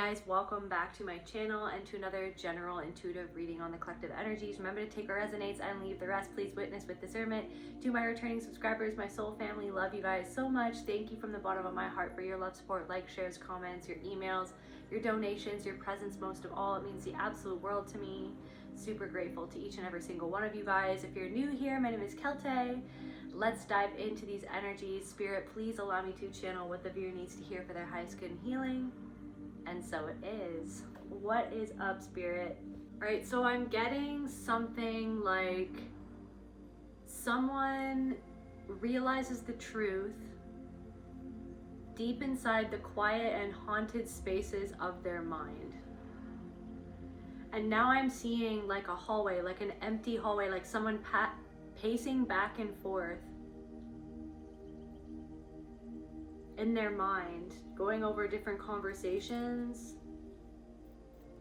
guys, welcome back to my channel and to another general intuitive reading on the collective energies. Remember to take what resonates and leave the rest. Please witness with discernment. To my returning subscribers, my soul family, love you guys so much. Thank you from the bottom of my heart for your love, support, likes, shares, comments, your emails, your donations, your presence. Most of all, it means the absolute world to me. Super grateful to each and every single one of you guys. If you're new here, my name is Celtae. Let's dive into these energies. Spirit, please allow me to channel what the viewer needs to hear for their highest good and healing. And so it is. What is up, Spirit? All right, so I'm getting something like someone realizes the truth deep inside the quiet and haunted spaces of their mind. And now I'm seeing like a hallway, like an empty hallway, like someone pacing back and forth in their mind, going over different conversations,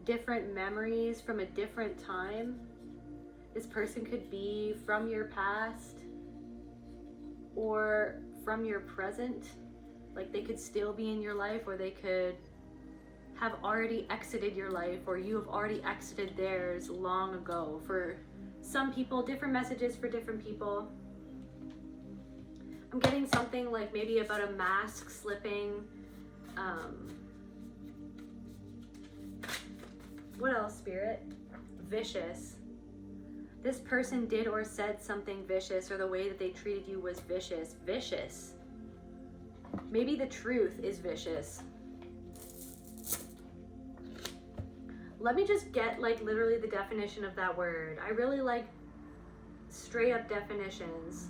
different memories from a different time. This person could be from your past or from your present. Like they could still be in your life, or they could have already exited your life, or you have already exited theirs long ago. For some people, different messages for different people. I'm getting something like maybe about a mask slipping. What else, Spirit? Vicious. This person did or said something vicious, or the way that they treated you was vicious. Vicious. Maybe the truth is vicious. Let me just get like literally the definition of that word. I really like straight up definitions.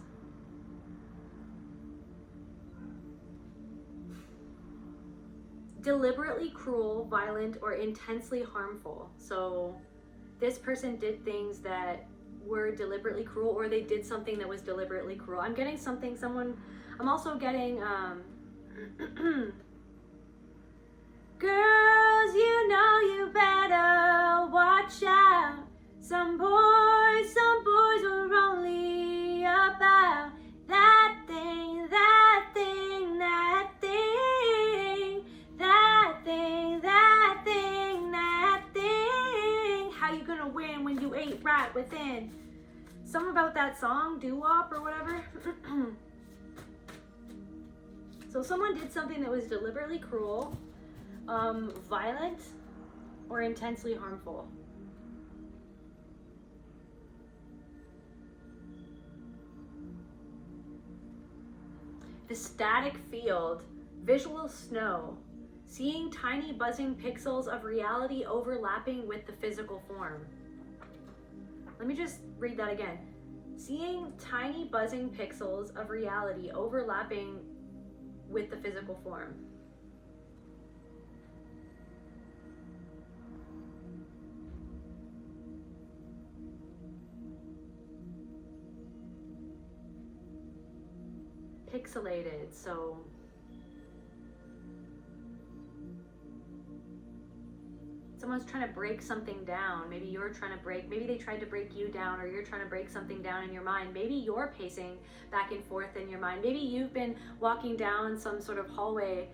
Deliberately cruel, violent, or intensely harmful. So this person did things that were deliberately cruel, or they did something that was deliberately cruel. I'm getting something, I'm also getting, girls, you know you better watch out. Some boys are only about that thing, that thing, that thing, that thing, that thing, that thing. How you gonna win when you ain't right within? Something about that song, doo-wop or whatever. So someone did something that was deliberately cruel, violent, or intensely harmful. The static field, visual snow, seeing tiny buzzing pixels of reality overlapping with the physical form. Let me just read that again. Seeing tiny buzzing pixels of reality overlapping with the physical form. Pixelated, so someone's trying to break something down. Maybe you're trying to break, maybe they tried to break you down, or you're trying to break something down in your mind. Maybe you're pacing back and forth in your mind. Maybe you've been walking down some sort of hallway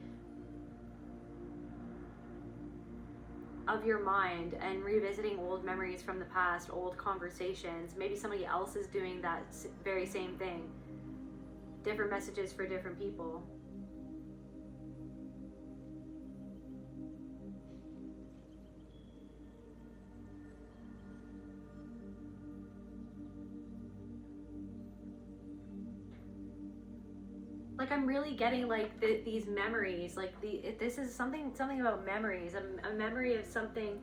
of your mind and revisiting old memories from the past, old conversations. Maybe somebody else is doing that very same thing. Different messages for different people. Like I'm really getting like these memories, like this is something about memories, a memory of something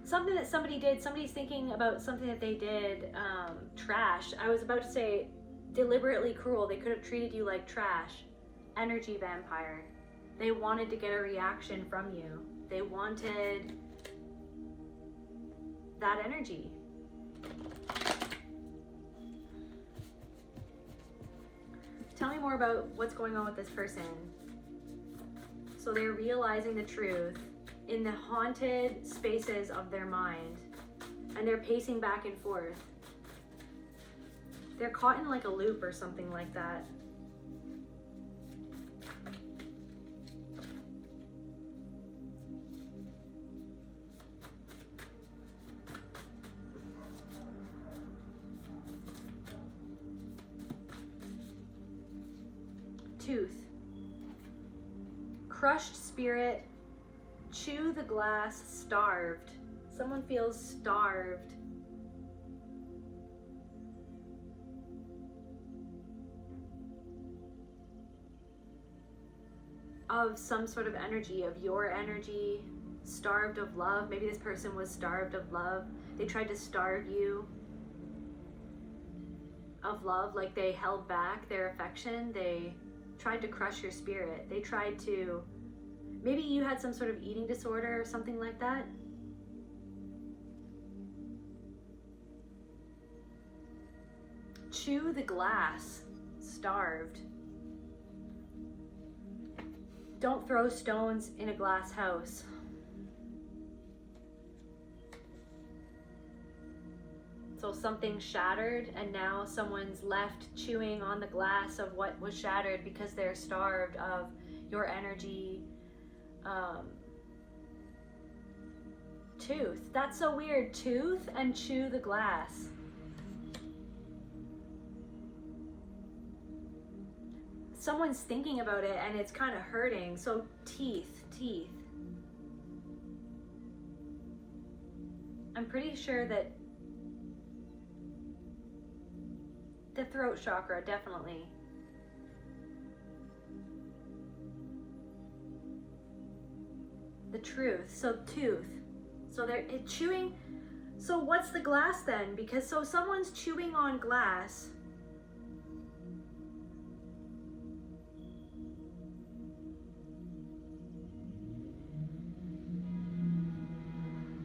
that somebody did. Somebody's thinking about something that they did, trash. I was about to say deliberately cruel. They could have treated you like trash. Energy vampire. They wanted to get a reaction from you. They wanted that energy. Tell me more about what's going on with this person. So they're realizing the truth in the haunted spaces of their mind, and they're pacing back and forth. They're caught in like a loop or something like that. Tooth. Crushed spirit. Chew the glass. Starved. Someone feels starved. Of some sort of energy, of your energy, starved of love. Maybe this person was starved of love. They tried to starve you of love, like they held back their affection. They tried to crush your spirit. They tried to, maybe you had some sort of eating disorder or something like that. Chew the glass. Starved. Don't throw stones in a glass house. So something shattered, and now someone's left chewing on the glass of what was shattered because they're starved of your energy. Tooth. That's so weird. Tooth and chew the glass. Someone's thinking about it and it's kind of hurting. So teeth. I'm pretty sure that the throat chakra, definitely. The truth. So tooth. So they're chewing. So what's the glass then? Because so someone's chewing on glass.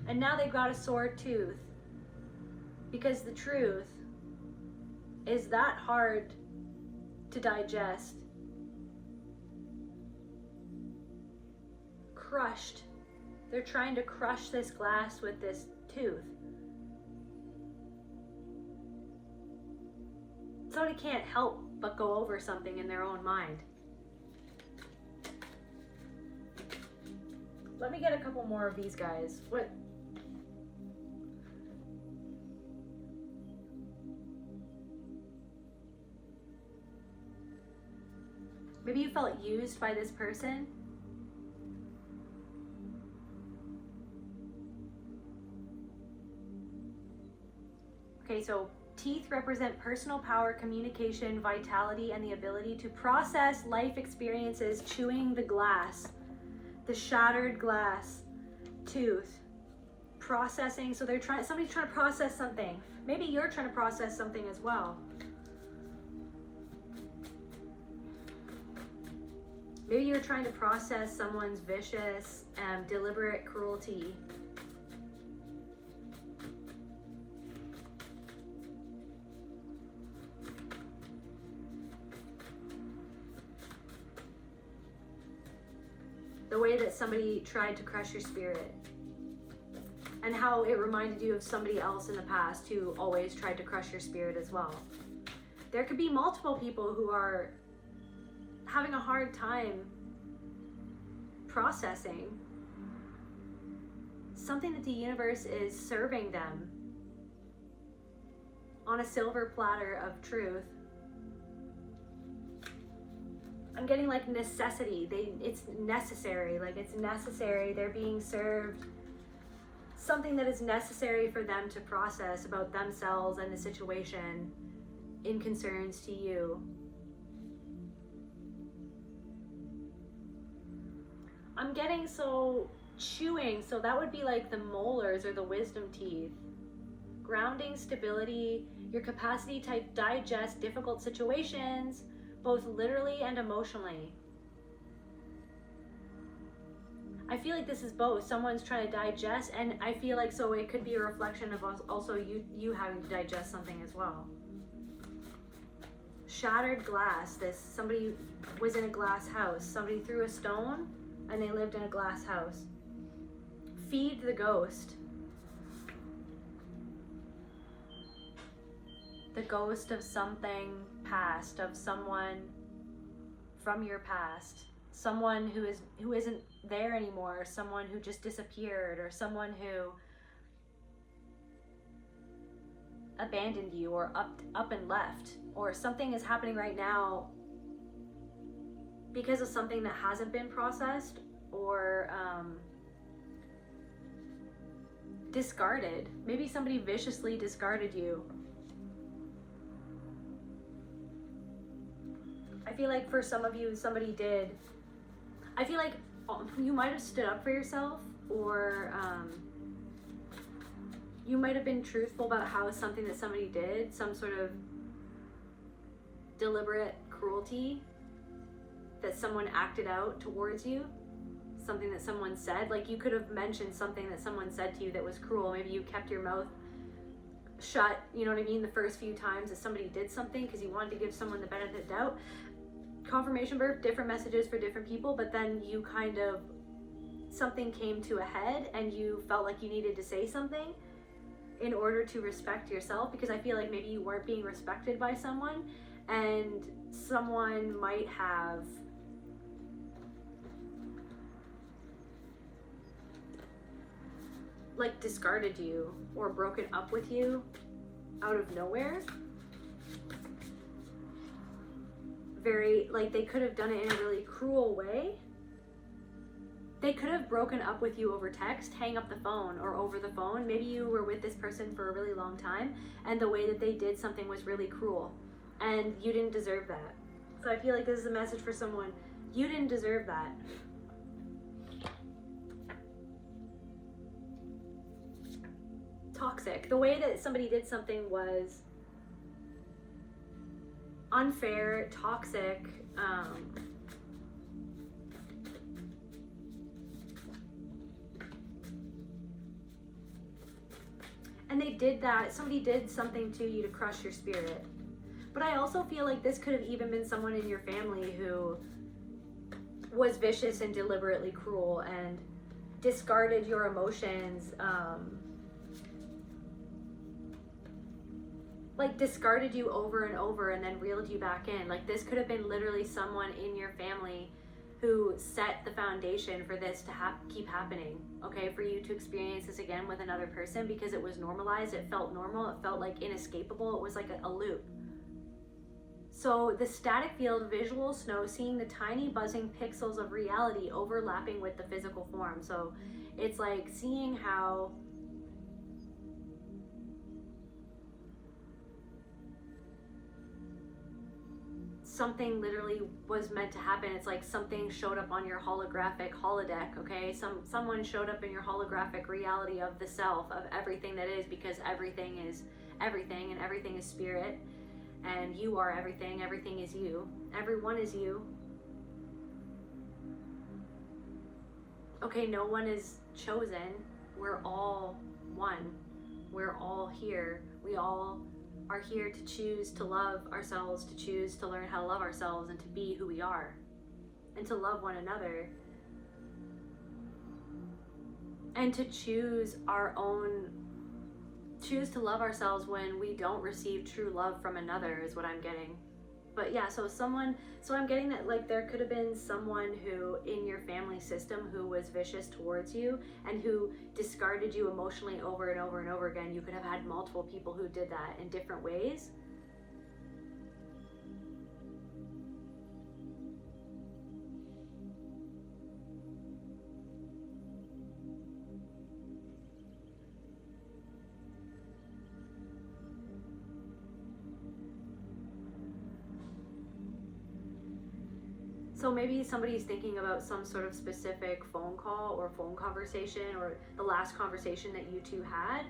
And now they've got a sore tooth. Because the truth is that hard to digest. Crushed. They're trying to crush this glass with this tooth. Somebody can't help but go over something in their own mind. Let me get a couple more of these guys. What? Maybe you felt used by this person. Okay, so teeth represent personal power, communication, vitality, and the ability to process life experiences. Chewing the glass, the shattered glass. Tooth, processing. So somebody's trying to process something. Maybe you're trying to process something as well. Maybe you're trying to process someone's vicious and deliberate cruelty. The way that somebody tried to crush your spirit. And how it reminded you of somebody else in the past who always tried to crush your spirit as well. There could be multiple people who are having a hard time processing something that the universe is serving them on a silver platter of truth. I'm getting like necessity. It's necessary. Like it's necessary. They're being served something that is necessary for them to process about themselves and the situation in concerns to you. I'm getting so chewing, so that would be like the molars or the wisdom teeth. Grounding, stability, your capacity to digest difficult situations, both literally and emotionally. I feel like this is both. Someone's trying to digest, and I feel like so it could be a reflection of also you having to digest something as well. Shattered glass. Somebody was in a glass house. Somebody threw a stone and they lived in a glass house. Feed the ghost. The ghost of something past, of someone from your past. Someone who isn't there anymore, someone who just disappeared, or someone who abandoned you or up and left, or something is happening right now because of something that hasn't been processed or discarded. Maybe somebody viciously discarded you. I feel like for some of you, somebody did. I feel like you might have stood up for yourself, or you might have been truthful about how something that somebody did, some sort of deliberate cruelty that someone acted out towards you, something that someone said. Like, you could have mentioned something that someone said to you that was cruel. Maybe you kept your mouth shut, you know what I mean, the first few times that somebody did something because you wanted to give someone the benefit of the doubt. Confirmation birth, different messages for different people, but then you kind of, something came to a head and you felt like you needed to say something in order to respect yourself, because I feel like maybe you weren't being respected by someone, and someone might have like discarded you or broken up with you out of nowhere. Very, like, they could have done it in a really cruel way. They could have broken up with you over text, hang up the phone, or over the phone. Maybe you were with this person for a really long time, and the way that they did something was really cruel, and you didn't deserve that. So I feel like this is a message for someone. You didn't deserve that. Toxic. The way that somebody did something was unfair, toxic, and they did that, somebody did something to you to crush your spirit. But I also feel like this could have even been someone in your family who was vicious and deliberately cruel and discarded your emotions, like discarded you over and over and then reeled you back in. Like, this could have been literally someone in your family who set the foundation for this to keep happening, okay? For you to experience this again with another person, because it was normalized, it felt normal, it felt like inescapable, it was like a loop. So the static field visual snow, seeing the tiny buzzing pixels of reality overlapping with the physical form. So it's like seeing how something literally was meant to happen. It's like something showed up on your holographic holodeck, okay? Someone showed up in your holographic reality of the self, of everything that is, because everything is everything, and everything is spirit, and you are everything, everything is you, everyone is you. Okay, no one is chosen. We're all one. We're all here. We all are here to choose to love ourselves, to choose to learn how to love ourselves and to be who we are and to love one another and to choose to love ourselves when we don't receive true love from another is what I'm getting. But yeah, so I'm getting that, like, there could have been someone who in your family system who was vicious towards you and who discarded you emotionally over and over and over again. You could have had multiple people who did that in different ways. So maybe somebody's thinking about some sort of specific phone call or phone conversation or the last conversation that you two had.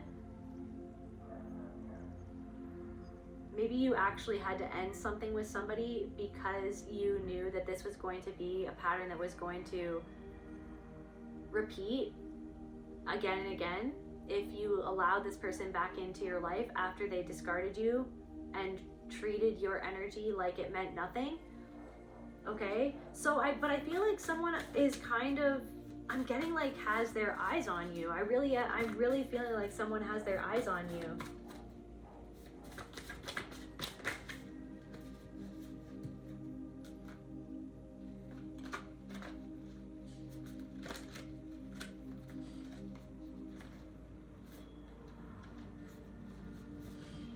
Maybe you actually had to end something with somebody because you knew that this was going to be a pattern that was going to repeat again and again if you allowed this person back into your life after they discarded you and treated your energy like it meant nothing. Okay, so I feel like someone is kind of, I'm getting like has their eyes on you. I'm really feeling like someone has their eyes on you.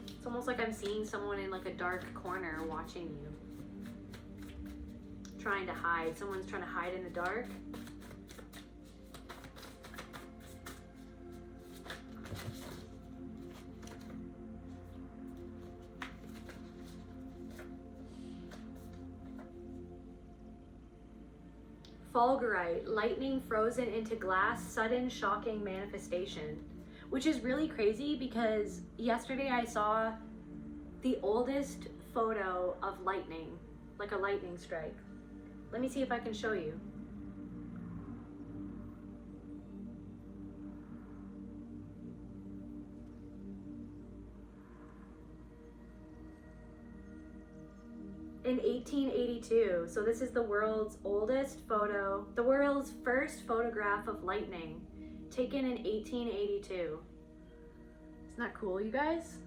It's almost like I'm seeing someone in like a dark corner watching you, trying to hide. Someone's trying to hide in the dark. Fulgurite, lightning frozen into glass, sudden shocking manifestation. Which is really crazy because yesterday I saw the oldest photo of lightning, like a lightning strike. Let me see if I can show you. In 1882, so this is the world's oldest photo, the world's first photograph of lightning, taken in 1882. Isn't that cool, you guys?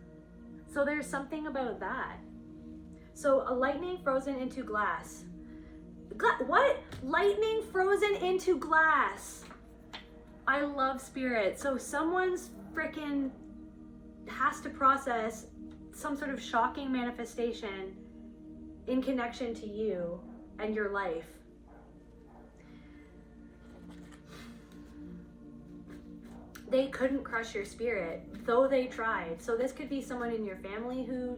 So there's something about that. So a lightning frozen into glass. What? Lightning frozen into glass. I love spirit. So someone's freaking has to process some sort of shocking manifestation in connection to you and your life. They couldn't crush your spirit, though they tried. So this could be someone in your family who,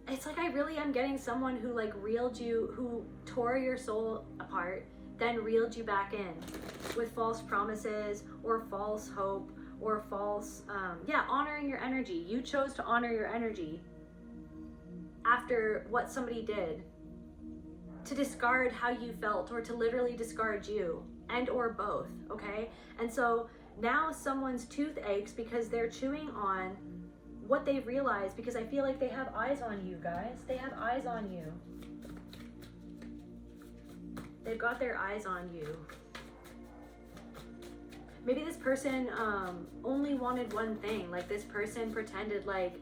it's like I really am getting someone who like reeled you, who tore your soul apart, then reeled you back in with false promises or false hope or false, honoring your energy. You chose to honor your energy after what somebody did, to discard how you felt or to literally discard you, and or both, okay? And so now someone's tooth aches because they're chewing on what they've realized, because I feel like they have eyes on you, guys. They have eyes on you. They've got their eyes on you. Maybe this person only wanted one thing. Like this person pretended like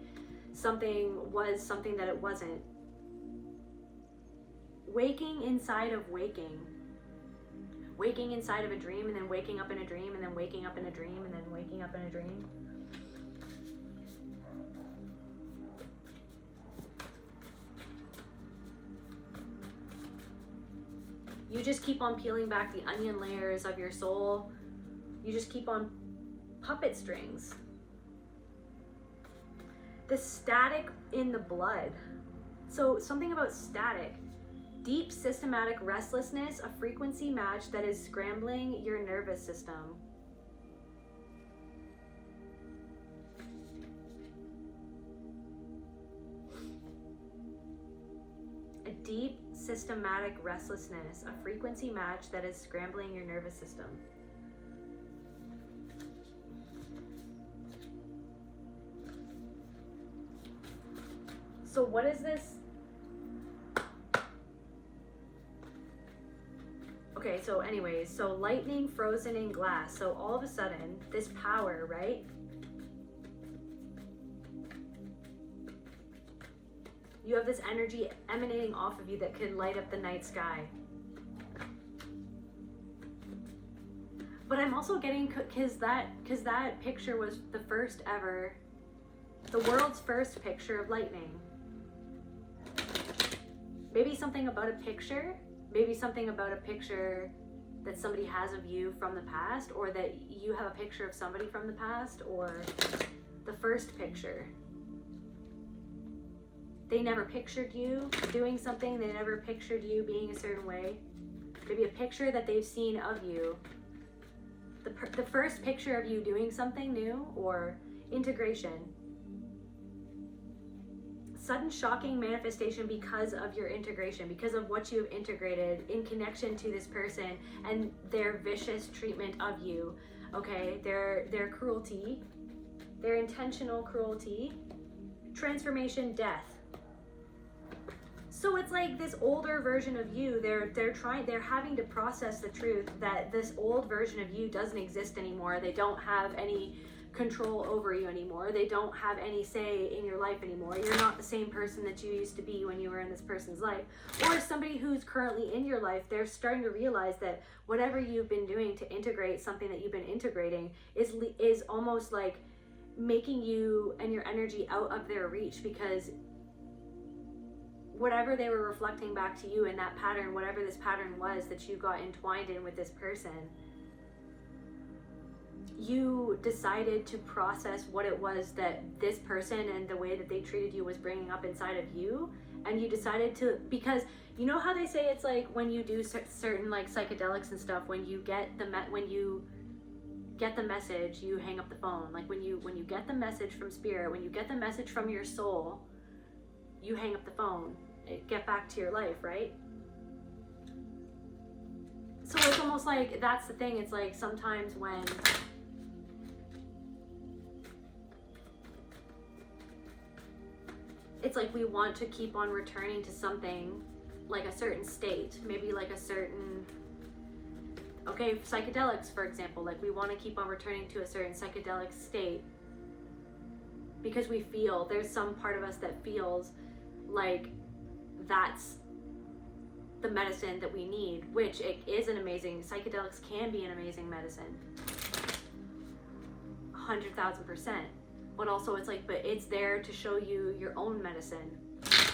something was something that it wasn't. Waking inside of waking. Waking inside of a dream and then waking up in a dream and then waking up in a dream and then waking up in a dream. You just keep on peeling back the onion layers of your soul. You just keep on puppet strings. The static in the blood. So something about static. Deep systematic restlessness, a frequency match that is scrambling your nervous system. A deep systematic restlessness, a frequency match that is scrambling your nervous system. So what is this? Okay, so anyways, so lightning frozen in glass. So all of a sudden, this power, right? You have this energy emanating off of you that could light up the night sky. But I'm also getting, because that picture was the first ever, the world's first picture of lightning. Maybe something about a picture, maybe something about a picture that somebody has of you from the past, or that you have a picture of somebody from the past, or the first picture. They never pictured you doing something, they never pictured you being a certain way. Maybe a picture that they've seen of you. The first picture of you doing something new, or integration. Sudden shocking manifestation because of your integration, because of what you have integrated in connection to this person and their vicious treatment of you, okay? Their cruelty, their intentional cruelty, transformation, death. So it's like this older version of you, they're having to process the truth that this old version of you doesn't exist anymore. They don't have any control over you anymore. They don't have any say in your life anymore. You're not the same person that you used to be when you were in this person's life. Or somebody who's currently in your life, they're starting to realize that whatever you've been doing to integrate something that you've been integrating is almost like making you and your energy out of their reach, because whatever they were reflecting back to you in that pattern, whatever this pattern was that you got entwined in with this person, you decided to process what it was that this person and the way that they treated you was bringing up inside of you. And you decided to, because you know how they say it's like when you do certain like psychedelics and stuff, when you get the message, you hang up the phone. Like when you get the message from spirit, when you get the message from your soul, you hang up the phone, get back to your life, right? So it's almost like that's the thing. It's like sometimes when it's like we want to keep on returning to something like a certain state, maybe like a certain, okay, psychedelics, for example, like we want to keep on returning to a certain psychedelic state because we feel, there's some part of us that feels like that's the medicine that we need, which it is an amazing, psychedelics can be an amazing medicine, 100,000%. But also it's like, but it's there to show you your own medicine,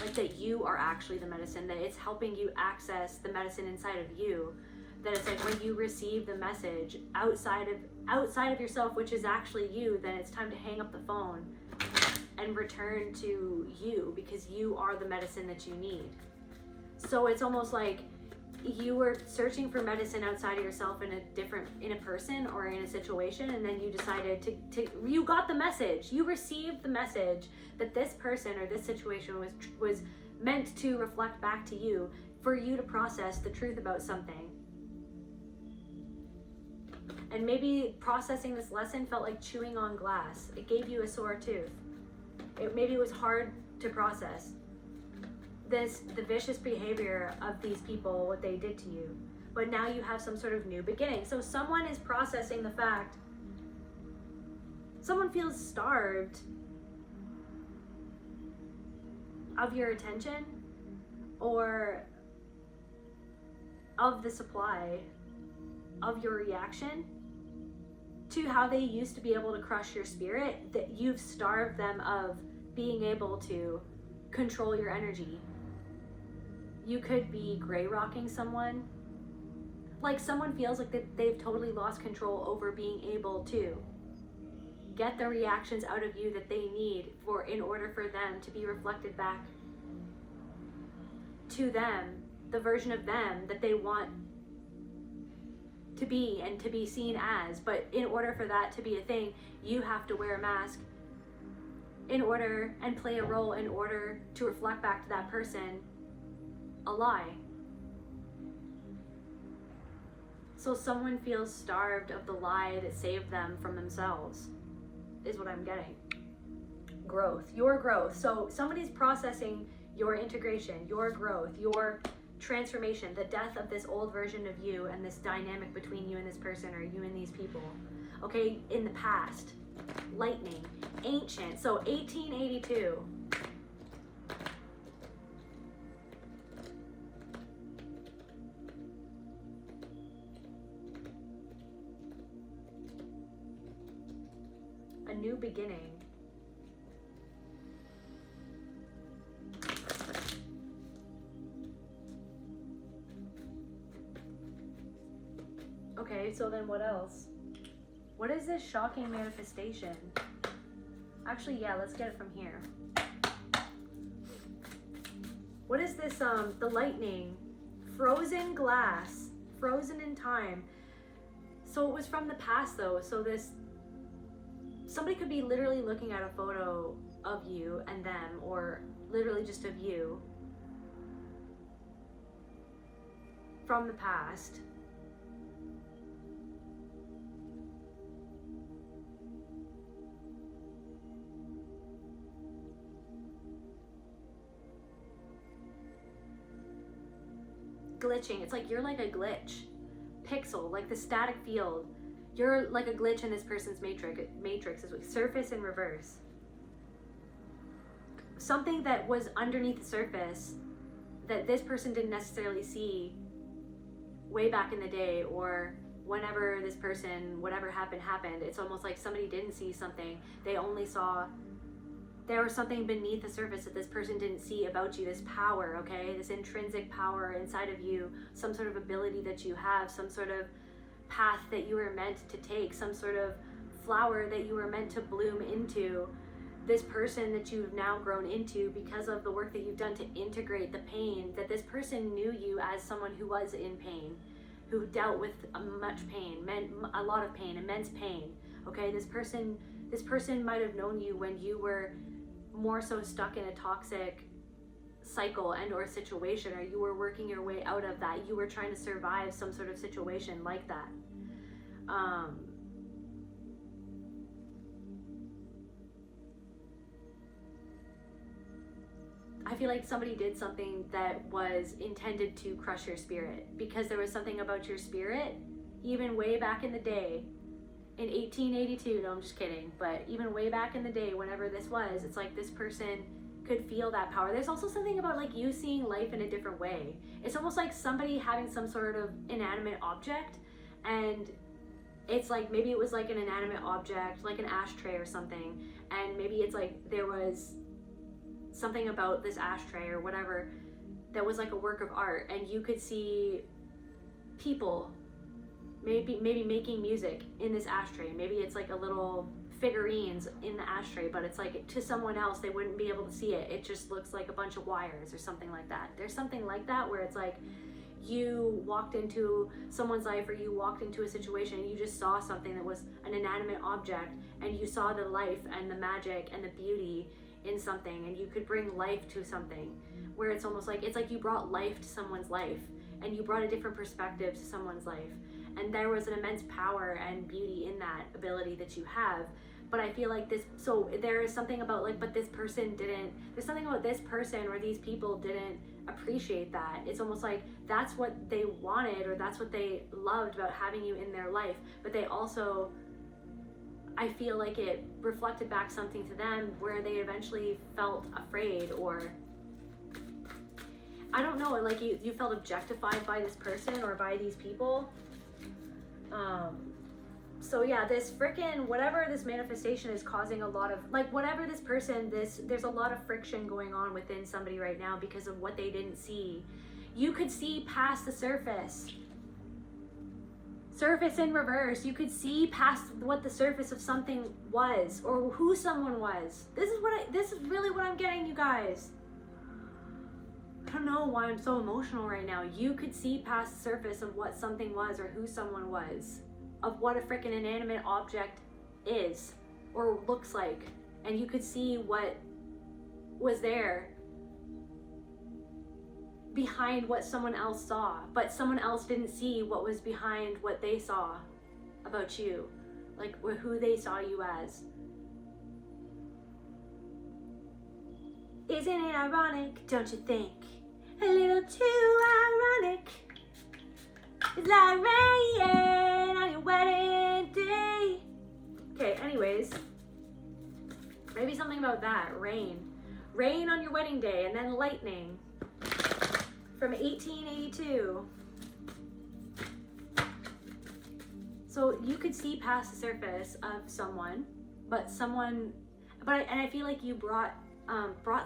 like that you are actually the medicine, that it's helping you access the medicine inside of you. That it's like when you receive the message outside of yourself, which is actually you, then it's time to hang up the phone and return to you, because you are the medicine that you need. So it's almost like you were searching for medicine outside of yourself in a person or in a situation, and then you decided to you got the message, you received the message that this person or this situation was meant to reflect back to you for you to process the truth about something. And maybe processing this lesson felt like chewing on glass. It gave you a sore tooth. Maybe it was hard to process the vicious behavior of these people, what they did to you. But now you have some sort of new beginning. So someone is processing the fact, someone feels starved of your attention or of the supply of your reaction to how they used to be able to crush your spirit, that you've starved them of being able to control your energy. You could be gray rocking someone. Like someone feels like they've totally lost control over being able to get the reactions out of you that they need in order for them to be reflected back to them, the version of them that they want to be and to be seen as. But in order for that to be a thing, you have to wear a mask in order and play a role in order to reflect back to that person a lie. So someone feels starved of the lie that saved them from themselves, is what I'm getting. Growth, your growth. So somebody's processing your integration, your growth, your transformation, the death of this old version of you and this dynamic between you and this person or you and these people. Okay, in the past, lightning, ancient. So 1882. A new beginning. Okay, so then what else? What is this shocking manifestation? Actually, yeah, let's get it from here. What is this, the lightning? Frozen glass, frozen in time. So it was from the past though, so somebody could be literally looking at a photo of you and them, or literally just of you from the past. Glitching. It's like you're like a glitch. Pixel, like the static field. You're like a glitch in this person's matrix is like surface and reverse. Something that was underneath the surface that this person didn't necessarily see way back in the day, or whenever this person, whatever happened. It's almost like somebody didn't see something. They only saw there was something beneath the surface that this person didn't see about you, this power, okay? This intrinsic power inside of you, some sort of ability that you have, some sort of path that you were meant to take, some sort of flower that you were meant to bloom into. This person that you've now grown into because of the work that you've done to integrate the pain, that this person knew you as someone who was in pain, who dealt with much pain, a lot of pain, immense pain, okay? This person might have known you when you were more so stuck in a toxic cycle and or situation, or you were working your way out of that. You were trying to survive some sort of situation like that. I feel like somebody did something that was intended to crush your spirit, because there was something about your spirit, even way back in the day, in 1882, no, I'm just kidding, but even way back in the day, whenever this was, it's like this person could feel that power. There's also something about like you seeing life in a different way. It's almost like somebody having some sort of inanimate object, and it's like, maybe it was like an inanimate object, like an ashtray or something, and maybe it's like there was something about this ashtray or whatever that was like a work of art, and you could see people maybe making music in this ashtray. Maybe it's like a little figurines in the ashtray, but it's like to someone else they wouldn't be able to see it. It just looks like a bunch of wires or something like that. There's something like that where it's like you walked into someone's life, or you walked into a situation and you just saw something that was an inanimate object, and you saw the life and the magic and the beauty in something, and you could bring life to something, where it's almost like, it's like you brought life to someone's life, and you brought a different perspective to someone's life, and there was an immense power and beauty in that ability that you have. But I feel like this, so there is something about like, but this person didn't, there's something about this person or these people didn't appreciate that. It's almost like that's what they wanted, or that's what they loved about having you in their life, but they also, I feel like it reflected back something to them where they eventually felt afraid, or I don't know, like you felt objectified by this person or by these people. So yeah, this frickin' whatever this manifestation is causing a lot of, like whatever this person, there's a lot of friction going on within somebody right now because of what they didn't see. You could see past the surface in reverse. You could see past what the surface of something was, or who someone was. This is really what I'm getting, you guys. I don't know why I'm so emotional right now. You could see past the surface of what something was, or who someone was, of what a freaking inanimate object is or looks like, and you could see what was there behind what someone else saw, but someone else didn't see what was behind what they saw about you, like who they saw you as. Isn't it ironic, don't you think? A little too ironic. It's like rain on your wedding day. Okay, anyways, maybe something about that, rain on your wedding day, and then lightning. From 1882. So you could see past the surface of someone, and I feel like you brought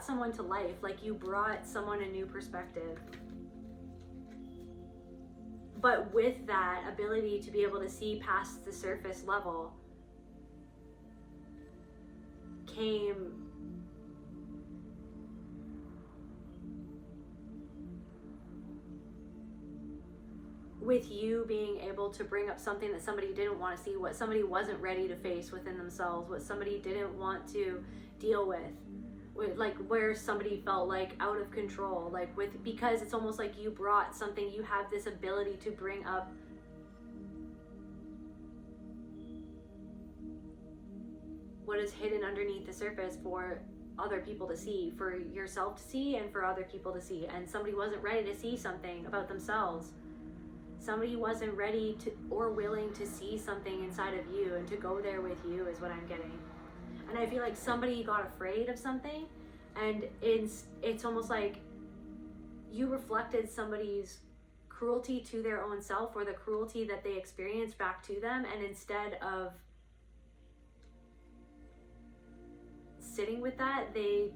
someone to life, like you brought someone a new perspective. But with that ability to be able to see past the surface level came with you being able to bring up something that somebody didn't want to see, what somebody wasn't ready to face within themselves, what somebody didn't want to deal with like where somebody felt like out of control, like because it's almost like you brought something, you have this ability to bring up what is hidden underneath the surface for other people to see, for yourself to see, and for other people to see. And somebody wasn't ready to see something about themselves. Somebody wasn't ready to or willing to see something inside of you and to go there with you, is what I'm getting. And I feel like somebody got afraid of something, and it's almost like you reflected somebody's cruelty to their own self, or the cruelty that they experienced back to them, and instead of sitting with that, they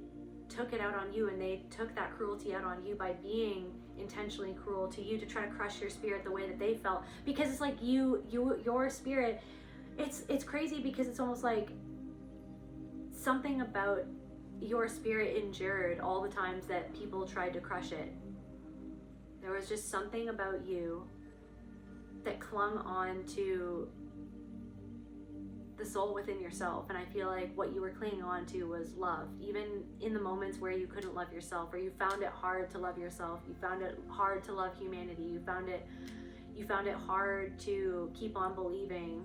took it out on you, and they took that cruelty out on you by being intentionally cruel to you to try to crush your spirit the way that they felt. Because it's like your spirit, it's crazy, because it's almost like something about your spirit endured all the times that people tried to crush it. There was just something about you that clung on to the soul within yourself. And I feel like what you were clinging on to was love, even in the moments where you couldn't love yourself, or you found it hard to love yourself, you found it hard to love humanity, you found it hard to keep on believing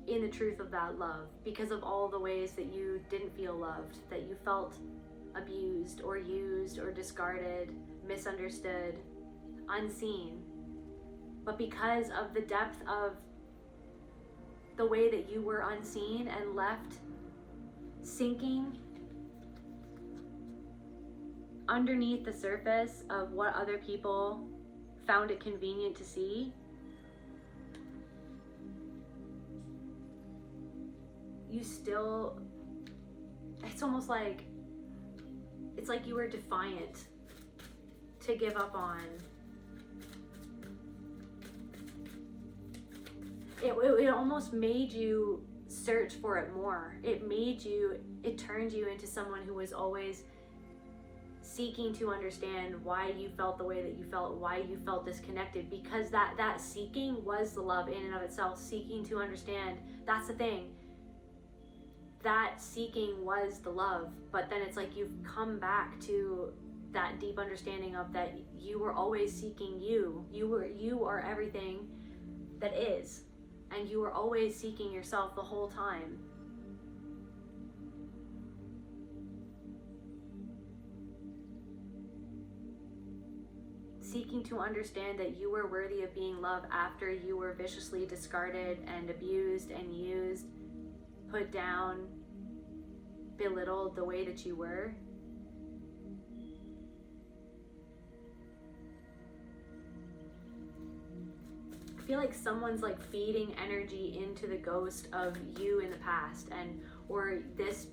in the truth of that love, because of all the ways that you didn't feel loved, that you felt abused or used or discarded, misunderstood, unseen. But because of the depth of the way that you were unseen and left sinking underneath the surface of what other people found it convenient to see, you still, it's almost like, it's like you were defiant to give up on. It almost made you search for it more. It turned you into someone who was always seeking to understand why you felt the way that you felt, why you felt disconnected, because that seeking was the love in and of itself. Seeking to understand, that's the thing. That seeking was the love, but then it's like you've come back to that deep understanding of that you were always seeking you. You are everything that is, and you were always seeking yourself the whole time. Seeking to understand that you were worthy of being loved after you were viciously discarded and abused and used, put down, belittled the way that you were. I feel like someone's like feeding energy into the ghost of you in the past, and or this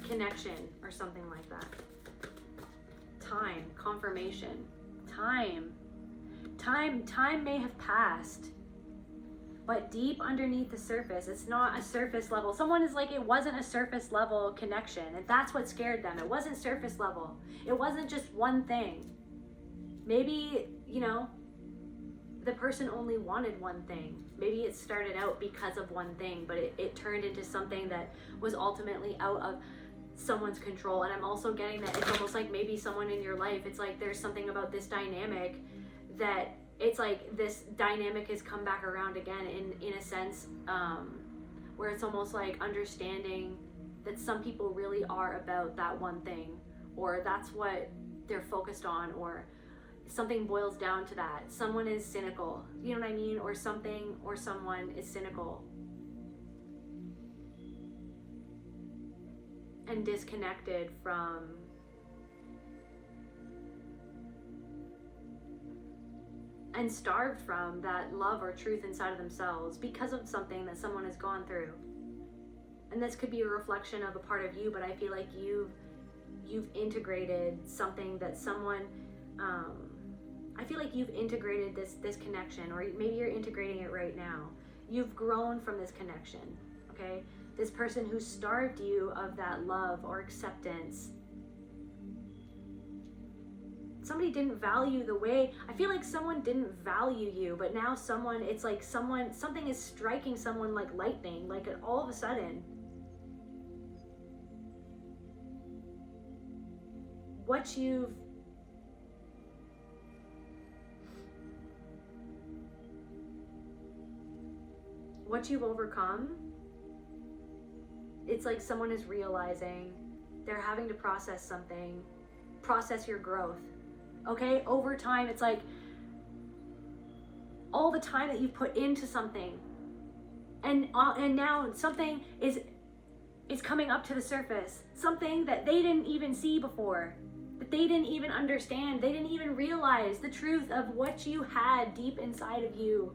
connection or something like that. Time, confirmation, time may have passed, but deep underneath the surface, it's not a surface level. Someone is like, it wasn't a surface level connection, and that's what scared them. It wasn't surface level. It wasn't just one thing. Maybe, the person only wanted one thing. Maybe it started out because of one thing, but it turned into something that was ultimately out of someone's control. And I'm also getting that it's almost like maybe someone in your life, it's like there's something about this dynamic that it's like this dynamic has come back around again in a sense, where it's almost like understanding that some people really are about that one thing, or that's what they're focused on, or something boils down to that. Someone is cynical, you know what I mean? Or something or someone is cynical and disconnected from and starved from that love or truth inside of themselves because of something that someone has gone through. And this could be a reflection of a part of you, but I feel like you've integrated something that someone, I feel like you've integrated this connection, or maybe you're integrating it right now. You've grown from this connection, okay? This person who starved you of that love or acceptance. Somebody didn't value the way, I feel like someone didn't value you, but now someone, it's like something is striking someone like lightning, like all of a sudden. What you've overcome, it's like someone is realizing they're having to process something, process your growth. Okay, over time, it's like all the time that you've put into something, and now something is coming up to the surface, something that they didn't even see before, that they didn't even understand, they didn't even realize the truth of what you had deep inside of you,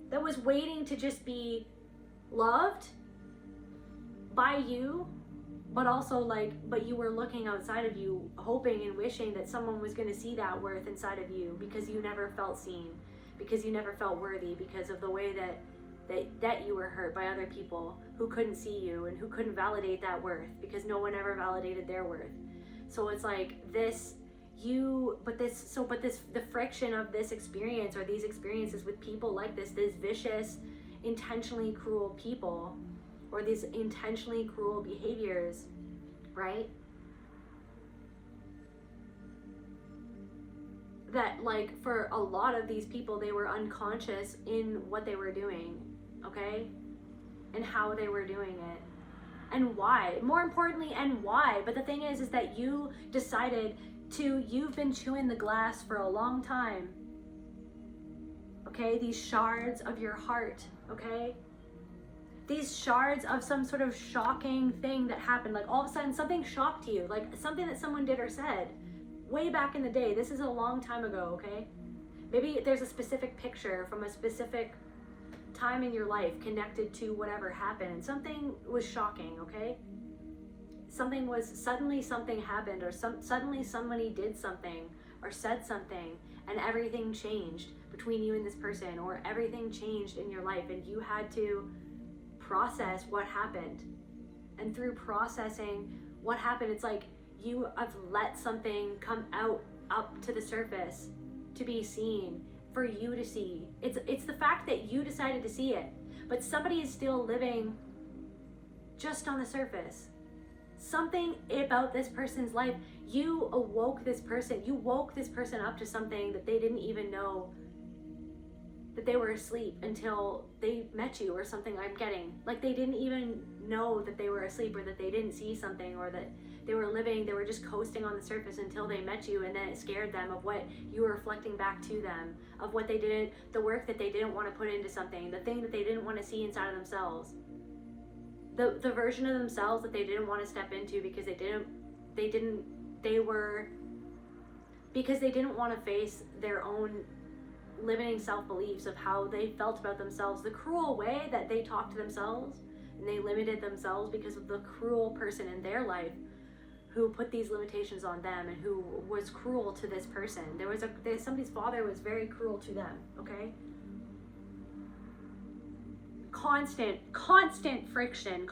that was waiting to just be loved by you, but also like, but you were looking outside of you, hoping and wishing that someone was going to see that worth inside of you, because you never felt seen, because you never felt worthy, because of the way that you were hurt by other people who couldn't see you and who couldn't validate that worth, because no one ever validated their worth. So it's like this, the friction of this experience, or these experiences with people like this vicious, intentionally cruel people, or these intentionally cruel behaviors, right? That like for a lot of these people, they were unconscious in what they were doing, okay? And how they were doing it. And why, more importantly, and why. But the thing is that you decided you've been chewing the glass for a long time, okay? These shards of your heart, okay? These shards of some sort of shocking thing that happened, like all of a sudden something shocked you, like something that someone did or said way back in the day. This is a long time ago, okay? Maybe there's a specific picture from a specific time in your life connected to whatever happened, and something was shocking, okay? Suddenly something happened, or suddenly somebody did something or said something, and everything changed between you and this person, or everything changed in your life, and you had to process what happened. And through processing what happened, it's like you have let something come out up to the surface to be seen, for you to see. It's the fact that you decided to see it, but somebody is still living just on the surface. Something about this person's life, you woke this person up to something that they didn't even know that they were asleep until they met you, or something. I'm getting like they didn't even know that they were asleep, or that they didn't see something, or that they were just coasting on the surface until they met you, and then it scared them of what you were reflecting back to them, of what they didn't, the work that they didn't want to put into something, the thing that they didn't want to see inside of themselves, the version of themselves that they didn't want to step into because they didn't want to face their own limiting self-beliefs of how they felt about themselves, the cruel way that they talked to themselves, and they limited themselves because of the cruel person in their life who put these limitations on them, and who was cruel to this person. Somebody's father was very cruel to them, okay? Constant friction,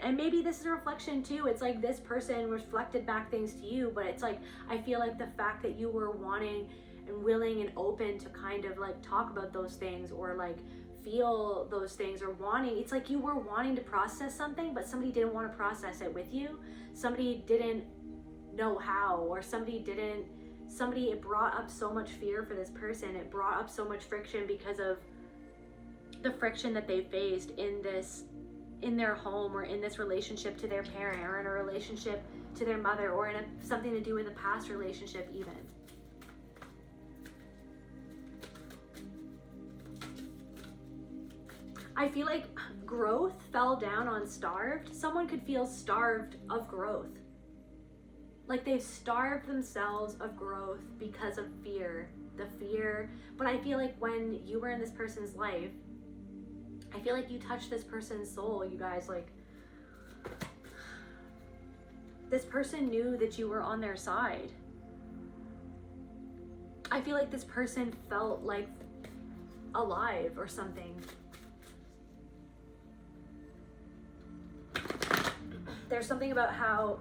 and maybe this is a reflection too. It's like this person reflected back things to you, but it's like, I feel like the fact that you were wanting and willing and open to kind of like talk about those things, or like feel those things, or wanting, it's like you were wanting to process something, but somebody didn't want to process it with you. Somebody didn't know how, or it brought up so much fear for this person. It brought up so much friction because of the friction that they faced in their home, or in this relationship to their parent, or in a relationship to their mother, or in something to do with a past relationship even. I feel like growth fell down on starved. Someone could feel starved of growth. Like they've starved themselves of growth because of fear. But I feel like when you were in this person's life, I feel like you touched this person's soul, you guys. Like, this person knew that you were on their side. I feel like this person felt like alive or something. There's something about how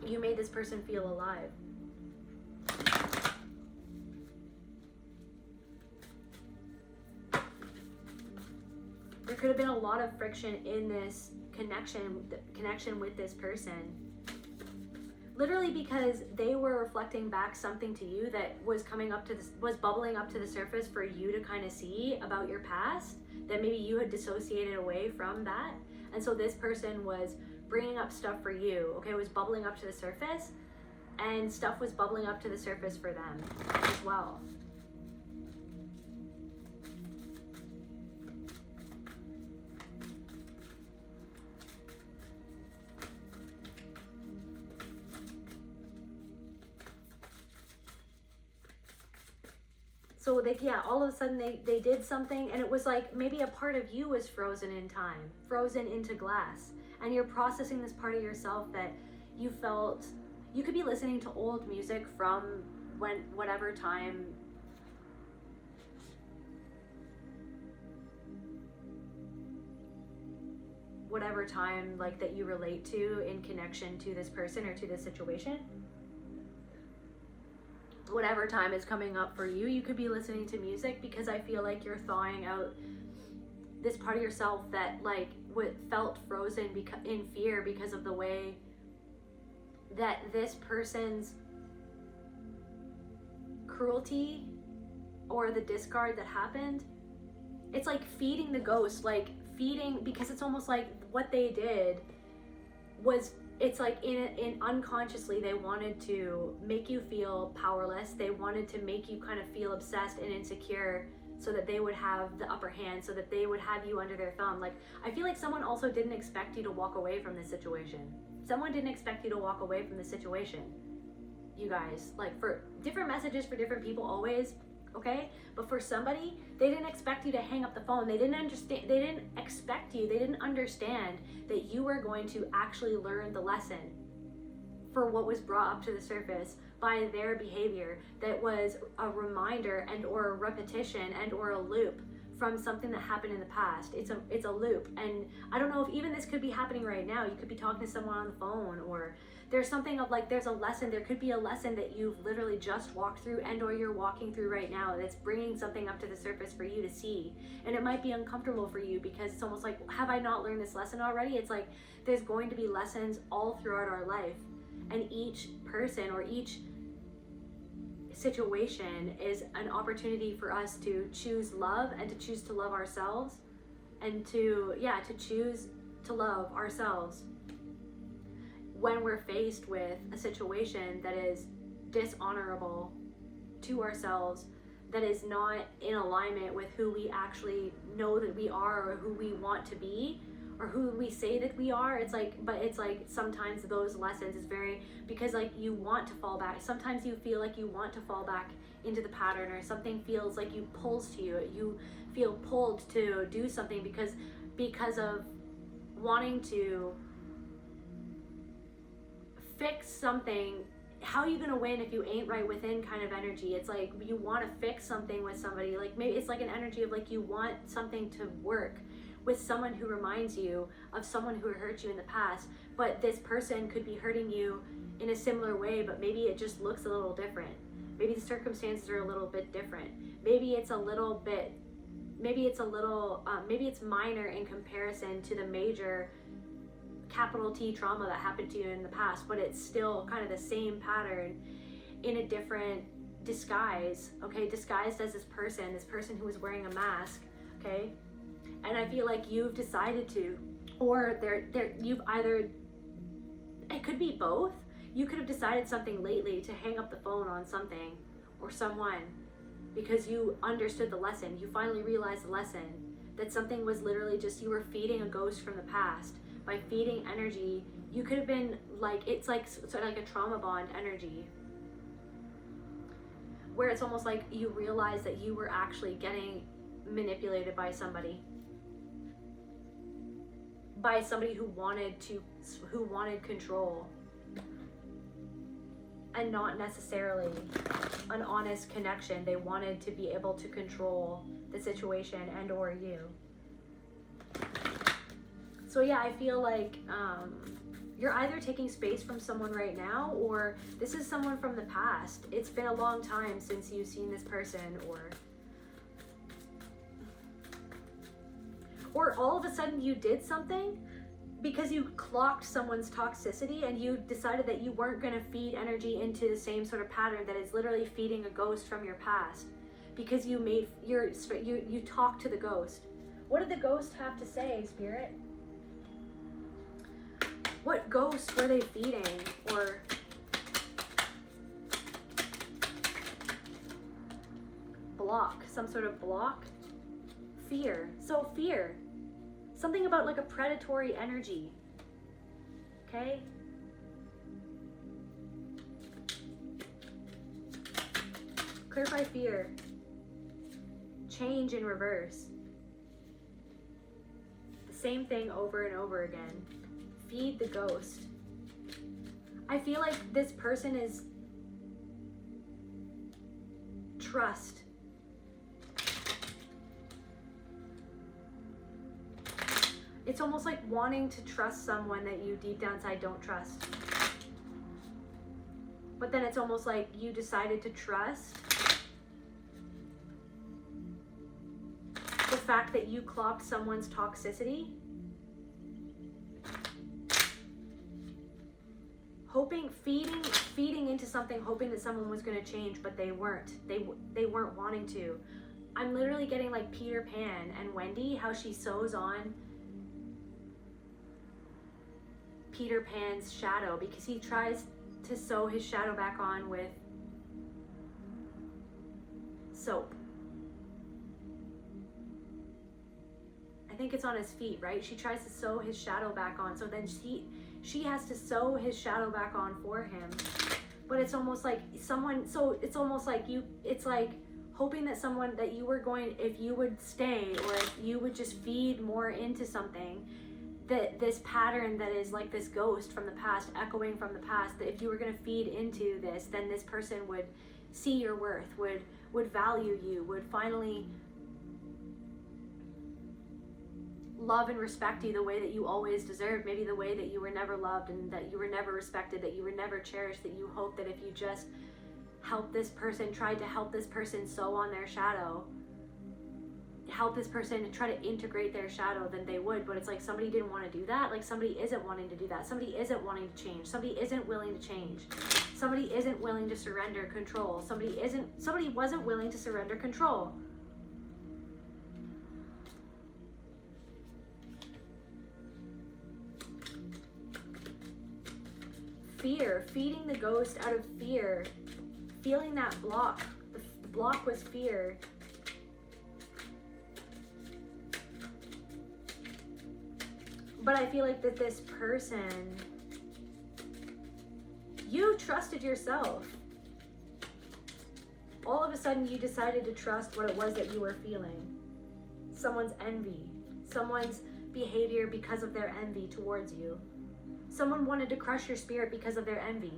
you made this person feel alive. There could have been a lot of friction in this connection with this person. Literally because they were reflecting back something to you that was bubbling up to the surface for you to kind of see about your past, that maybe you had dissociated away from that. And so this person was bringing up stuff for you, okay? It was bubbling up to the surface, and stuff was bubbling up to the surface for them as well. So all of a sudden they did something, and it was like maybe a part of you was frozen in time, frozen into glass, and you're processing this part of yourself that you felt. You could be listening to old music from whatever time, like that you relate to in connection to this person or to this situation. Whatever time is coming up for you, you could be listening to music, because I feel like you're thawing out this part of yourself that like felt frozen in fear because of the way that this person's cruelty or the discard that happened. It's like feeding the ghost, because it's almost like what they did was, it's like in unconsciously they wanted to make you feel powerless. They wanted to make you kind of feel obsessed and insecure, so that they would have the upper hand, so that they would have you under their thumb. Like, I feel like someone also didn't expect you to walk away from this situation. Someone didn't expect you to walk away from the situation, you guys. Like, for different messages for different people always, okay? But for somebody, they didn't expect you to hang up the phone. They didn't understand, they didn't expect you, they didn't understand that you were going to actually learn the lesson for what was brought up to the surface by their behavior. That was a reminder and or a repetition and or a loop from something that happened in the past. It's a loop. And I don't know if even this could be happening right now. You could be talking to someone on the phone, or there's something of like, there's a lesson, there could be a lesson that you've literally just walked through and or you're walking through right now that's bringing something up to the surface for you to see. And it might be uncomfortable for you, because it's almost like, have I not learned this lesson already? It's like, there's going to be lessons all throughout our life, and each person or each situation is an opportunity for us to choose love, and to choose to love ourselves, and to choose to love ourselves when we're faced with a situation that is dishonorable to ourselves, that is not in alignment with who we actually know that we are, or who we want to be, or who we say that we are. It's like sometimes those lessons is very, because like you want to fall back. Sometimes you feel like you want to fall back into the pattern, or something feels like you pulls to you. You feel pulled to do something because of wanting to fix something. How are you gonna win if you ain't right within kind of energy? It's like you want to fix something with somebody. Like maybe it's like an energy of like you want something to work with someone who reminds you of someone who hurt you in the past, but this person could be hurting you in a similar way, but maybe it just looks a little different. Maybe the circumstances are a little bit different. Maybe it's minor in comparison to the major capital T trauma that happened to you in the past, but it's still kind of the same pattern in a different disguise, okay? Disguised as this person who was wearing a mask, okay? And I feel like you've decided to, or you've either, it could be both. You could have decided something lately to hang up the phone on something or someone because you understood the lesson. You finally realized the lesson, that something was literally just, you were feeding a ghost from the past. By feeding energy, you could have been like, it's like sort of like a trauma bond energy, where it's almost like you realize that you were actually getting manipulated by somebody who wanted control, and not necessarily an honest connection. They wanted to be able to control the situation and or you. So yeah, I feel like you're either taking space from someone right now, or this is someone from the past. It's been a long time since you've seen this person, or all of a sudden you did something because you clocked someone's toxicity, and you decided that you weren't going to feed energy into the same sort of pattern that is literally feeding a ghost from your past, because you talked to the ghost. What did the ghost have to say, Spirit? What ghost were they feeding? Or block, some sort of block? Fear. So fear. Something about like a predatory energy. Okay? Clarify fear. change in reverse. The same thing over and over again. Feed the ghost. I feel like this person is trust. It's almost like wanting to trust someone that you deep down inside don't trust. But then it's almost like you decided to trust the fact that you clocked someone's toxicity. Hoping, feeding into something, hoping that someone was going to change, but they weren't. They weren't wanting to. I'm literally getting like Peter Pan and Wendy, how she sews on Peter Pan's shadow, because he tries to sew his shadow back on with soap. I think it's on his feet, right? She tries to sew his shadow back on, so then she has to sew his shadow back on for him. But it's almost like it's almost like it's like hoping that someone, that you were going, if you would stay, or if you would just feed more into something, that this pattern that is like this ghost from the past, echoing from the past, that if you were going to feed into this, then this person would see your worth, would value you, would finally love and respect you the way that you always deserved, maybe the way that you were never loved and that you were never respected, that you were never cherished, that you hoped that if you just helped this person, tried to help this person sew on their shadow, help this person try to integrate their shadow, then they would. But it's like somebody didn't want to do that. Like somebody isn't wanting to do that. Somebody isn't wanting to change. Somebody isn't willing to change. Somebody isn't willing to surrender control. Somebody wasn't willing to surrender control. Fear, feeding the ghost out of fear, feeling that block. The block was fear. But I feel like that this person, you trusted yourself. All of a sudden you decided to trust what it was that you were feeling. Someone's envy, someone's behavior because of their envy towards you. Someone wanted to crush your spirit because of their envy.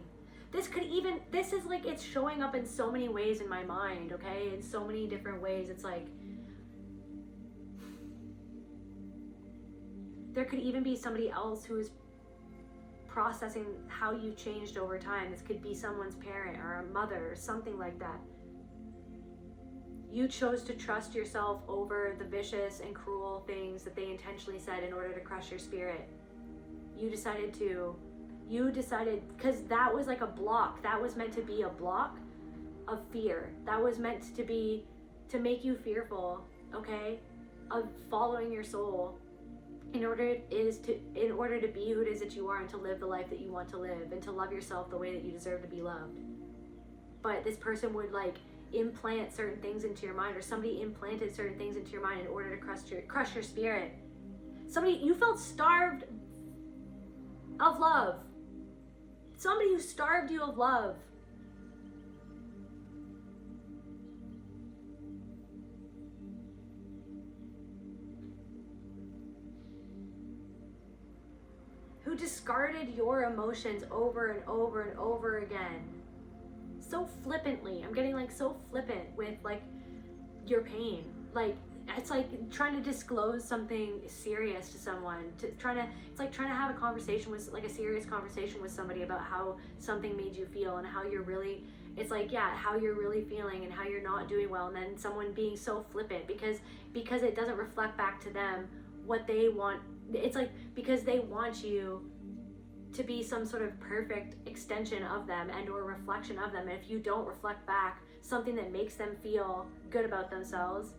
This is like, it's showing up in so many ways in my mind, okay? In so many different ways. It's like, there could even be somebody else who is processing how you changed over time. This could be someone's parent or a mother or something like that. You chose to trust yourself over the vicious and cruel things that they intentionally said in order to crush your spirit. You decided, because that was like a block. That was meant to be a block of fear. That was meant to be, to make you fearful, okay, of following your soul. In order to be who it is that you are, and to live the life that you want to live, and to love yourself the way that you deserve to be loved. But this person would like implant certain things into your mind, or somebody implanted certain things into your mind in order to crush your spirit. You felt starved of love. Somebody who starved you of love. Who discarded your emotions over and over and over again. So flippantly. I'm getting like so flippant with like your pain. Like, it's like trying to disclose something serious to someone. It's like trying to have a conversation with, like a serious conversation with somebody about how something made you feel and how you're really, it's like, yeah, how you're really feeling and how you're not doing well. And then someone being so flippant because it doesn't reflect back to them what they want. It's like, because they want you to be some sort of perfect extension of them and or reflection of them. And if you don't reflect back something that makes them feel good about themselves,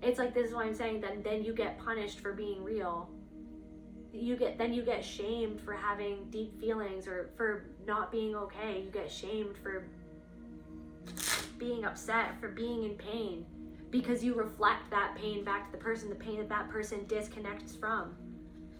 it's like, this is why I'm saying then you get punished for being real. You get shamed for having deep feelings or for not being okay. You get shamed for being upset, for being in pain, because you reflect that pain back to the person, the pain that person disconnects from.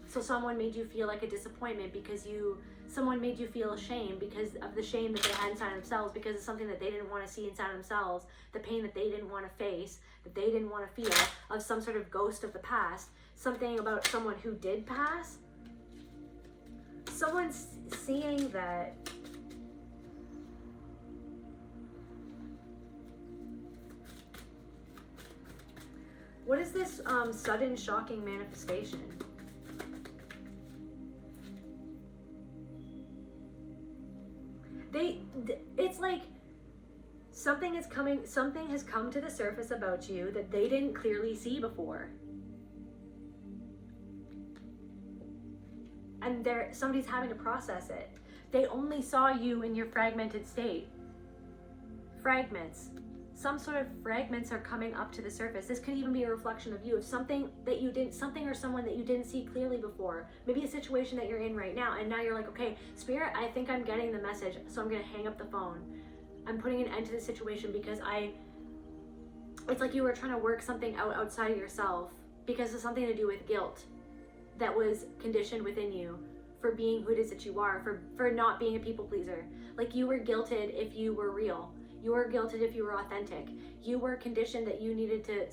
So someone made you feel like a disappointment because you someone made you feel ashamed because of the shame that they had inside themselves, because of something that they didn't want to see inside themselves, the pain that they didn't want to face, that they didn't want to feel, of some sort of ghost of the past, something about someone who did pass. Someone's seeing that what is this sudden shocking manifestation? It's like something has come to the surface about you that they didn't clearly see before. And somebody's having to process it. They only saw you in your fragmented state. Fragments. Some sort of fragments are coming up to the surface. This could even be a reflection of you, of something or someone that you didn't see clearly before. Maybe a situation that you're in right now, and now you're like, okay, Spirit, I think I'm getting the message, so I'm gonna hang up the phone. I'm putting an end to the situation because it's like you were trying to work something out outside of yourself because of something to do with guilt that was conditioned within you for being who it is that you are, for not being a people pleaser. Like you were guilted if you were real. You were guilted if you were authentic. You were conditioned that you needed to,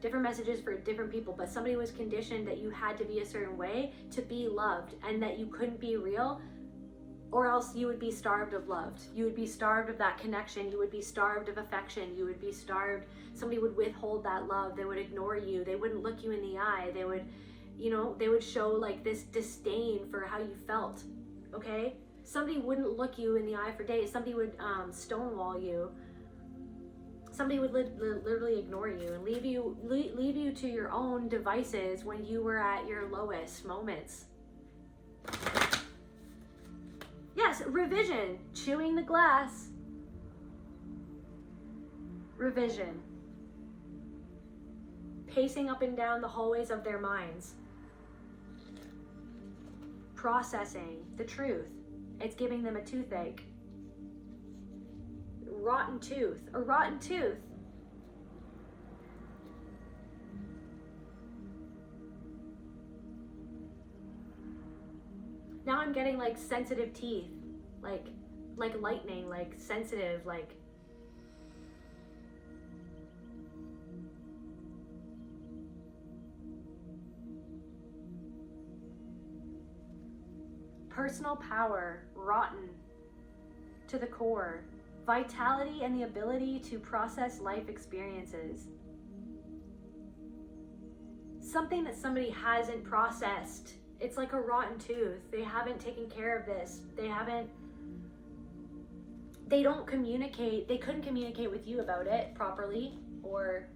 different messages for different people, but somebody was conditioned that you had to be a certain way to be loved, and that you couldn't be real, or else you would be starved of love. You would be starved of that connection. You would be starved of affection. You would be starved. Somebody would withhold that love. They would ignore you. They wouldn't look you in the eye. They would show like this disdain for how you felt, okay? Somebody wouldn't look you in the eye for days. Somebody would stonewall you. Somebody would literally ignore you and leave you to your own devices when you were at your lowest moments. Yes, revision, chewing the glass. Revision. Pacing up and down the hallways of their minds. Processing the truth. It's giving them a toothache. A rotten tooth. Now I'm getting like sensitive teeth, like lightning, like sensitive, like personal power, rotten to the core, vitality and the ability to process life experiences. Something that somebody hasn't processed. It's like a rotten tooth. They haven't taken care of this. They don't communicate. They couldn't communicate with you about it properly or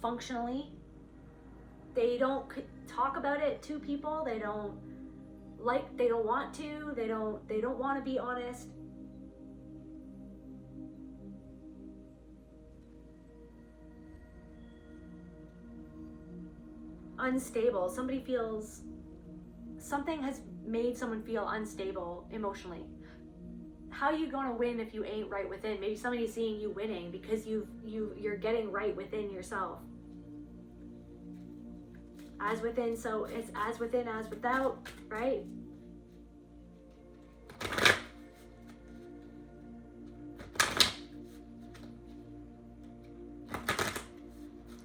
functionally. They don't talk about it to people. They don't want to. They don't want to be honest. Unstable. Something has made someone feel unstable emotionally. How are you going to win if you ain't right within? Maybe somebody's seeing you winning because you're getting right within yourself. As within, so it's as within as without, right?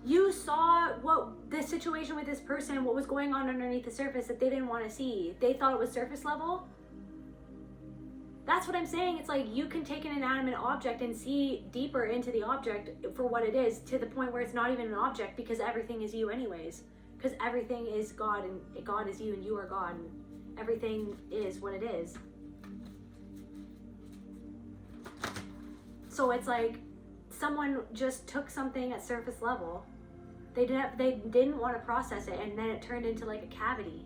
You saw what the situation with this person, what was going on underneath the surface that they didn't want to see. They thought it was surface level. That's what I'm saying. It's like you can take an inanimate object and see deeper into the object for what it is, to the point where it's not even an object, because everything is you anyways. Because everything is God, and God is you, and you are God, and everything is what it is. So it's like someone just took something at surface level. They didn't want to process it, and then it turned into like a cavity.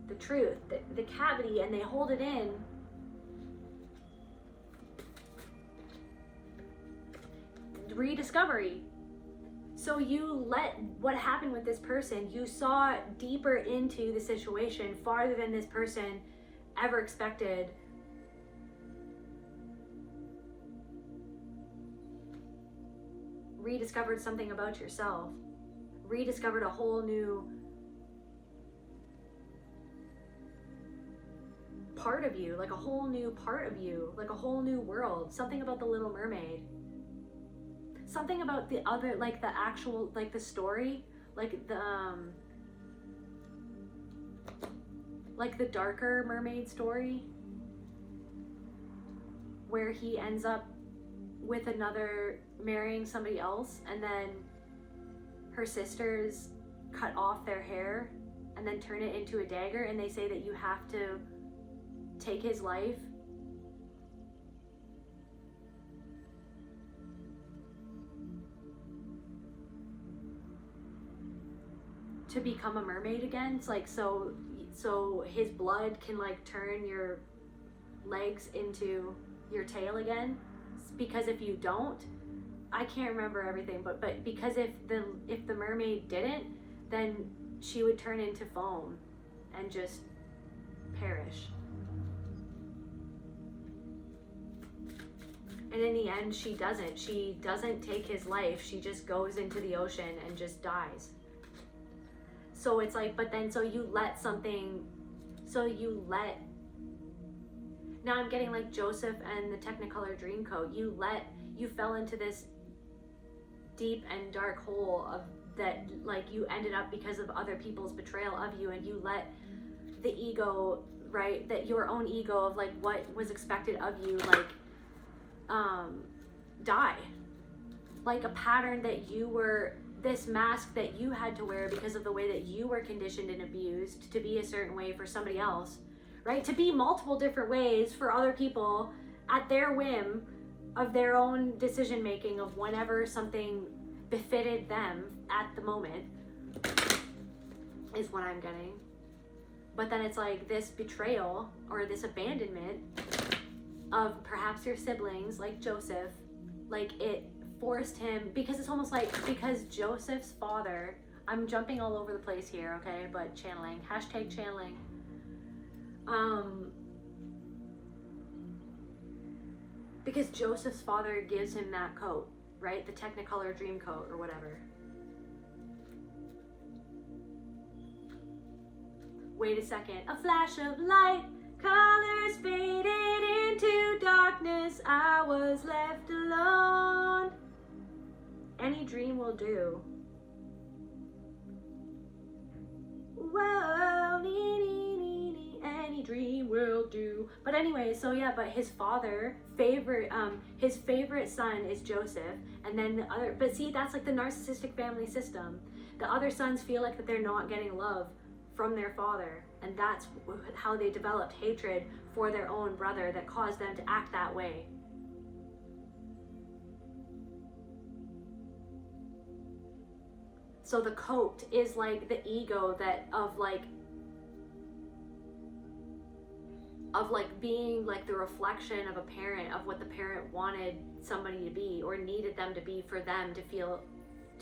The truth, the cavity, and they hold it in. Rediscovery. So you let what happened with this person, you saw deeper into the situation, farther than this person ever expected. Rediscovered something about yourself. Rediscovered a whole new part of you, like a whole new part of you, like a whole new world. Something about the Little Mermaid. Something about the other, like the actual, like the story, like the darker mermaid story, where he ends up with another, marrying somebody else, and then her sisters cut off their hair and then turn it into a dagger, and they say that you have to take his life. To become a mermaid again. It's like, so his blood can like turn your legs into your tail again, because if you don't, I can't remember everything, but because if the mermaid didn't, then she would turn into foam and just perish. And in the end, she doesn't take his life. She just goes into the ocean and just dies. So it's like, but then, now I'm getting like Joseph and the Technicolor Dreamcoat. You fell into this deep and dark hole of that, like you ended up because of other people's betrayal of you, and you let the ego, right, that your own ego of like what was expected of you, like die. Like a pattern that you were, this mask that you had to wear because of the way that you were conditioned and abused to be a certain way for somebody else, right? To be multiple different ways for other people at their whim of their own decision making of whenever something befitted them at the moment, is what I'm getting. But then it's like this betrayal or this abandonment of perhaps your siblings, like Joseph, like it forced him, because it's almost like, because Joseph's father, I'm jumping all over the place here, okay, but channeling, hashtag channeling. Because Joseph's father gives him that coat, right? The Technicolor dream coat or whatever. Wait a second. A flash of light, colors faded into darkness. I was left alone. Any dream will do. Whoa, any dream will do. But anyway, so yeah, but his his favorite son is Joseph, and then the other, but see, that's like the narcissistic family system. The other sons feel like that they're not getting love from their father, and that's how they developed hatred for their own brother that caused them to act that way. So the coat is like the ego that of like being like the reflection of a parent, of what the parent wanted somebody to be or needed them to be for them to feel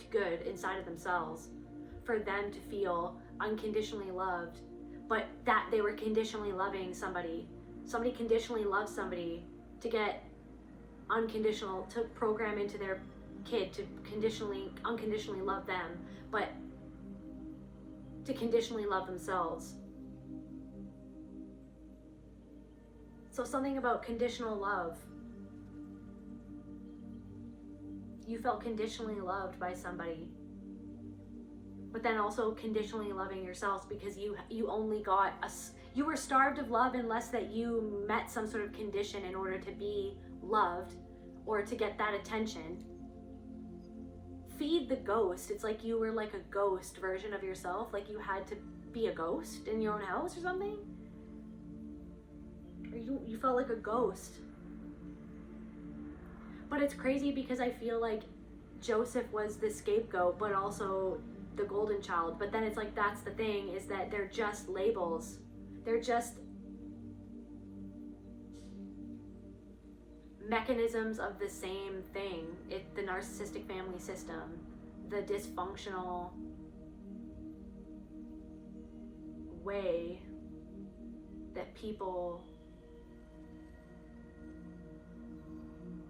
good inside of themselves, for them to feel unconditionally loved, but that they were conditionally loving somebody. Somebody conditionally loves somebody to get unconditional, to program into their kid to unconditionally love them, but to conditionally love themselves. So something about conditional love. You felt conditionally loved by somebody, but then also conditionally loving yourselves because you only got you were starved of love unless that you met some sort of condition in order to be loved or to get that attention. Feed the ghost. It's like you were like a ghost version of yourself, like you had to be a ghost in your own house or something. You felt like a ghost. But it's crazy because I feel like Joseph was the scapegoat, but also the golden child. But then it's like, that's the thing, is that they're just labels. They're just mechanisms of the same thing. The narcissistic family system, the dysfunctional way that people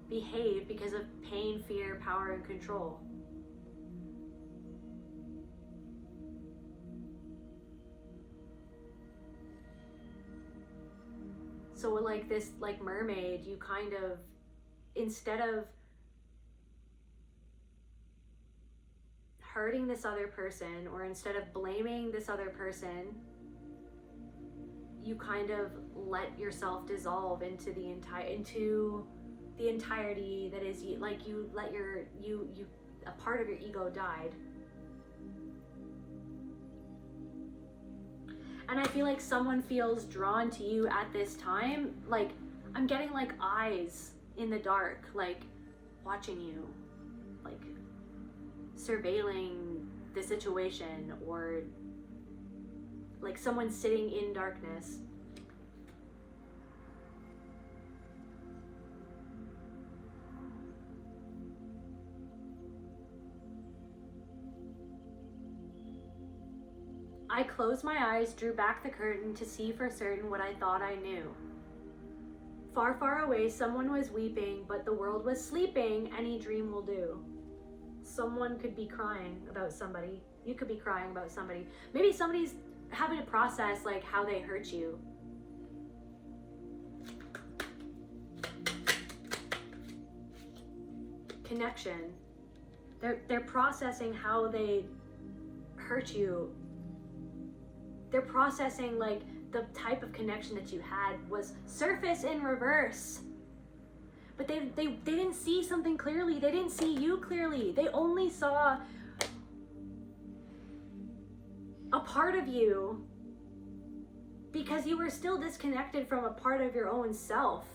behave because of pain, fear, power, and control. So like this, like mermaid, you kind of, instead of hurting this other person, or instead of blaming this other person, you kind of let yourself dissolve into the entirety that is you. Like you let a part of your ego died. And I feel like someone feels drawn to you at this time. Like, I'm getting like eyes in the dark, like watching you, like surveilling the situation, or like someone sitting in darkness. I closed my eyes, drew back the curtain to see for certain what I thought I knew. Far, far away, someone was weeping, but the world was sleeping. Any dream will do. Someone could be crying about somebody. You could be crying about somebody. Maybe somebody's having to process like how they hurt you. Connection. They're processing how they hurt you. They're processing like the type of connection that you had was surface in reverse. But they didn't see something clearly. They didn't see you clearly. They only saw a part of you because you were still disconnected from a part of your own self.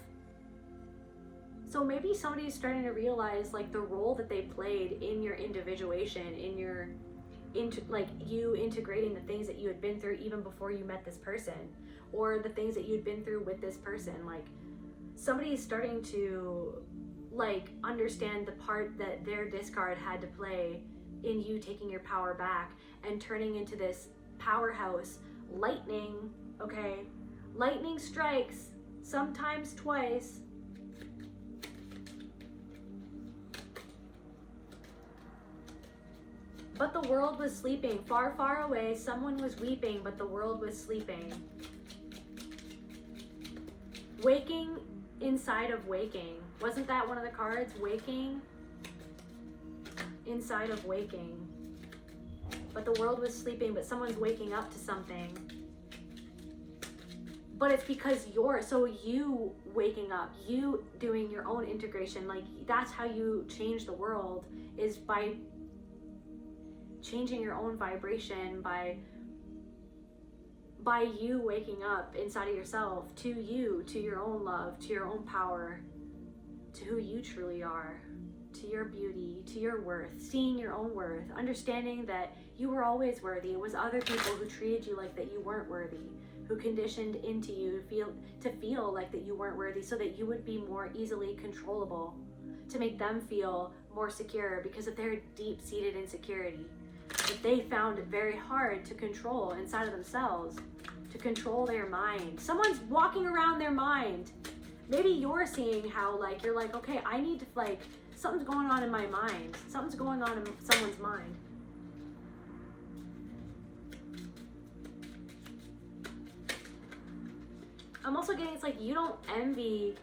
So maybe somebody's starting to realize like the role that they played in your individuation, in your like you integrating the things that you had been through even before you met this person, or the things that you'd been through with this person. Like somebody's starting to like understand the part that their discard had to play in you taking your power back and turning into this powerhouse. Lightning, okay? Lightning strikes, sometimes twice. But the world was sleeping. Far, far away, someone was weeping, but the world was sleeping. Waking inside of waking. Wasn't that one of the cards? Waking inside of waking. But the world was sleeping, but someone's waking up to something. But it's because you waking up, you doing your own integration, like that's how you change the world, is by changing your own vibration, by you waking up inside of yourself to you, to your own love, to your own power, to who you truly are, to your beauty, to your worth, seeing your own worth, understanding that you were always worthy. It was other people who treated you like that you weren't worthy, who conditioned into you to feel like that you weren't worthy, so that you would be more easily controllable, to make them feel more secure because of their deep-seated insecurity that they found it very hard to control inside of themselves, to control their mind. Someone's walking around their mind. Maybe you're seeing how like you're like, okay, I need to like, something's going on in my mind. Something's going on in someone's mind. I'm also getting, it's like you don't envy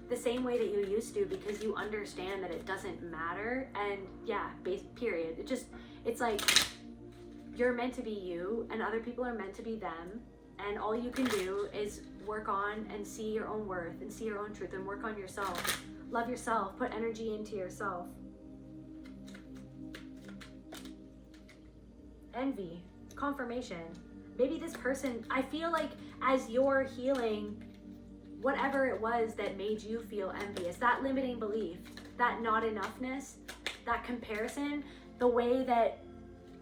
the same way that you used to, because you understand that it doesn't matter. And yeah, period. It's like you're meant to be you and other people are meant to be them, and all you can do is work on and see your own worth and see your own truth and work on yourself. Love yourself, put energy into yourself. Envy, confirmation. Maybe this person, I feel like as you're healing whatever it was that made you feel envious, that limiting belief, that not enoughness, that comparison, the way that,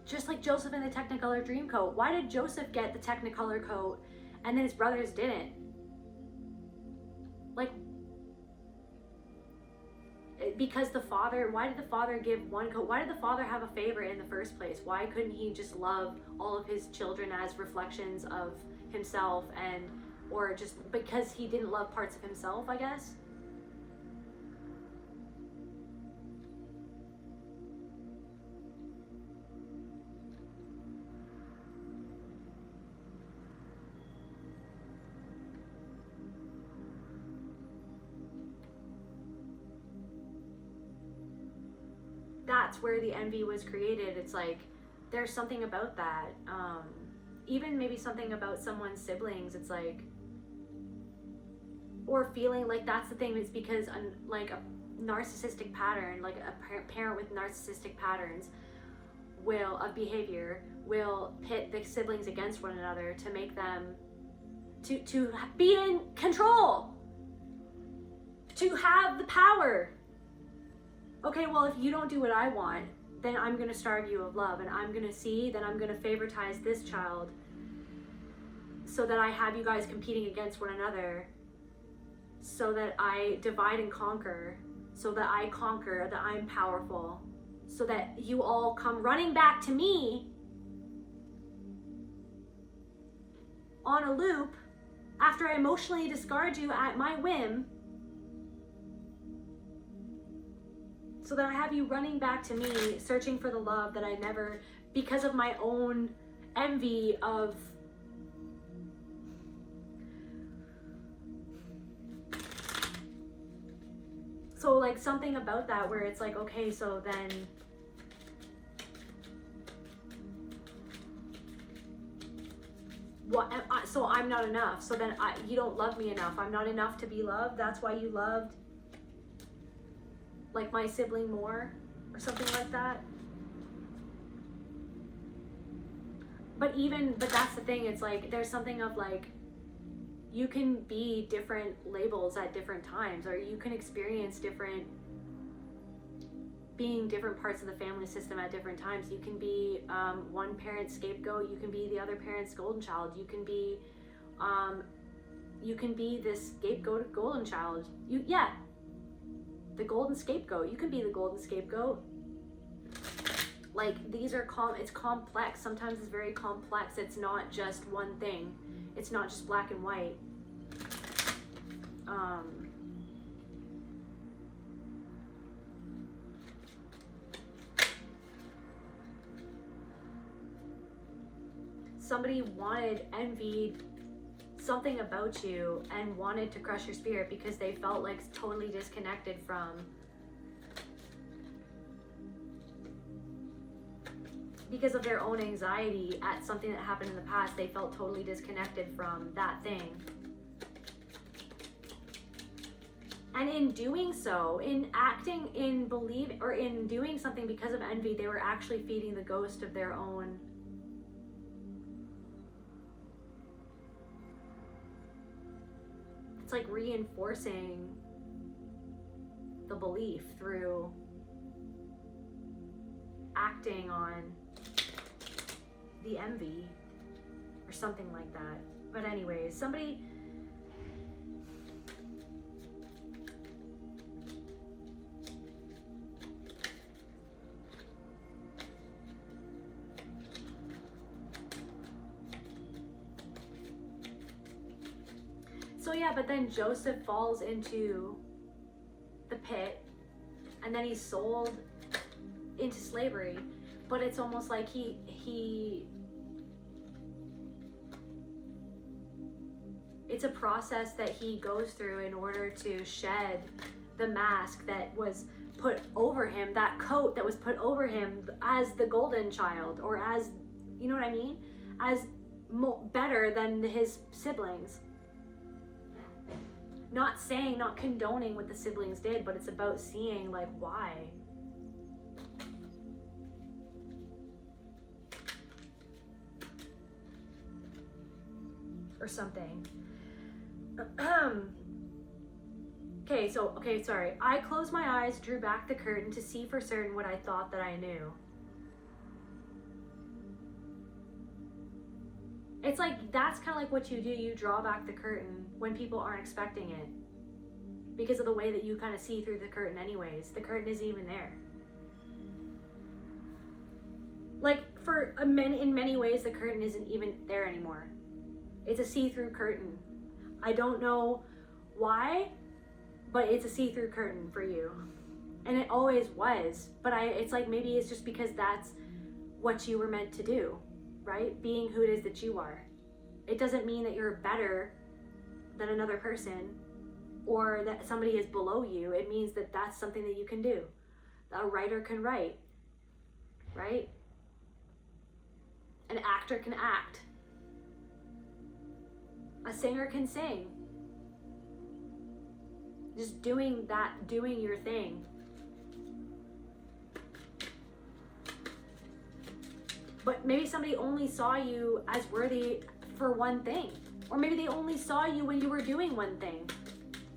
just like Joseph in the Technicolor Dreamcoat, why did Joseph get the Technicolor coat and then his brothers didn't? Like, because why did the father give one coat? Why did the father have a favorite in the first place? Why couldn't he just love all of his children as reflections of himself, or just because he didn't love parts of himself, I guess? that's where the envy was created. It's like, there's something about that. Even maybe something about someone's siblings. It's like, or feeling like that's the thing. It's because like a narcissistic pattern, like a parent with narcissistic patterns of behavior will pit the siblings against one another to make them to be in control, to have the power. Okay, well, if you don't do what I want, then I'm going to starve you of love, and I'm going to favoritize this child so that I have you guys competing against one another, so that I divide and conquer, so that I conquer, that I'm powerful, so that you all come running back to me on a loop after I emotionally discard you at my whim, so that I have you running back to me, searching for the love that I never, because of my own envy of so like something about that where it's like, okay, so then what? So I'm not enough. So then you don't love me enough. I'm not enough to be loved. That's why you loved like my sibling more, or something like that. But that's the thing. It's like there's something of like, you can be different labels at different times, or you can experience being different parts of the family system at different times. You can be one parent's scapegoat. You can be the other parent's golden child. You can be this scapegoat golden child. The golden scapegoat. You can be the golden scapegoat. Like, it's complex. Sometimes it's very complex. It's not just one thing. It's not just black and white. Somebody envied something about you and wanted to crush your spirit because they felt like totally disconnected from because of their own anxiety at something that happened in the past. They felt totally disconnected from that thing. And in doing so, in acting, in believing, or in doing something because of envy, they were actually feeding the ghost of their own. It's like reinforcing the belief through acting on the envy or something like that. But anyways, somebody but then Joseph falls into the pit, and then he's sold into slavery. But it's almost like it's a process that he goes through in order to shed the mask that was put over him, that coat that was put over him as the golden child, or as, you know what I mean, as better than his siblings. Not condoning what the siblings did, but it's about seeing like why. Or something. Sorry. I closed my eyes, drew back the curtain to see for certain what I thought that I knew. It's like, that's kind of like what you do. You draw back the curtain when people aren't expecting it, because of the way that you kind of see through the curtain anyways. The curtain isn't even there. Like, in many ways, the curtain isn't even there anymore. It's a see-through curtain. I don't know why, but it's a see-through curtain for you. And it always was. But it's like, maybe it's just because that's what you were meant to do, right? Being who it is that you are. It doesn't mean that you're better than another person or that somebody is below you. It means that that's something that you can do. A writer can write. right? An actor can act. A singer can sing. Just doing your thing. But maybe somebody only saw you as worthy for one thing. Or maybe they only saw you when you were doing one thing.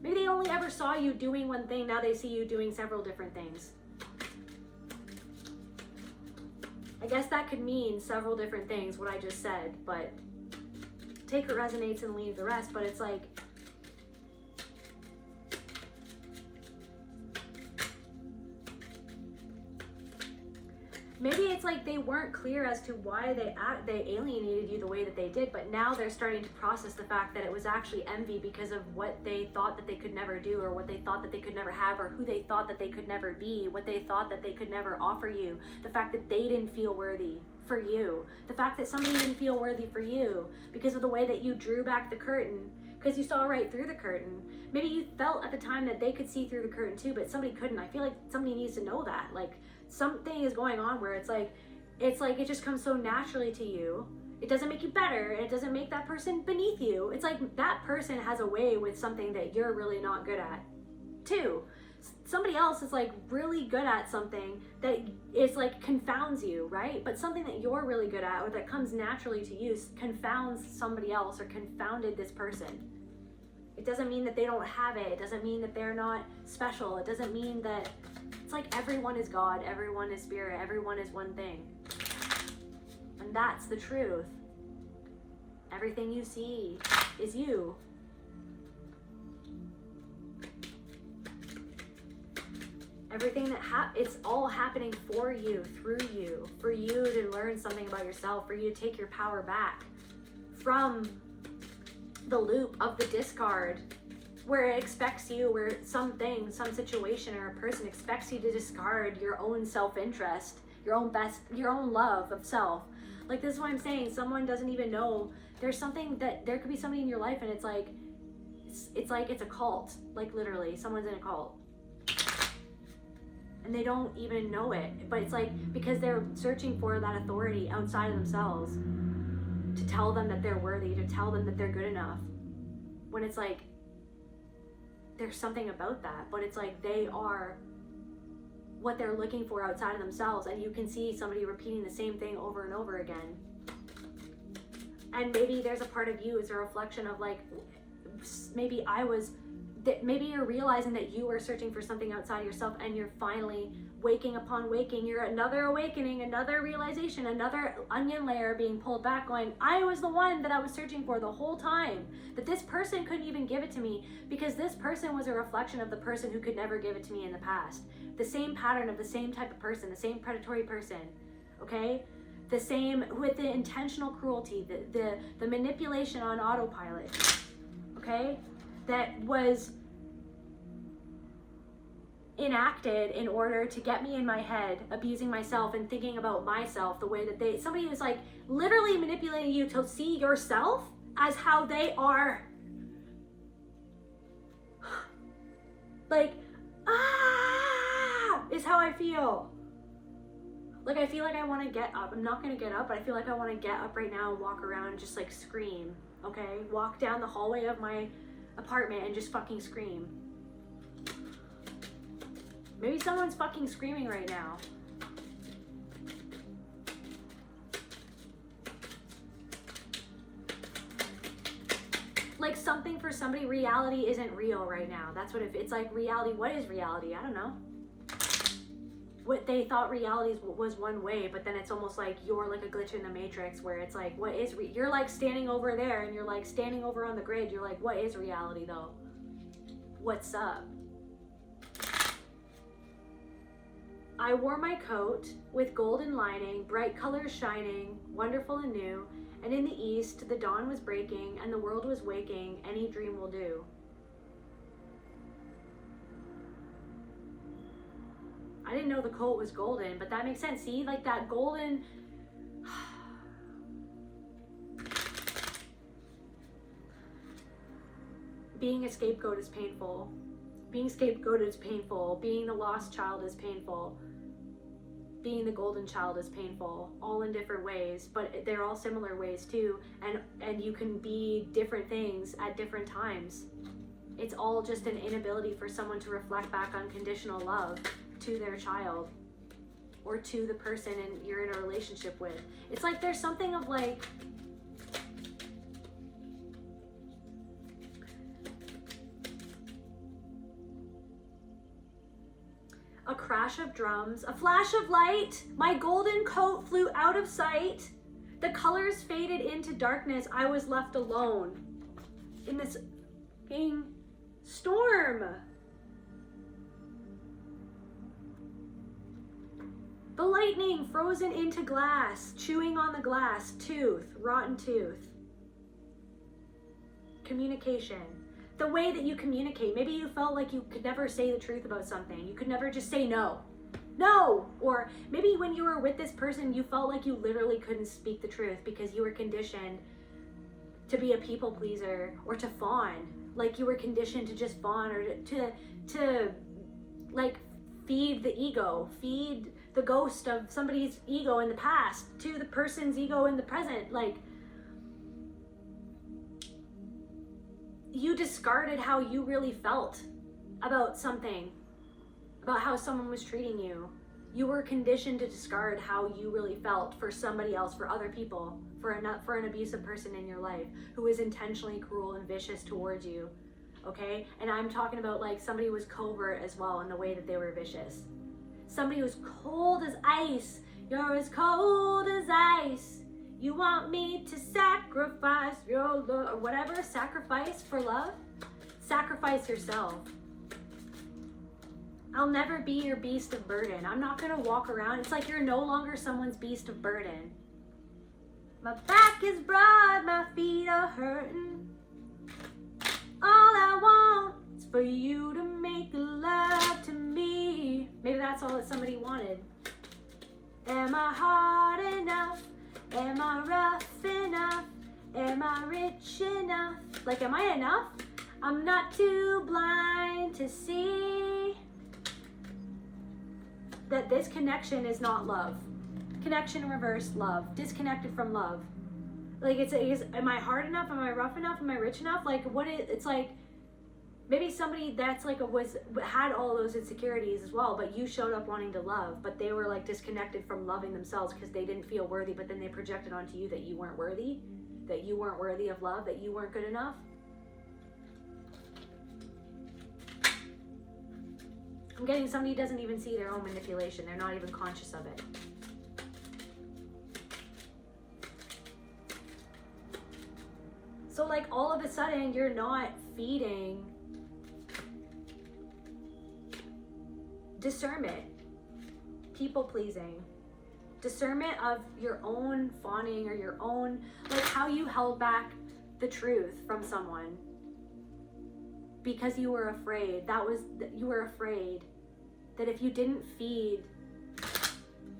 Maybe they only ever saw you doing one thing, now they see you doing several different things. I guess that could mean several different things, what I just said, but take what resonates and leave the rest. But it's like, maybe it's like they weren't clear as to why they alienated you the way that they did, but now they're starting to process the fact that it was actually envy because of what they thought that they could never do, or what they thought that they could never have, or who they thought that they could never be, what they thought that they could never offer you, the fact that they didn't feel worthy for you, the fact that somebody didn't feel worthy for you because of the way that you drew back the curtain, because you saw right through the curtain. Maybe you felt at the time that they could see through the curtain too, but somebody couldn't. I feel like somebody needs to know that, like, something is going on where it's like it just comes so naturally to you. It doesn't make you better, and it doesn't make that person beneath you. It's like that person has a way with something that you're really not good at too. Somebody else is like really good at something that is like confounds you, right? But something that you're really good at, or that comes naturally to you, confounds somebody else, or confounded this person. It doesn't mean that they don't have it. It doesn't mean that they're not special. It doesn't mean that, it's like everyone is God, everyone is spirit, everyone is one thing. And that's the truth. Everything you see is you. Everything that it's all happening for you, through you, for you to learn something about yourself, for you to take your power back from the loop of the discard, where it expects you, where something, some situation or a person expects you to discard your own self-interest, your own love of self. Like, this is what I'm saying. Someone doesn't even know there's something that there could be somebody in your life, and it's like it's a cult. Like, literally, someone's in a cult. And they don't even know it, but it's like because they're searching for that authority outside of themselves to tell them that they're worthy, to tell them that they're good enough, when it's like there's something about that, but it's like they are what they're looking for outside of themselves. And you can see somebody repeating the same thing over and over again, and maybe there's a part of you is a reflection of like, maybe maybe you're realizing that you are searching for something outside yourself, and you're finally waking upon waking. You're another awakening, another realization, another onion layer being pulled back, going, I was the one that I was searching for the whole time, that this person couldn't even give it to me because this person was a reflection of the person who could never give it to me in the past. The same pattern of the same type of person, the same predatory person, okay? The same with the intentional cruelty, the manipulation on autopilot, okay? That was enacted in order to get me in my head, abusing myself and thinking about myself the way that somebody was like literally manipulating you to see yourself as how they are. Like, is how I feel. Like, I feel like I want to get up. I'm not going to get up, but I feel like I want to get up right now and walk around and just like scream, okay? Walk down the hallway of my apartment and just fucking scream. Maybe someone's fucking screaming right now. Like, something for somebody, reality isn't real right now. That's what it's like. Reality, what is reality? I don't know. What they thought reality was one way, but then it's almost like you're like a glitch in the matrix, where it's like, what is you're like standing over there, and you're like standing over on the grid. You're like, what is reality though? What's up? I wore my coat with golden lining, bright colors shining, wonderful and new, and in the east the dawn was breaking and the world was waking, any dream will do. I didn't know the coat was golden, but that makes sense. See, like that golden... Being a scapegoat is painful. Being scapegoated is painful. Being the lost child is painful. being the golden child is painful, all in different ways, but they're all similar ways too. And you can be different things at different times. It's all just an inability for someone to reflect back unconditional love to their child or to the person you're in a relationship with. It's like there's something of like, a crash of drums, a flash of light, my golden coat flew out of sight, the colors faded into darkness, I was left alone in this fucking storm. The lightning frozen into glass, chewing on the glass, tooth, rotten tooth. Communication. The way that you communicate. Maybe you felt like you could never say the truth about something. You could never just say no. No! Or maybe when you were with this person, you felt like you literally couldn't speak the truth because you were conditioned to be a people pleaser or to fawn. Like you were conditioned to just fawn or to like feed the ego, feed the ghost of somebody's ego in the past to the person's ego in the present. Like, you discarded how you really felt about something, about how someone was treating you. You were conditioned to discard how you really felt for somebody else, for other people, for an abusive person in your life who was intentionally cruel and vicious towards you, okay? And I'm talking about like somebody was covert as well in the way that they were vicious. Somebody who's cold as ice. You're as cold as ice. You want me to sacrifice your love, or whatever, sacrifice for love? Sacrifice yourself. I'll never be your beast of burden. I'm not gonna walk around. It's like you're no longer someone's beast of burden. My back is broad, my feet are hurting. All I want is for you to make love to me. Maybe that's all that somebody wanted. Am I hard enough? Am I rough enough? Am I rich enough? Like, am I enough? I'm not too blind to see that this connection is not love. Connection reversed love. Disconnected from love. Like, it's am I hard enough? Am I rough enough? Am I rich enough? Like, it's like, maybe somebody that's like had all those insecurities as well, but you showed up wanting to love, but they were like disconnected from loving themselves because they didn't feel worthy, but then they projected onto you that you weren't worthy of love, that you weren't good enough. I'm getting somebody doesn't even see their own manipulation. They're not even conscious of it. So like all of a sudden you're not feeding discernment, people pleasing, discernment of your own fawning or your own, like how you held back the truth from someone because you were afraid. You were afraid that if you didn't feed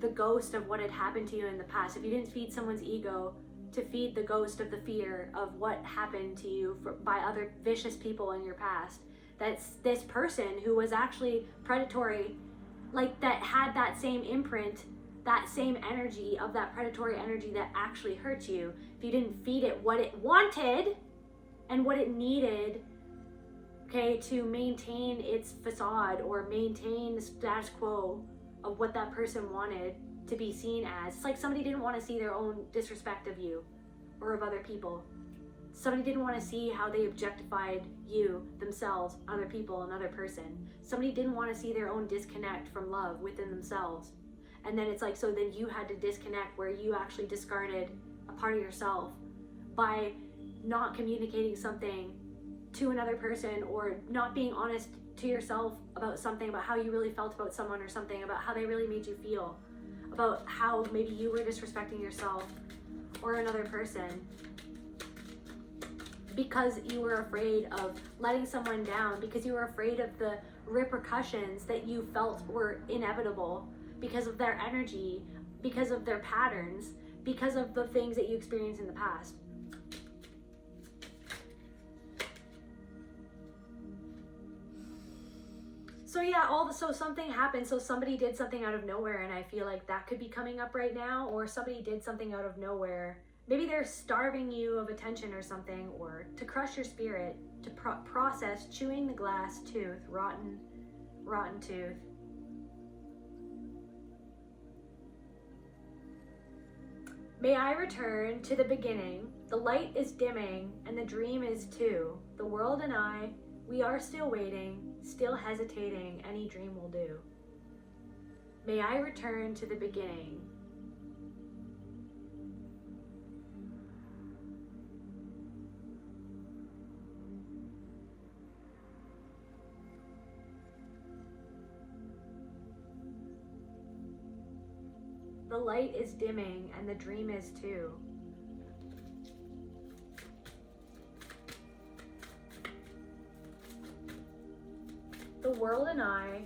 the ghost of what had happened to you in the past, if you didn't feed someone's ego to feed the ghost of the fear of what happened to you by other vicious people in your past, that's this person who was actually predatory, like that had that same imprint, that same energy of that predatory energy that actually hurt you. If you didn't feed it what it wanted and what it needed, okay, to maintain its facade or maintain the status quo of what that person wanted to be seen as. It's like somebody didn't want to see their own disrespect of you or of other people. Somebody didn't want to see how they objectified you, themselves, other people, another person. Somebody didn't want to see their own disconnect from love within themselves. And then it's like, so then you had to disconnect where you actually discarded a part of yourself by not communicating something to another person or not being honest to yourself about something, about how you really felt about someone or something, about how they really made you feel, about how maybe you were disrespecting yourself or another person because you were afraid of letting someone down, because you were afraid of the repercussions that you felt were inevitable because of their energy, because of their patterns, because of the things that you experienced in the past. So So yeah, so something happened. So somebody did something out of nowhere, and I feel like that could be coming up right now. Or somebody did something out of nowhere. Maybe they're starving you of attention or something, or to crush your spirit, to process chewing the glass tooth, rotten tooth. May I return to the beginning. The light is dimming, and the dream is too. The world and I, we are still waiting, still hesitating, any dream will do. May I return to the beginning. The light is dimming, and the dream is too. The world and I,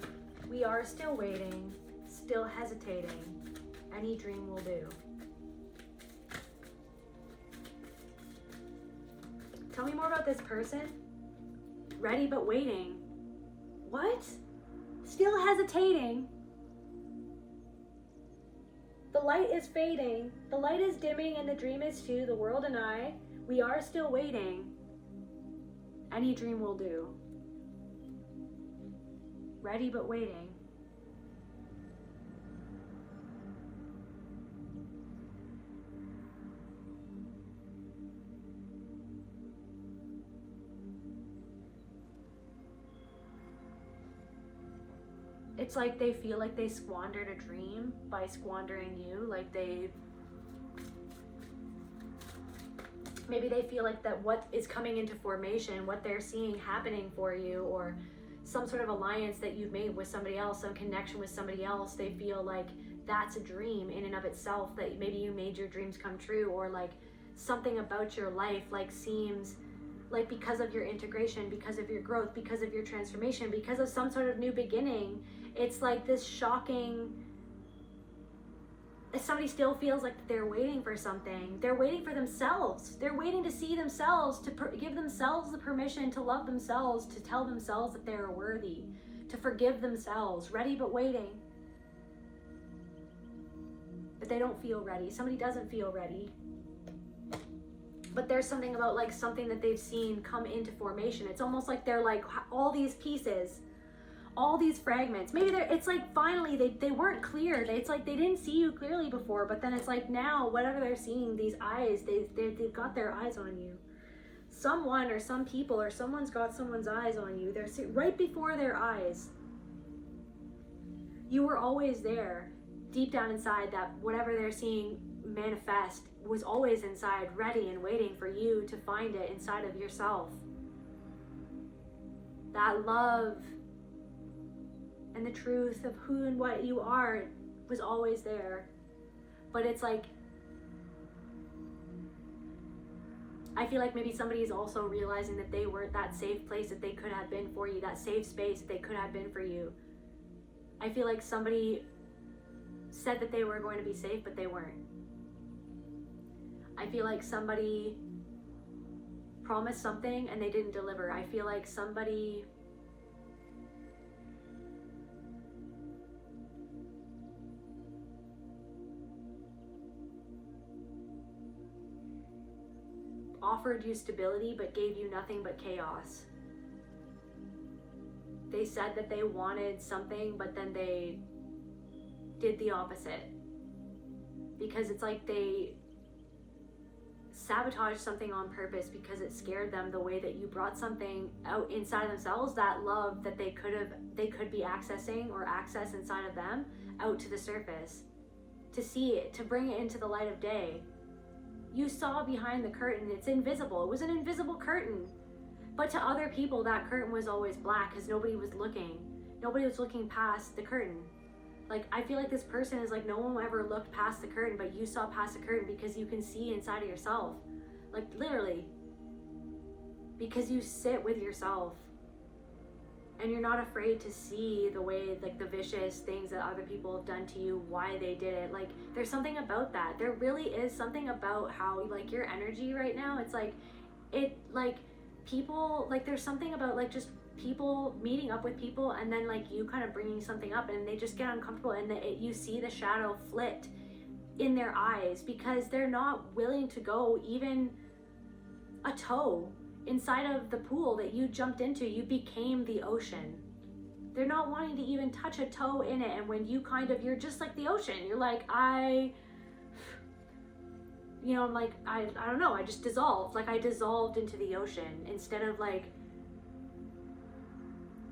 we are still waiting, still hesitating, any dream will do. Tell me more about this person. Ready but waiting. What? Still hesitating. The light is fading, the light is dimming, and the dream is too. The world and I, we are still waiting. Any dream will do. Ready but waiting. It's like they feel like they squandered a dream by squandering you. Like maybe they feel like that what is coming into formation, what they're seeing happening for you, or some sort of alliance that you've made with somebody else, some connection with somebody else, they feel like that's a dream in and of itself, that maybe you made your dreams come true, or like something about your life like seems like, because of your integration, because of your growth, because of your transformation, because of some sort of new beginning, it's like this shocking, somebody still feels like they're waiting for something. They're waiting for themselves. They're waiting to see themselves, to give themselves the permission to love themselves, to tell themselves that they're worthy, to forgive themselves. Ready but waiting. But they don't feel ready. Somebody doesn't feel ready. But there's something about like something that they've seen come into formation. It's almost like they're like all these pieces, all these fragments. Maybe it's like finally they weren't clear. It's like they didn't see you clearly before, but then it's like now whatever they're seeing, these eyes, they've got their eyes on you. Someone or some people or someone's got someone's eyes on you. They're right before their eyes. You were always there, deep down inside, that whatever they're seeing manifest was always inside, ready and waiting for you to find it inside of yourself. That love and the truth of who and what you are was always there. But it's like, I feel like maybe somebody is also realizing that they weren't that safe place that they could have been for you, that safe space that they could have been for you. I feel like somebody said that they were going to be safe, but they weren't. I feel like somebody promised something and they didn't deliver. I feel like somebody offered you stability but gave you nothing but chaos. They said that they wanted something, but then they did the opposite. Because it's like they sabotaged something on purpose because it scared them, the way that you brought something out inside themselves, that love that they could be accessing or access inside of them, out to the surface, to see it, to bring it into the light of day. You saw behind the curtain. It's invisible. It was an invisible curtain. But to other people, that curtain was always black because nobody was looking. Nobody was looking past the curtain. Like, I feel like this person is like, no one ever looked past the curtain, but you saw past the curtain because you can see inside of yourself. Like, literally. Because you sit with yourself. And you're not afraid to see the way, like, the vicious things that other people have done to you, why they did it. Like, there's something about that. There really is something about how, like, your energy right now, it's like, it, like, people, like, there's something about, like, just people meeting up with people, and then like you kind of bringing something up, and they just get uncomfortable, and you see the shadow flit in their eyes because they're not willing to go even a toe inside of the pool that you jumped into. You became the ocean. They're not wanting to even touch a toe in it. And when you you're just like the ocean. You're like, I'm like, I don't know, I just dissolved. Like I dissolved into the ocean instead of like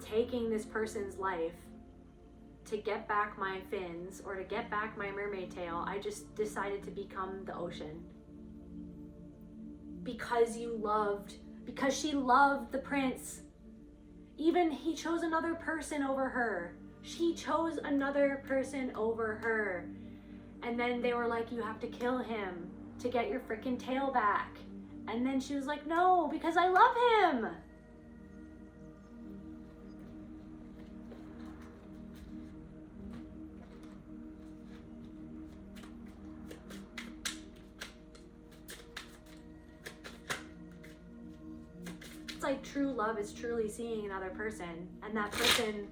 taking this person's life to get back my fins or to get back my mermaid tail. I just decided to become the ocean. Because she loved the prince. Even he chose another person over her. She chose another person over her. And then they were like, you have to kill him to get your freaking tail back. And then she was like, no, because I love him. It's like true love is truly seeing another person, and that person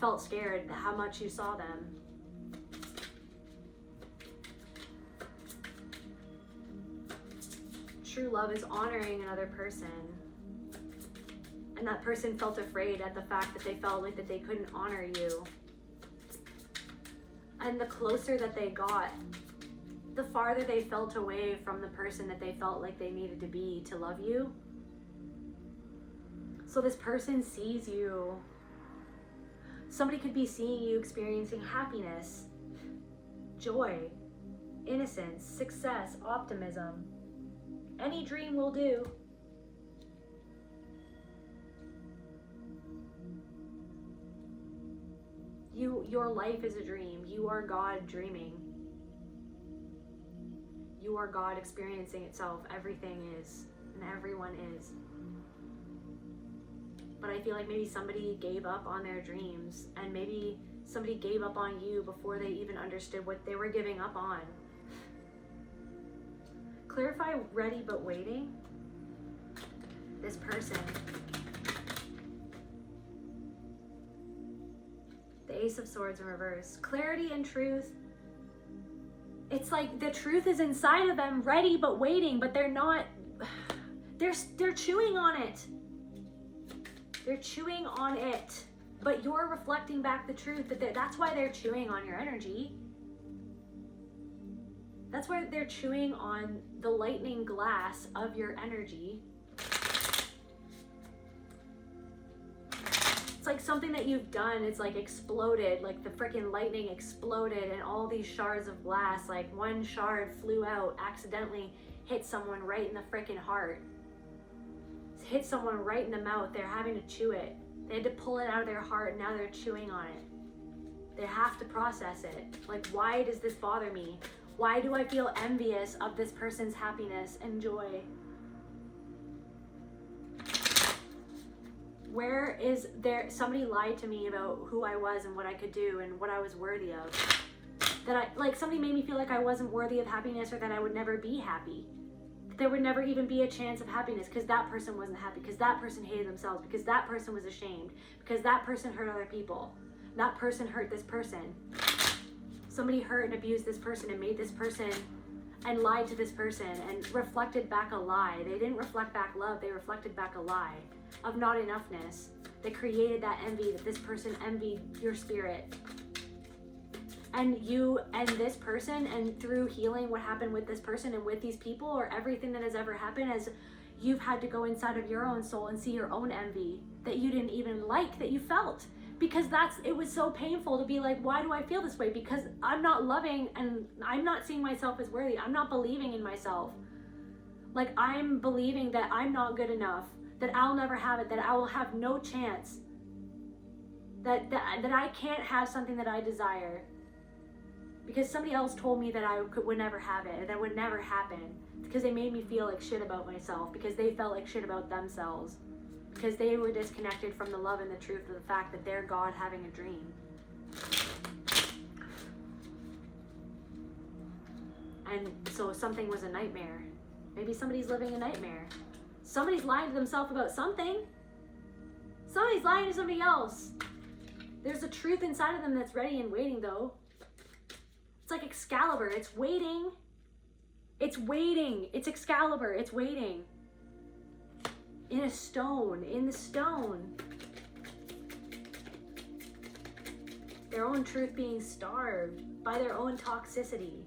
felt scared how much you saw them. True love is honoring another person, and that person felt afraid at the fact that they felt like that they couldn't honor you. And the closer that they got, the farther they felt away from the person that they felt like they needed to be to love you. So this person sees you. Somebody could be seeing you experiencing happiness, joy, innocence, success, optimism. Any dream will do. Your life is a dream. You are God dreaming. You are God experiencing itself. Everything is, and everyone is. But I feel like maybe somebody gave up on their dreams, and maybe somebody gave up on you before they even understood what they were giving up on. Clarify ready but waiting. This person. The Ace of Swords in reverse. Clarity and truth. It's like the truth is inside of them, ready but waiting, but they're not. They're chewing on it. They're chewing on it, but you're reflecting back the truth. That's why they're chewing on your energy. That's why they're chewing on the lightning glass of your energy. It's like something that you've done, it's like exploded, like the freaking lightning exploded and all these shards of glass, like one shard flew out, accidentally hit someone right in the freaking heart. Hit someone right in the mouth. They're having to chew it. They had to pull it out of their heart, and now they're chewing on it. They have to process it. Like, why does this bother me? Why do I feel envious of this person's happiness and joy? Where is there, somebody lied to me about who I was and what I could do and what I was worthy of. Somebody made me feel like I wasn't worthy of happiness, or that I would never be happy. There would never even be a chance of happiness because that person wasn't happy, because that person hated themselves, because that person was ashamed, because that person hurt other people. That person hurt this person. Somebody hurt and abused this person and made this person and lied to this person and reflected back a lie. They didn't reflect back love, they reflected back a lie of not enoughness. They created that envy, that this person envied your spirit. And you and this person, and through healing what happened with this person and with these people, or everything that has ever happened, as you've had to go inside of your own soul and see your own envy that you didn't even like, that you felt. Because it was so painful to be like, why do I feel this way? Because I'm not loving, and I'm not seeing myself as worthy. I'm not believing in myself. Like, I'm believing that I'm not good enough, that I'll never have it, that I will have no chance, that I can't have something that I desire. Because somebody else told me that would never have it, that would never happen. Because they made me feel like shit about myself, because they felt like shit about themselves. Because they were disconnected from the love and the truth of the fact that they're God having a dream. And so something was a nightmare. Maybe somebody's living a nightmare. Somebody's lying to themselves about something. Somebody's lying to somebody else. There's a truth inside of them that's ready and waiting, though. It's like Excalibur. It's waiting. It's waiting. It's Excalibur. It's waiting. In a stone. In the stone. Their own truth being starved by their own toxicity,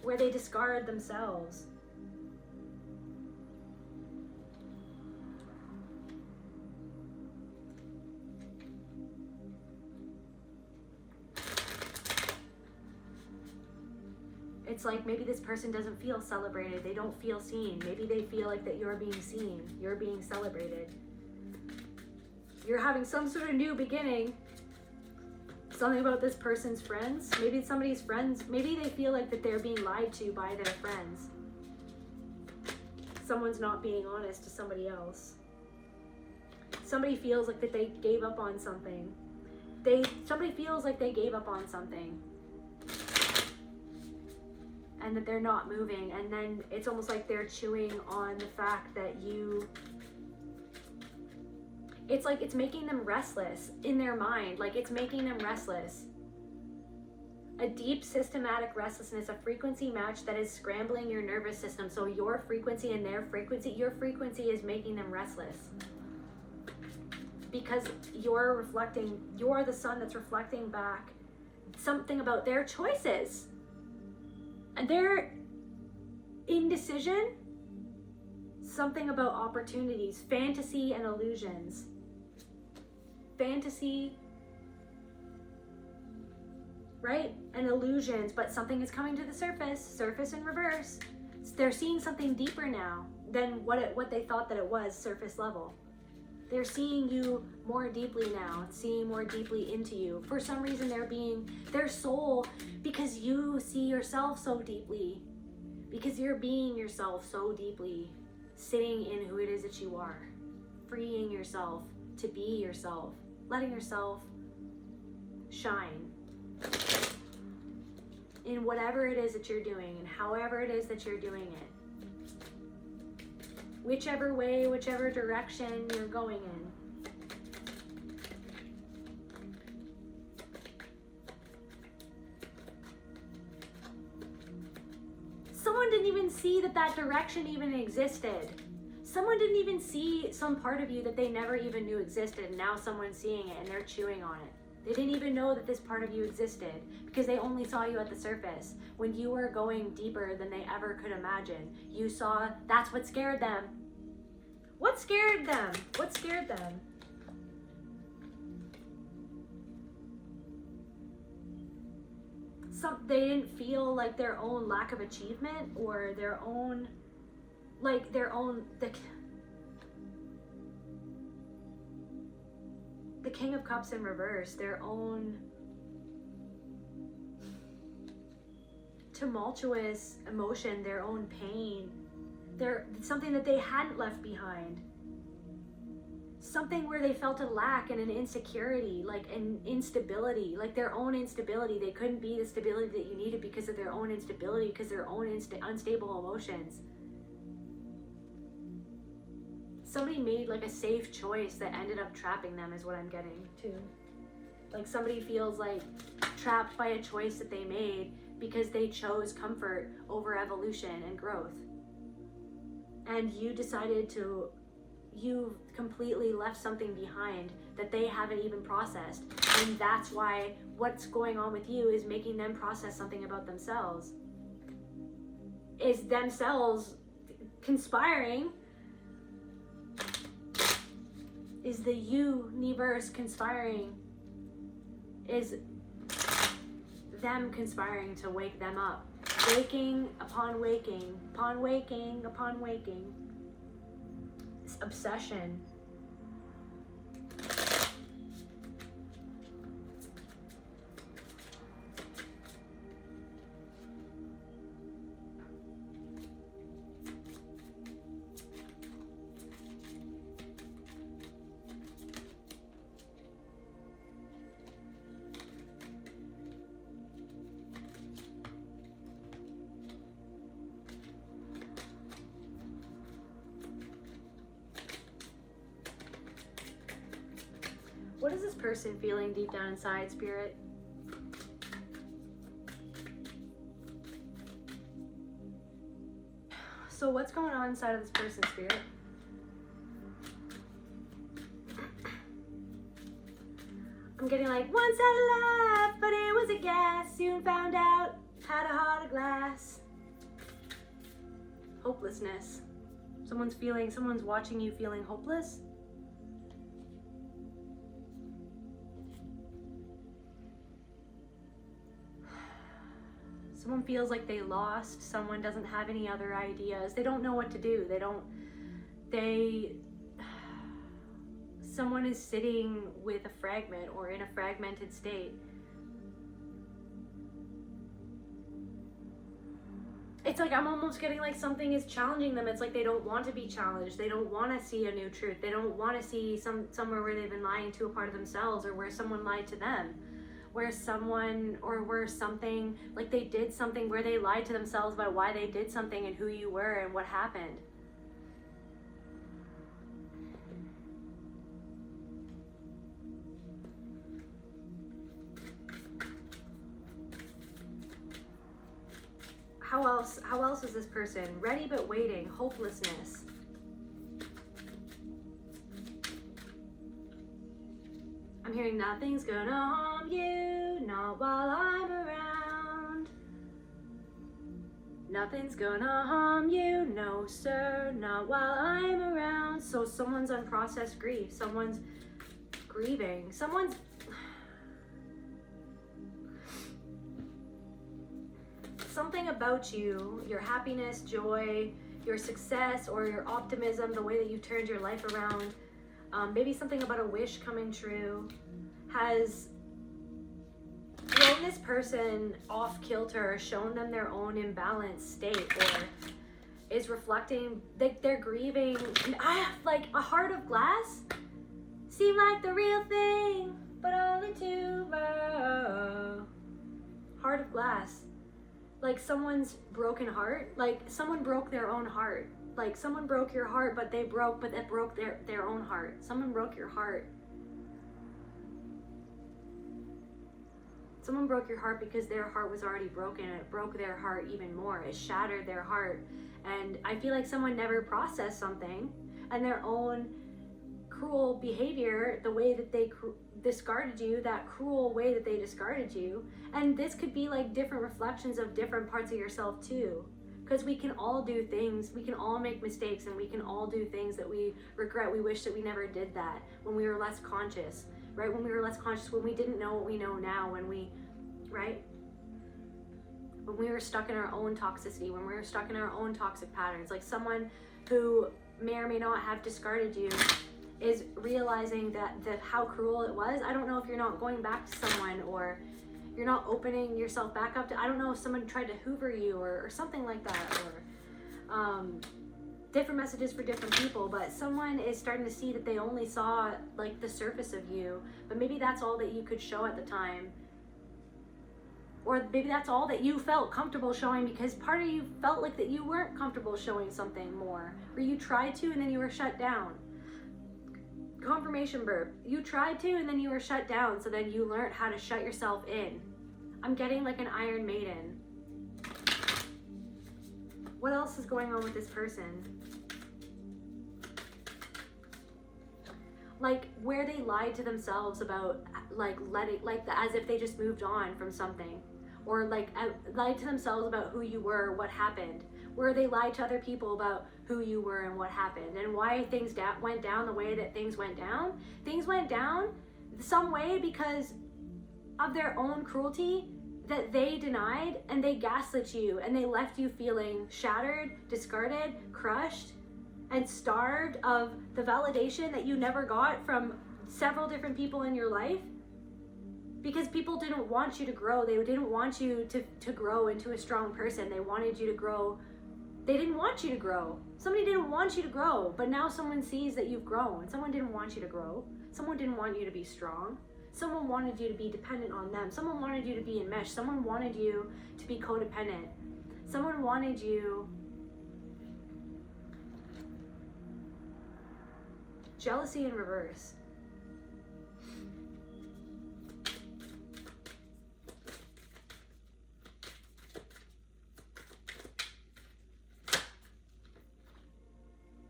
where they discard themselves. It's like maybe this person doesn't feel celebrated. They don't feel seen. Maybe they feel like that you're being seen. You're being celebrated. You're having some sort of new beginning. Something about this person's friends. Maybe it's somebody's friends. Maybe they feel like that they're being lied to by their friends. Someone's not being honest to somebody else. Somebody feels like that they gave up on something. Somebody feels like they gave up on something. And that they're not moving. And then it's almost like they're chewing on the fact that it's like it's making them restless in their mind. Like it's making them restless. A deep systematic restlessness, a frequency match that is scrambling your nervous system. So your frequency and their frequency, your frequency is making them restless. Because you're the sun that's reflecting back something about their choices. And their indecision, something about opportunities, fantasy and illusions. Fantasy, right? And illusions, but something is coming to the surface in reverse. They're seeing something deeper now than what they thought that it was, surface level. They're seeing you more deeply now, seeing more deeply into you. For some reason, their soul, because you see yourself so deeply, because you're being yourself so deeply, sitting in who it is that you are, freeing yourself to be yourself, letting yourself shine in whatever it is that you're doing and however it is that you're doing it. Whichever way, whichever direction you're going in. Someone didn't even see that direction even existed. Someone didn't even see some part of you that they never even knew existed, and now someone's seeing it and they're chewing on it. They didn't even know that this part of you existed because they only saw you at the surface. When you were going deeper than they ever could imagine, you saw that's what scared them. What scared them? What scared them? They didn't feel like their own lack of achievement or their own, the King of Cups in reverse, their own tumultuous emotion, their own pain, something that they hadn't left behind. Something where they felt a lack and an insecurity, like an instability, like their own instability. They couldn't be the stability that you needed because of their own instability, because of their own unstable emotions. Somebody made like a safe choice that ended up trapping them is what I'm getting to. Like somebody feels like trapped by a choice that they made because they chose comfort over evolution and growth. And you completely left something behind that they haven't even processed. And that's why what's going on with you is making them process something about themselves. Is themselves conspiring. Is the universe conspiring? Is them conspiring to wake them up? Waking upon waking, upon waking, upon waking. This obsession. What is this person feeling deep down inside, Spirit? So what's going on inside of this person, Spirit? I'm getting like, once had a laugh, but it was a gas. Soon found out, had a heart of glass. Hopelessness. Someone's watching you feeling hopeless. Someone feels like they lost. Someone doesn't have any other ideas. They don't know what to do. Someone is sitting with a fragment or in a fragmented state. It's like I'm almost getting like something is challenging them. It's like they don't want to be challenged. They don't want to see a new truth. They don't want to see somewhere where they've been lying to a part of themselves, or where someone lied to them, where something, like they did something where they lied to themselves about why they did something and who you were and what happened. How else is this person? Ready but waiting, hopelessness. I'm hearing nothing's gonna harm you, not while I'm around. Nothing's gonna harm you, no sir, not while I'm around. So someone's unprocessed grief, someone's grieving, someone's something about you, your happiness, joy, your success, or your optimism, the way that you've turned your life around, maybe something about a wish coming true, has thrown this person off kilter, shown them their own imbalanced state, or is reflecting that they're grieving. Like a heart of glass seemed like the real thing, but only to her. Heart of glass. Like someone's broken heart, like someone broke their own heart. Like someone broke your heart, but it broke their own heart. Someone broke your heart. Someone broke your heart because their heart was already broken, and it broke their heart even more. It shattered their heart. And I feel like someone never processed something, and their own cruel behavior, the way that they discarded you, that cruel way that they discarded you. And this could be like different reflections of different parts of yourself too, because we can all do things, we can all make mistakes, and we can all do things that we regret. We wish that we never did that when we were less conscious, right? When we were less conscious, when we didn't know what we know now, when we were stuck in our own toxicity, when we were stuck in our own toxic patterns. Like someone who may or may not have discarded you is realizing that how cruel it was. I don't know if you're not going back to someone, or you're not opening yourself back up to, I don't know if someone tried to hoover you or something like that, or different messages for different people, but someone is starting to see that they only saw like the surface of you, but maybe that's all that you could show at the time. Or maybe that's all that you felt comfortable showing, because part of you felt like that you weren't comfortable showing something more, or you tried to and then you were shut down. Confirmation burp. You tried to and then you were shut down, so then you learned how to shut yourself in. I'm getting like an Iron Maiden. What else is going on with this person? Like where they lied to themselves about as if they just moved on from something, or like lied to themselves about who you were, what happened, where they lied to other people about who you were and what happened, and why things went down the way that things went down. Things went down some way because of their own cruelty that they denied, and they gaslit you, and they left you feeling shattered, discarded, crushed, and starved of the validation that you never got from several different people in your life, because people didn't want you to grow. They didn't want you to grow into a strong person. They wanted you to grow. They didn't want you to grow. Somebody didn't want you to grow, but now someone sees that you've grown. Someone didn't want you to grow. Someone didn't want you to be strong. Someone wanted you to be dependent on them. Someone wanted you to be enmeshed. Someone wanted you to be codependent. Someone wanted you. Jealousy in reverse.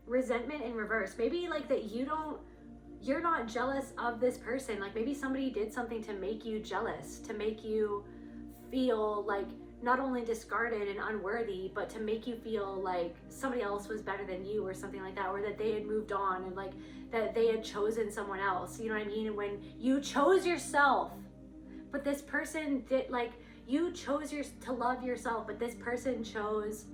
resentment in reverse. Maybe like that you're not jealous of this person. Like maybe somebody did something to make you jealous, to make you feel like not only discarded and unworthy, but to make you feel like somebody else was better than you or something like that, or that they had moved on and like that they had chosen someone else. You know what I mean? And when you chose yourself, but this person did, like, you chose to love yourself, but this person chose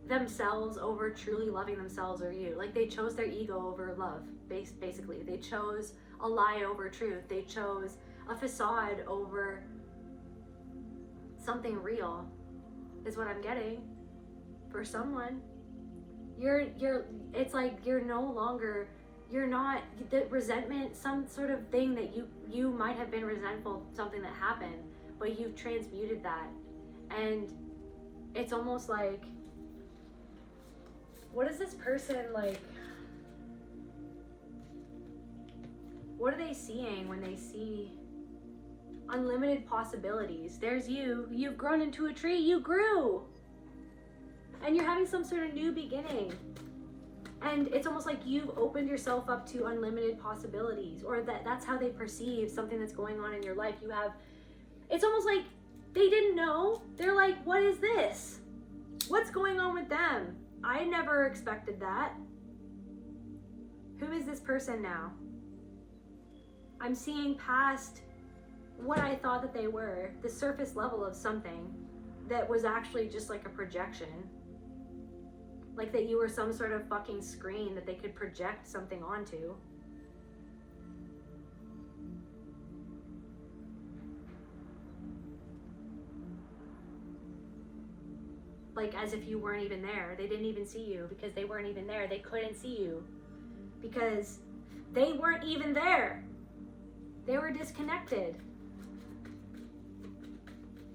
themselves over truly loving themselves or you. Like they chose their ego over love, basically. They chose a lie over truth. They chose a facade over something real, is what I'm getting for someone. It's like you're not the resentment, some sort of thing that you might have been resentful, something that happened, but you've transmuted that. And it's almost like, what is this person like? What are they seeing when they see unlimited possibilities? There's you've grown into a tree, you grew, and you're having some sort of new beginning. And it's almost like you've opened yourself up to unlimited possibilities, or that's how they perceive something that's going on in your life. It's almost like they didn't know. They're like, what is this? What's going on with them? I never expected that. Who is this person now? I'm seeing past what I thought that they were, the surface level of something that was actually just like a projection. Like that you were some sort of fucking screen that they could project something onto. Like as if you weren't even there. They didn't even see you because they weren't even there. They couldn't see you because they weren't even there. They were disconnected.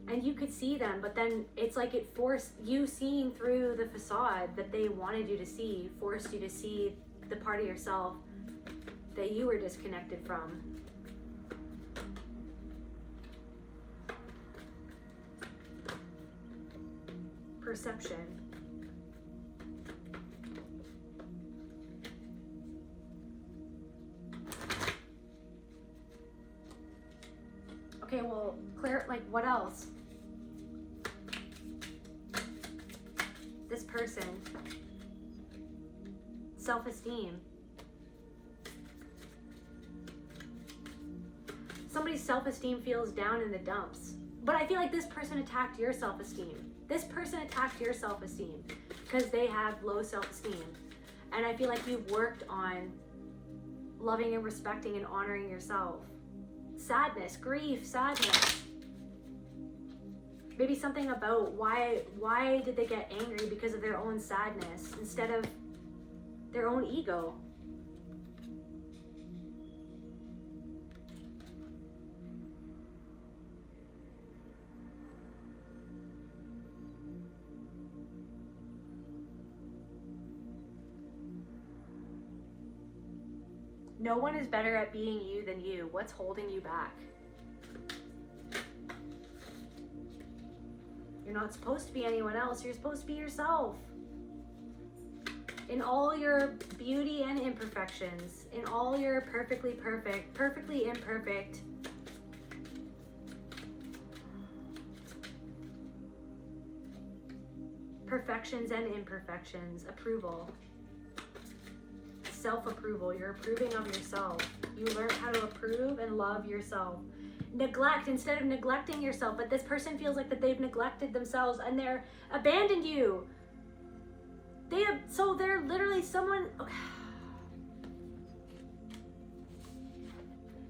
And you could see them, but then it's like it forced you, seeing through the facade that they wanted you to see, forced you to see the part of yourself that you were disconnected from. Perception. Okay, well, Claire, like what else? This person. Self-esteem. Somebody's self-esteem feels down in the dumps. But I feel like this person attacked your self-esteem. This person attacked your self-esteem because they have low self-esteem. And I feel like you've worked on loving and respecting and honoring yourself. Sadness, grief, sadness. Maybe something about why did they get angry because of their own sadness instead of their own ego. No one is better at being you than you. What's holding you back? You're not supposed to be anyone else. You're supposed to be yourself. In all your beauty and imperfections, in all your perfectly perfect, perfectly imperfect, perfections and imperfections, approval. Self-approval. You're approving of yourself. You learn how to approve and love yourself. Neglect instead of neglecting yourself, but this person feels like that they've neglected themselves and they're abandoned you. So they're literally someone.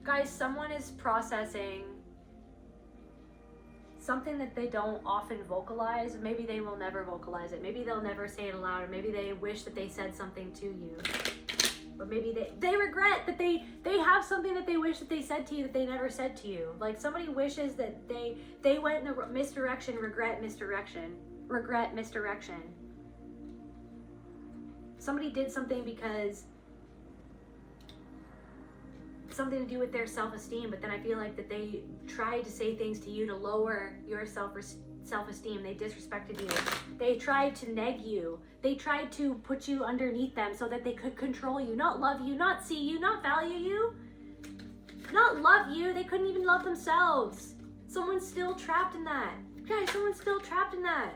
Guys, someone is processing something that they don't often vocalize. Maybe they will never vocalize it. Maybe they'll never say it aloud, or maybe they wish that they said something to you. Or maybe they regret that they have something that they wish that they said to you that they never said to you. Like somebody wishes that they went in a misdirection, regret misdirection. Somebody did something because something to do with their self-esteem, but then I feel like that they tried to say things to you to lower your self-esteem. They disrespected you. They tried to neg you. They tried to put you underneath them so that they could control you, not love you, not see you, not value you, not love you. They couldn't even love themselves. Someone's still trapped in that. Guys, someone's still trapped in that.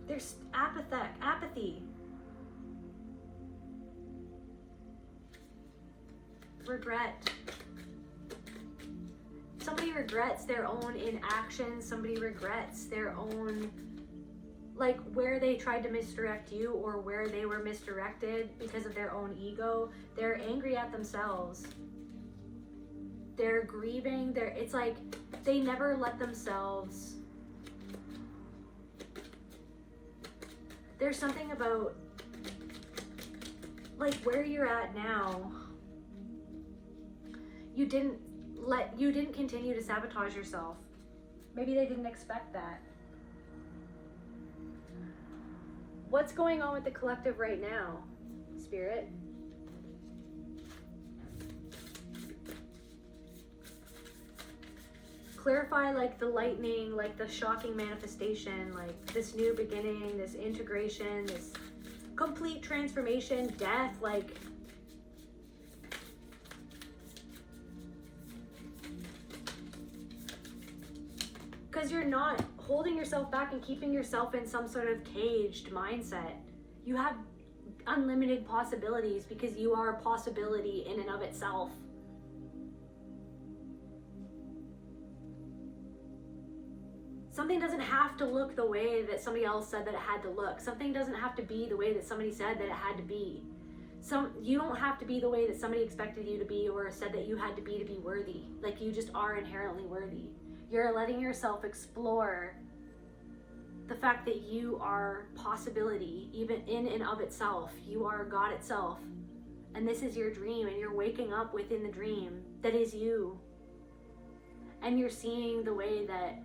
There's apathy. Regret. Somebody regrets their own inaction. Somebody regrets their own, like, where they tried to misdirect you or where they were misdirected because of their own ego. They're angry at themselves. They're grieving. It's like they never let themselves. There's something about, like, where you're at now. You didn't continue to sabotage yourself. Maybe they didn't expect that. What's going on with the collective right now, Spirit? Clarify, like, the lightning, like the shocking manifestation, like this new beginning, this integration, this complete transformation, death, like, because you're not holding yourself back and keeping yourself in some sort of caged mindset. You have unlimited possibilities because you are a possibility in and of itself. Something doesn't have to look the way that somebody else said that it had to look. Something doesn't have to be the way that somebody said that it had to be. You don't have to be the way that somebody expected you to be or said that you had to be worthy. Like, you just are inherently worthy. You're letting yourself explore the fact that you are possibility, even in and of itself. You are God itself. And this is your dream, and you're waking up within the dream that is you. And you're seeing the way that,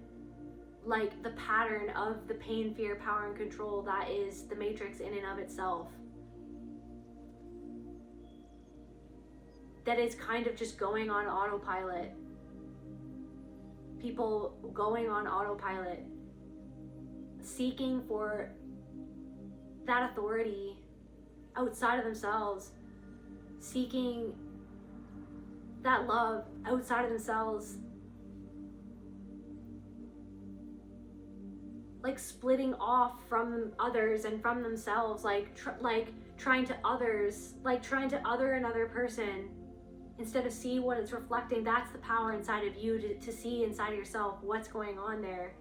like, the pattern of the pain, fear, power, and control, that is the matrix in and of itself. That is kind of just going on autopilot. People going on autopilot, seeking for that authority outside of themselves, seeking that love outside of themselves, like splitting off from others and from themselves, like trying to other another person instead of see what it's reflecting. That's the power inside of you, to see inside of yourself what's going on there,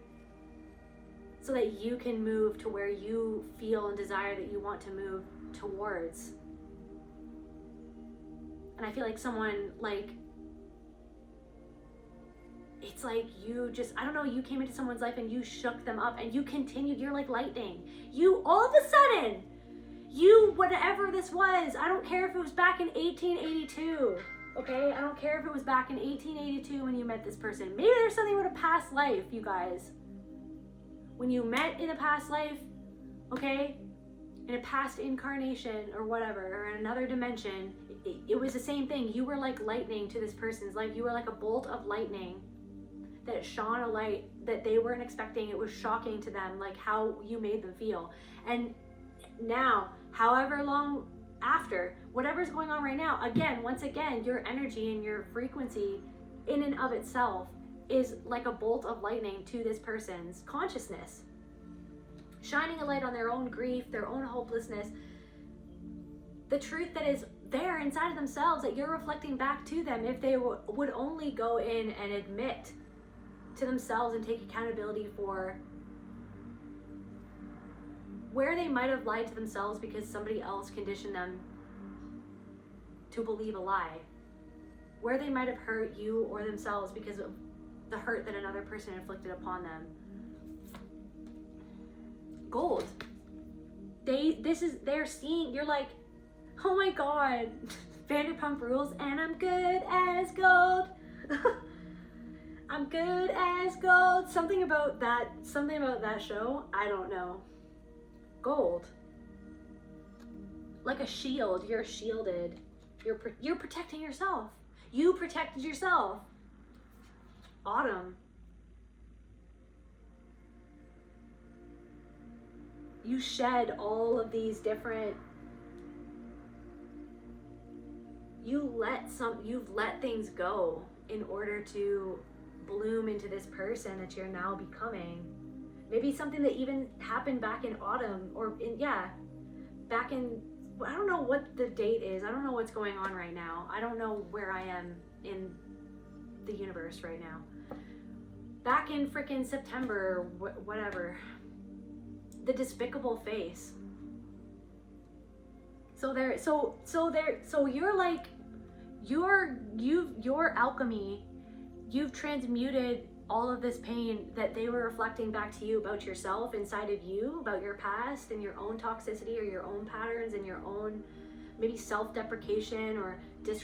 so that you can move to where you feel and desire that you want to move towards. And I feel like someone, like, it's like you just, I don't know, you came into someone's life and you shook them up and you continued. You're like lightning. You, all of a sudden, you, whatever this was, I don't care if it was back in 1882, okay? I don't care if it was back in 1882 when you met this person. Maybe there's something with a past life, you guys. When you met in a past life, okay? In a past incarnation or whatever, or in another dimension, it was the same thing. You were like lightning to this person's life. You were like a bolt of lightning that shone a light that they weren't expecting. It was shocking to them, like how you made them feel. And now, however long after, whatever's going on right now, again, once again, your energy and your frequency in and of itself is like a bolt of lightning to this person's consciousness, shining a light on their own grief, their own hopelessness, the truth that is there inside of themselves that you're reflecting back to them. If they would only go in and admit to themselves and take accountability for where they might have lied to themselves because somebody else conditioned them to believe a lie, where they might have hurt you or themselves because of the hurt that another person inflicted upon them. Gold. They're seeing, you're like, oh my God, Vanderpump Rules, and I'm good as gold. I'm good as gold. Something about that show, I don't know. Gold. Like a shield, you're shielded. You're protecting yourself. You protected yourself. Autumn. You shed all of these different, you've let things go in order to bloom into this person that you're now becoming. Maybe something that even happened back in autumn, or back in, I don't know what the date is. I don't know what's going on right now. I don't know where I am in the universe right now. Back in freaking September, whatever. The despicable face. So you're like, your alchemy, you've transmuted all of this pain that they were reflecting back to you about yourself, inside of you, about your past and your own toxicity or your own patterns and your own maybe self-deprecation or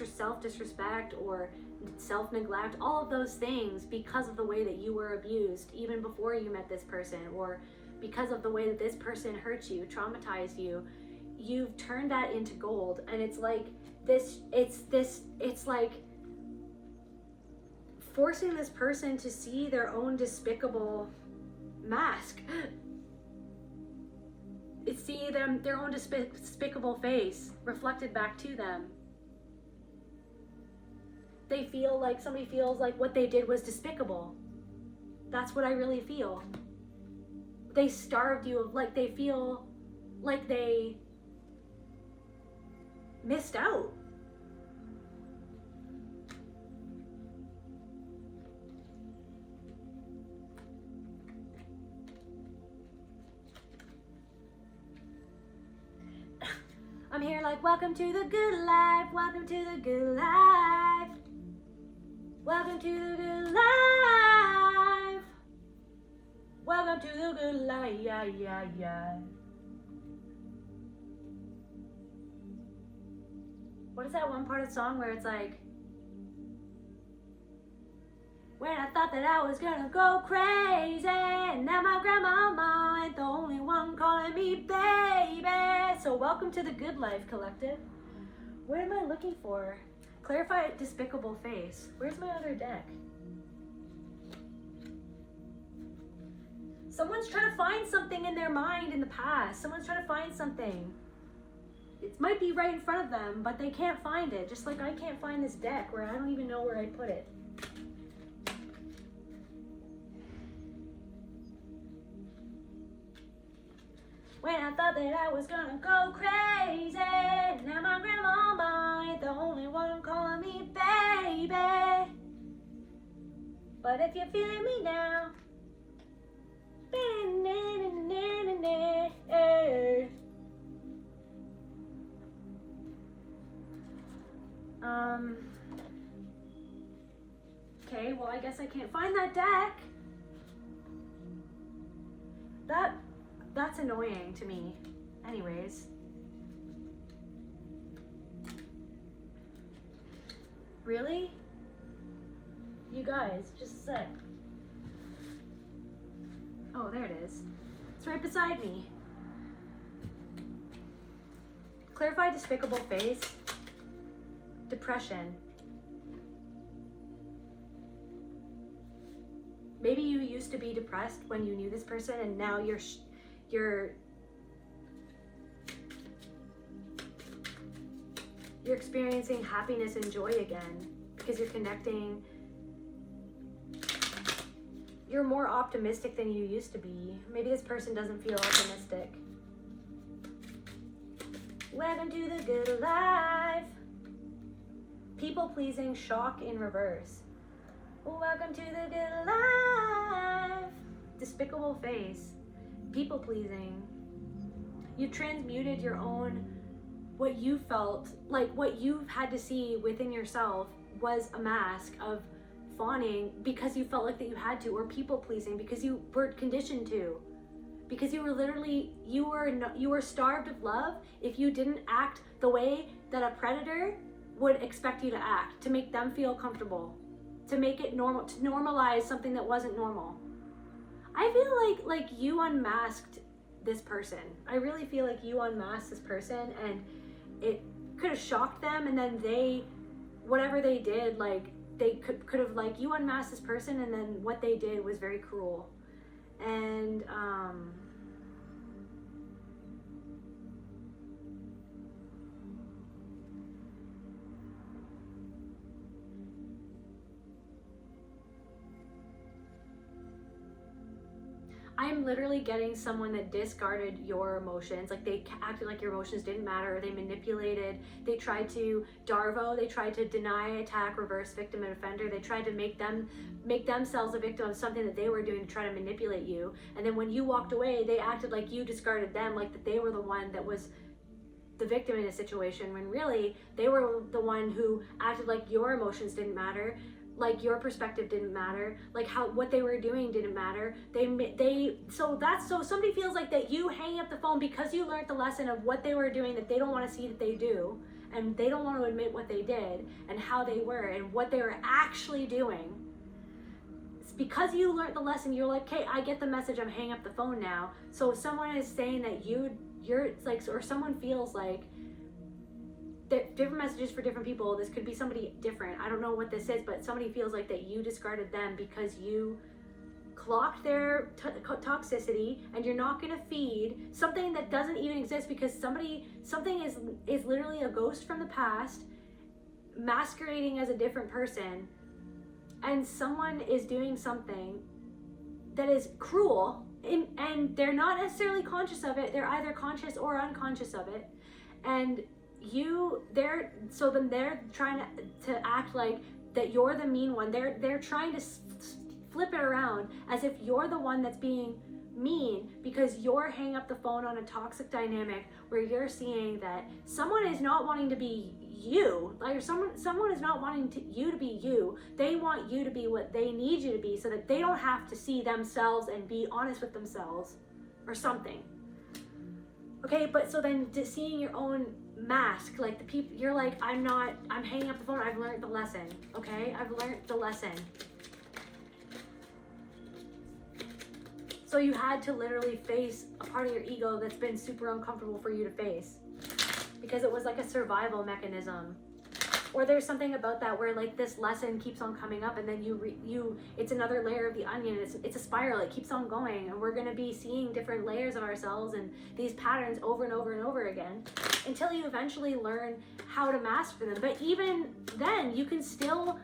self-disrespect or self-neglect, all of those things because of the way that you were abused even before you met this person, or because of the way that this person hurt you, traumatized you. You've turned that into gold, and it's like it's like forcing this person to see their own despicable mask. It's seeing their own despicable face reflected back to them. They feel like, somebody feels like what they did was despicable. That's what I really feel. They starved you of, like, they feel like they missed out. I'm here like, welcome to the good life, welcome to the good life, welcome to the good life, welcome to the good life, yeah. What is that one part of the song where it's like, when I thought that I was gonna go crazy, now my grandmama ain't the only one calling me baby. So welcome to the Good Life Collective. What am I looking for? Clarify despicable face. Where's my other deck? Someone's trying to find something in their mind in the past. Someone's trying to find something. It might be right in front of them, but they can't find it. Just like I can't find this deck where I don't even know where I put it. When I thought that I was gonna go crazy, now my grandmama ain't the only one calling me baby. But if you're feeling me now, okay, well, I guess I can't find that deck. That's annoying to me. Anyways. Really? You guys, just a sec. Oh, there it is. It's right beside me. Clarify despicable face. Depression. Maybe you used to be depressed when you knew this person, and now you're experiencing happiness and joy again because you're connecting. You're more optimistic than you used to be. Maybe this person doesn't feel optimistic. Welcome to the good life. People pleasing, shock in reverse. Welcome to the good life. Despicable face. People pleasing. You transmuted your own, what you felt, like what you've had to see within yourself was a mask of fawning because you felt like that you had to, or people pleasing because you were conditioned to, because you were literally, you were starved of love if you didn't act the way that a predator would expect you to act, to make them feel comfortable, to make it normal, to normalize something that wasn't normal. I feel like you unmasked this person. I really feel like you unmasked this person, and it could have shocked them, and then they whatever they did, like they could have, like, you unmasked this person, and then what they did was very cruel. And I'm literally getting someone that discarded your emotions. Like, they acted like your emotions didn't matter. They manipulated. They tried to Darvo. They tried to deny, attack, reverse, victim, and offender. They tried to make themselves a victim of something that they were doing to try to manipulate you. And then when you walked away, they acted like you discarded them, like that they were the one that was the victim in a situation, when really they were the one who acted like your emotions didn't matter, like your perspective didn't matter, like what they were doing didn't matter. So somebody feels like that you hang up the phone because you learned the lesson of what they were doing that they don't want to see that they do, and they don't want to admit what they did and how they were and what they were actually doing. It's because you learned the lesson, you're like, okay, I get the message, I'm hanging up the phone now. So if someone is saying that you're like, or someone feels like, different messages for different people. This could be somebody different. I don't know what this is, but somebody feels like that you discarded them because you clocked their toxicity, and you're not going to feed something that doesn't even exist, because something is literally a ghost from the past masquerading as a different person, and someone is doing something that is cruel, and they're not necessarily conscious of it. They're either conscious or unconscious of it, and they're trying to act like that you're the mean one. They're trying to flip it around as if you're the one that's being mean, because you're hanging up the phone on a toxic dynamic where you're seeing that someone is not wanting to be you. Like, someone is not wanting you to be you. They want you to be what they need you to be, so that they don't have to see themselves and be honest with themselves or something. Okay, but so then just seeing your own mask, like the people, you're like, I'm hanging up the phone, I've learned the lesson. Okay, I've learned the lesson. So you had to literally face a part of your ego that's been super uncomfortable for you to face, because it was like a survival mechanism. Or there's something about that where, like, this lesson keeps on coming up, and then it's another layer of the onion. It's a spiral. It keeps on going, and we're going to be seeing different layers of ourselves and these patterns over and over and over again, until you eventually learn how to master them. But even then, you can still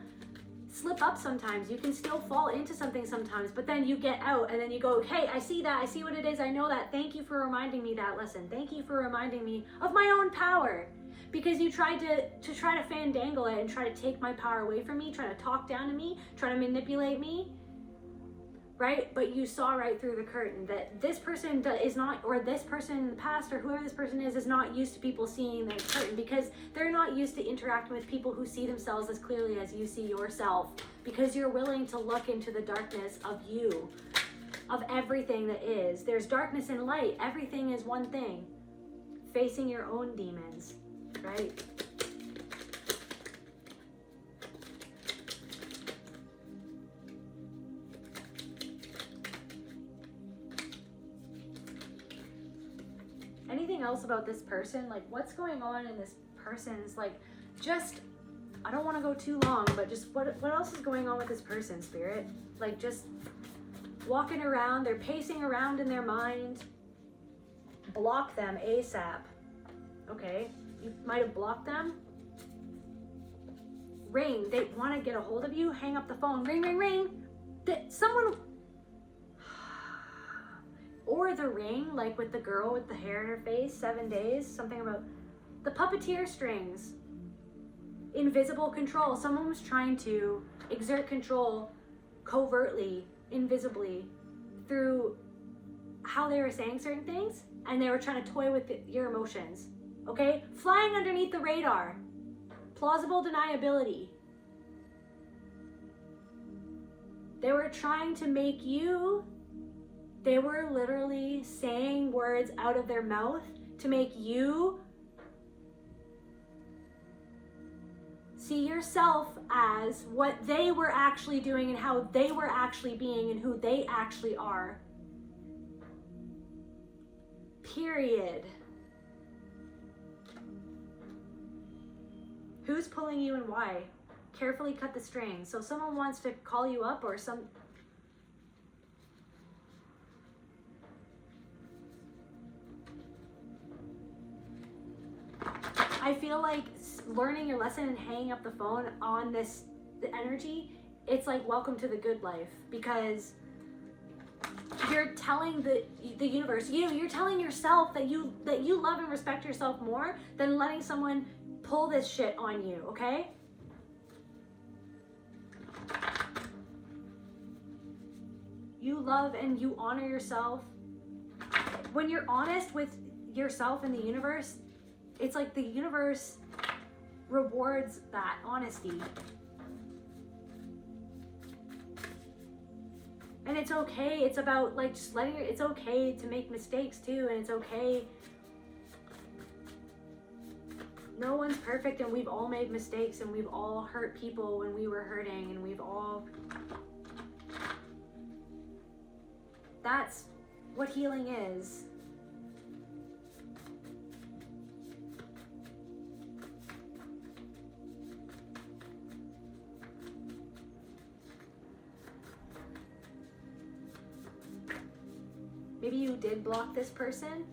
slip up sometimes. You can still fall into something sometimes, but then you get out, and then you go, hey, I see that. I see what it is. I know that. Thank you for reminding me that lesson. Thank you for reminding me of my own power. Because you tried to try to fandangle it and try to take my power away from me, try to talk down to me, try to manipulate me, right? But you saw right through the curtain that this person is not, or this person in the past, or whoever this person is not used to people seeing the curtain, because they're not used to interacting with people who see themselves as clearly as you see yourself, because you're willing to look into the darkness of you, of everything that is. There's darkness and light. Everything is one thing. Facing your own demons. Right? Anything else about this person? Like, what's going on in this person's, like, just, I don't want to go too long, but just what else is going on with this person, Spirit? Like, just walking around, they're pacing around in their mind. Block them ASAP. Okay. You might have blocked them. Ring. They want to get a hold of you. Hang up the phone. Ring, ring, ring. Someone. Or the ring, like with the girl with the hair in her face, 7 days. Something about the puppeteer strings. Invisible control. Someone was trying to exert control covertly, invisibly, through how they were saying certain things, and they were trying to toy with your emotions. Okay? Flying underneath the radar. Plausible deniability. They were trying to make you, they were literally saying words out of their mouth to make you see yourself as what they were actually doing and how they were actually being and who they actually are. Period. Who's pulling you and why? Carefully cut the strings. So someone wants to call you up, or I feel like learning your lesson and hanging up the phone on the energy, it's like welcome to the good life, because you're telling the universe, you're telling yourself that you love and respect yourself more than letting someone pull this shit on you, okay? You love and you honor yourself. When you're honest with yourself and the universe, it's like the universe rewards that honesty. And it's okay. It's about like just letting it's okay to make mistakes too, and it's okay. No one's perfect, and we've all made mistakes, and we've all hurt people when we were hurting, and we've all... That's what healing is. Maybe you did block this person.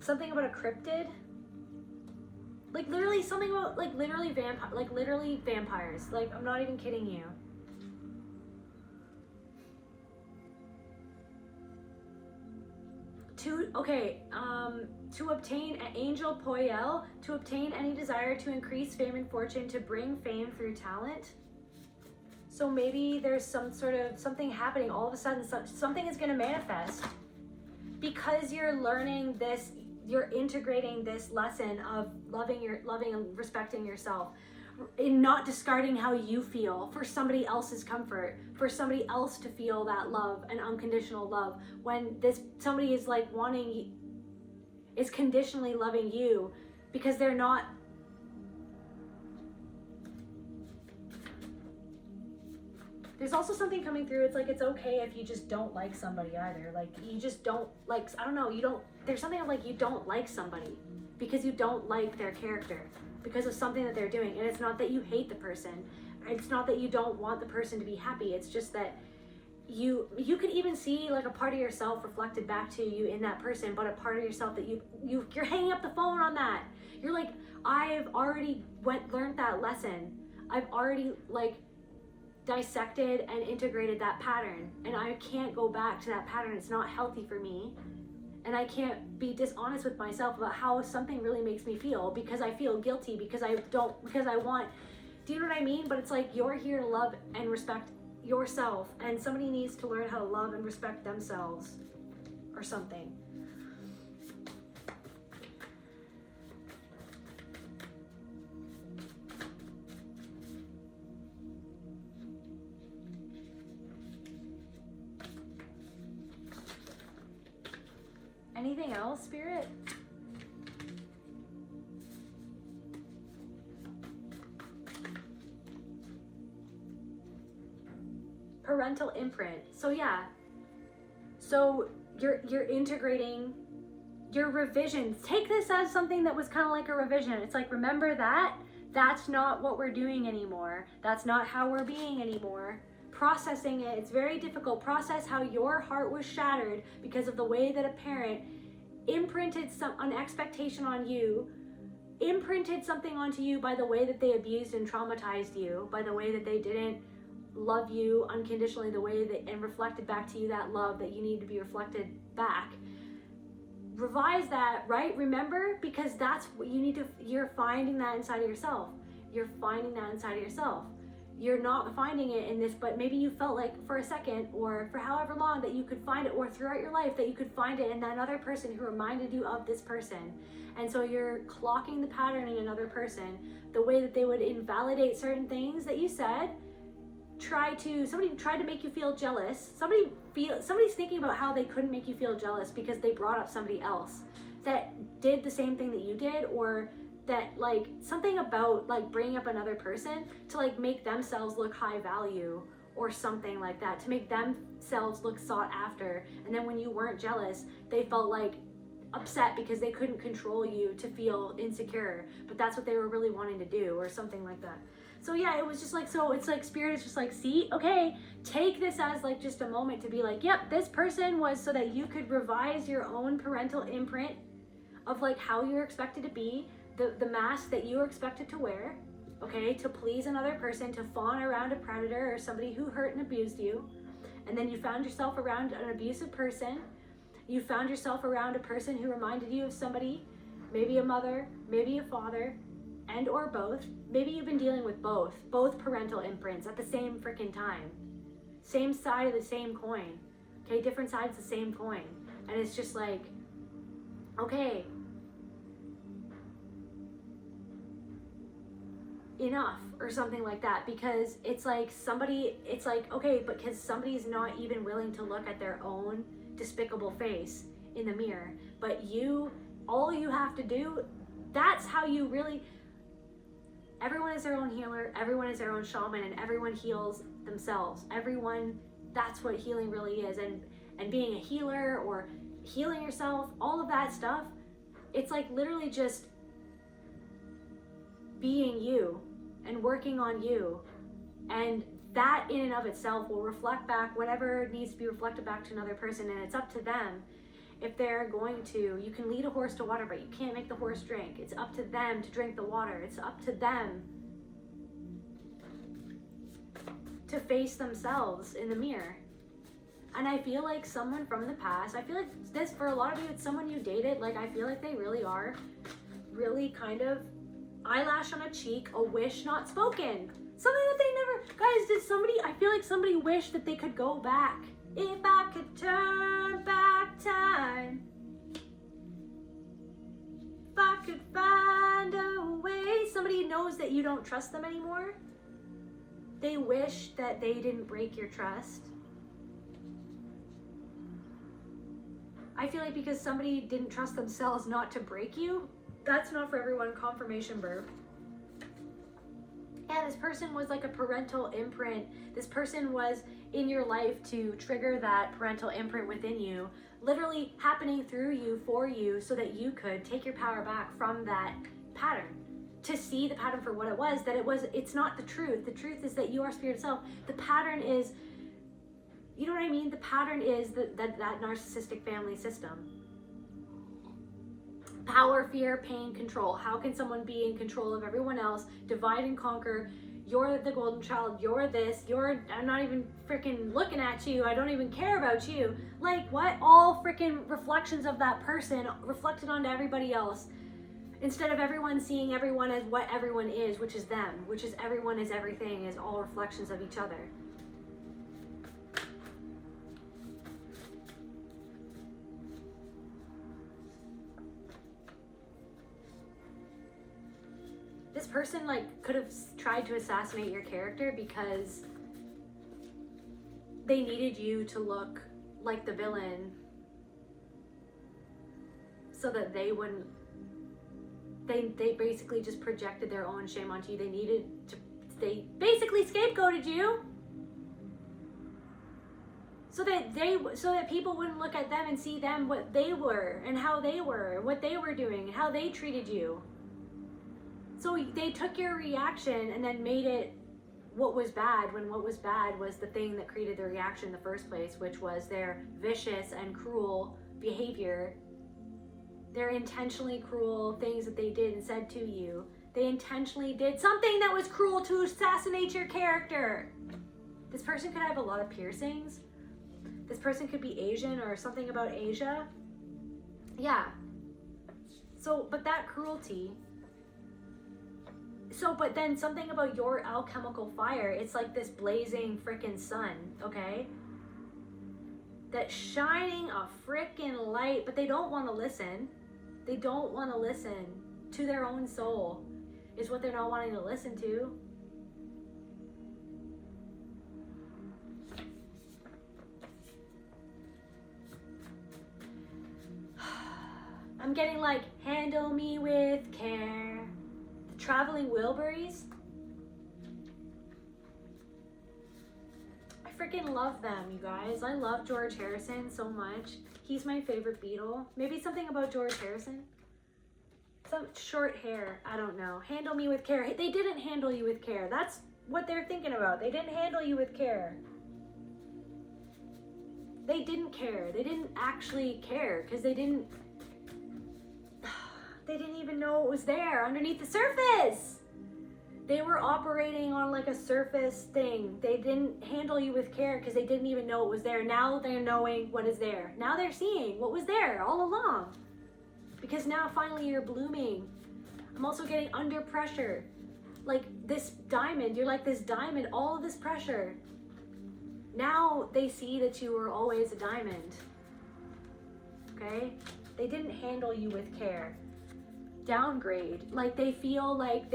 Something about a cryptid. Like literally something about like literally vampires. Like I'm not even kidding you. To obtain an angel poiel, to obtain any desire to increase fame and fortune, to bring fame through talent. So maybe there's some sort of something happening all of a sudden. Something is going to manifest because you're learning this. You're integrating this lesson of loving and respecting yourself, in not discarding how you feel for somebody else's comfort, for somebody else to feel that love and unconditional love, when somebody is like is conditionally loving you because they're not. There's also something coming through. It's like, it's okay if you just don't like somebody either. Like you just don't like, I don't know, there's something like you don't like somebody because you don't like their character, because of something that they're doing. And it's not that you hate the person. It's not that you don't want the person to be happy. It's just that you could even see like a part of yourself reflected back to you in that person, but a part of yourself that you're hanging up the phone on that. You're like, I've already learned that lesson. I've already like dissected and integrated that pattern, and I can't go back to that pattern. It's not healthy for me. And I can't be dishonest with myself about how something really makes me feel, because I feel guilty, because I want, do you know what I mean? But it's like, you're here to love and respect yourself, and somebody needs to learn how to love and respect themselves or something. Anything else, Spirit? Parental imprint. So yeah. So you're integrating your revisions. Take this as something that was kind of like a revision. It's like, remember that? That's not what we're doing anymore. That's not how we're being anymore. Processing it, it's very difficult. Process how your heart was shattered because of the way that a parent imprinted an expectation on you, imprinted something onto you by the way that they abused and traumatized you, by the way that they didn't love you unconditionally, the way that, and reflected back to you that love that you need to be reflected back. Revise that, right? Remember, because that's what you need to, you're finding that inside of yourself. You're finding that inside of yourself. You're not finding it in this, but maybe you felt like for a second or for however long that you could find it, or throughout your life that you could find it in that other person who reminded you of this person. And so you're clocking the pattern in another person, the way that they would invalidate certain things that you said. Somebody tried to make you feel jealous. Somebody's thinking about how they couldn't make you feel jealous because they brought up somebody else that did the same thing that you did, or that like something about like bringing up another person to like make themselves look high value, or something like that, to make themselves look sought after. And then when you weren't jealous, they felt like upset because they couldn't control you to feel insecure, but that's what they were really wanting to do, or something like that. So yeah, it was just like, so it's like Spirit is just like, see, okay, take this as like just a moment to be like, yep, this person was so that you could revise your own parental imprint of like how you're expected to be, the mask that you were expected to wear, okay, to please another person, to fawn around a predator or somebody who hurt and abused you. And then you found yourself around an abusive person. You found yourself around a person who reminded you of somebody, maybe a mother, maybe a father, and or both. Maybe you've been dealing with both parental imprints at the same freaking time. Same side of the same coin. Okay, different sides of the same coin. And it's just like, okay, enough, or something like that, because it's like okay, but because somebody's not even willing to look at their own despicable face in the mirror, but all you have to do, that's how you really, everyone is their own healer, everyone is their own shaman, and everyone heals themselves. Everyone, that's what healing really is. And being a healer or healing yourself, all of that stuff, it's like literally just being you and working on you. And that in and of itself will reflect back whatever needs to be reflected back to another person, and it's up to them if they're going to. You can lead a horse to water, but you can't make the horse drink. It's up to them to drink the water. It's up to them to face themselves in the mirror. And I feel like someone from the past, I feel like this, for a lot of you, it's someone you dated, like I feel like they really are really kind of eyelash on a cheek, a wish not spoken. Something that they never, guys, I feel like somebody wished that they could go back. If I could turn back time, if I could find a way. Somebody knows that you don't trust them anymore. They wish that they didn't break your trust. I feel like because somebody didn't trust themselves not to break you, that's not for everyone. Confirmation verb. Yeah, this person was like a parental imprint. This person was in your life to trigger that parental imprint within you, literally happening through you, for you, so that you could take your power back from that pattern, to see the pattern for what it was, it's not the truth. The truth is that you are spirit itself. The pattern is, you know what I mean? The pattern is that narcissistic family system. Power, fear, pain, control. How can someone be in control of everyone else? Divide and conquer. You're the golden child. You're this. I'm not even freaking looking at you. I don't even care about you. Like what? All freaking reflections of that person reflected onto everybody else. Instead of everyone seeing everyone as what everyone is, which is them, which is everyone is everything, is all reflections of each other. This person like could have tried to assassinate your character because they needed you to look like the villain so that they wouldn't, they basically just projected their own shame onto you. They basically scapegoated you so that people wouldn't look at them and see them what they were and how they were and what they were doing and how they treated you. So they took your reaction and then made it what was bad, when what was bad was the thing that created the reaction in the first place, which was their vicious and cruel behavior, their intentionally cruel things that they did and said to you. They intentionally did something that was cruel to assassinate your character. This person could have a lot of piercings. This person could be Asian or something about Asia. Yeah. So, but that cruelty. So, but then something about your alchemical fire, it's like this blazing freaking sun, okay? That's shining a freaking light, but they don't want to listen. They don't want to listen to their own soul, is what they're not wanting to listen to. I'm getting like, handle me with care. Traveling Wilburys. freaking love them, you guys. I love George Harrison so much. He's my favorite Beatle. Maybe something about George Harrison. Some short hair, I don't know. Handle me with care. They didn't handle you with care. That's what they're thinking about. They didn't handle you with care. They didn't care. They didn't actually care because they didn't even know it was there underneath the surface. They were operating on like a surface thing. They didn't handle you with care because they didn't even know it was there. Now they're knowing what is there. Now they're seeing what was there all along. Because now finally you're blooming. I'm also getting under pressure. Like this diamond, you're like this diamond, all of this pressure. Now they see that you were always a diamond. Okay? They didn't handle you with care. Downgrade. Like they feel like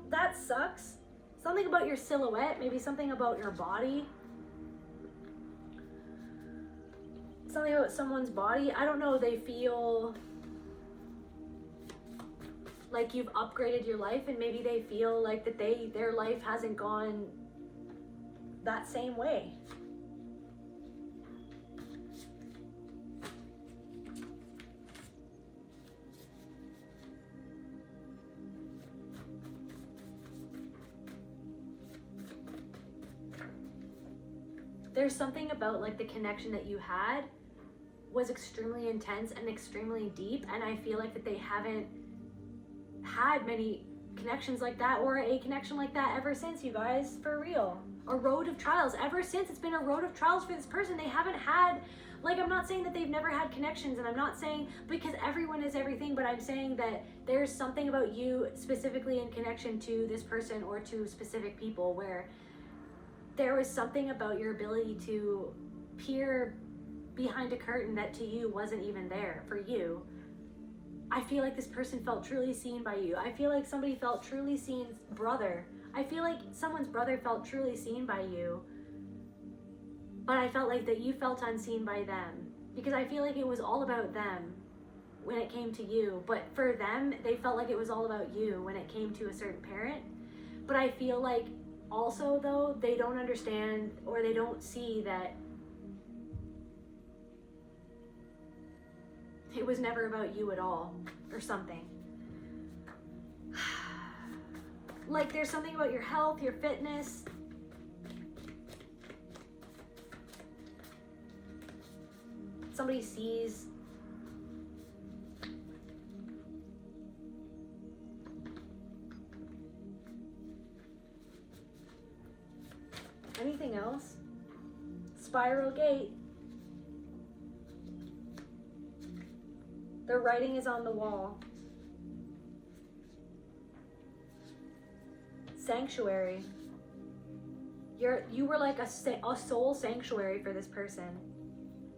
that sucks. Something about your silhouette, maybe something about your body. Something about someone's body. I don't know, they feel like you've upgraded your life, and maybe they feel like that their life hasn't gone that same way. There's something about like the connection that you had was extremely intense and extremely deep, and I feel like that they haven't had many connections like that or a connection like that ever since, you guys, for real. A road of trials. Ever since, it's been a road of trials for this person. They haven't had, like, I'm not saying that they've never had connections, and I'm not saying because everyone is everything, but I'm saying that there's something about you specifically in connection to this person or to specific people where there was something about your ability to peer behind a curtain that to you wasn't even there for you. I feel like this person felt truly seen by you. I feel like somebody felt truly seen, brother. I feel like someone's brother felt truly seen by you. But I felt like that you felt unseen by them. Because I feel like it was all about them when it came to you. But for them, they felt like it was all about you when it came to a certain parent. But I feel like also, though, they don't understand or they don't see that it was never about you at all or something. Like there's something about your health, your fitness. Somebody sees. Anything else? Spiral gate. The writing is on the wall. Sanctuary. You were like a soul sanctuary for this person.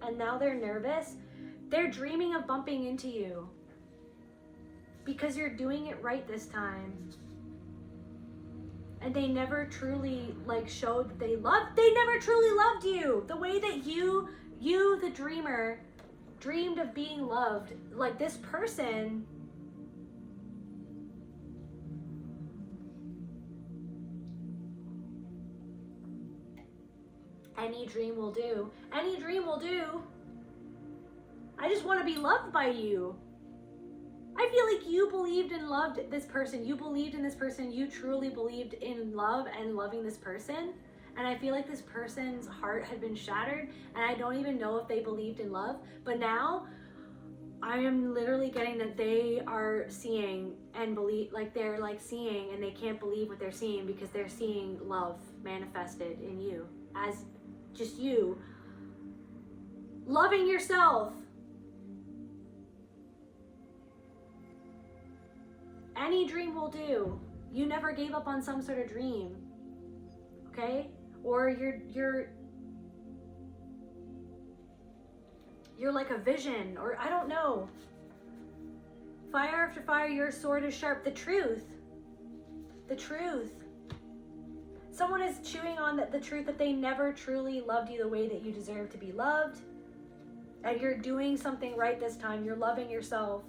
And now they're nervous. They're dreaming of bumping into you. Because you're doing it right this time. And they never truly showed that they never truly loved you. The way that you the dreamer, dreamed of being loved. Like this person any dream will do. Any dream will do. I just want to be loved by you. I feel like you believed and loved this person. You believed in this person. You truly believed in love and loving this person. And I feel like this person's heart had been shattered. And I don't even know if they believed in love. But now I am literally getting that they are seeing and believe, they're seeing and they can't believe what they're seeing because they're seeing love manifested in you as just you loving yourself. Any dream will do. You never gave up on some sort of dream. Okay? Or you're like a vision, or I don't know. Fire after fire, your sword is sharp. The truth. The truth. Someone is chewing on the truth that they never truly loved you the way that you deserve to be loved. And you're doing something right this time. You're loving yourself.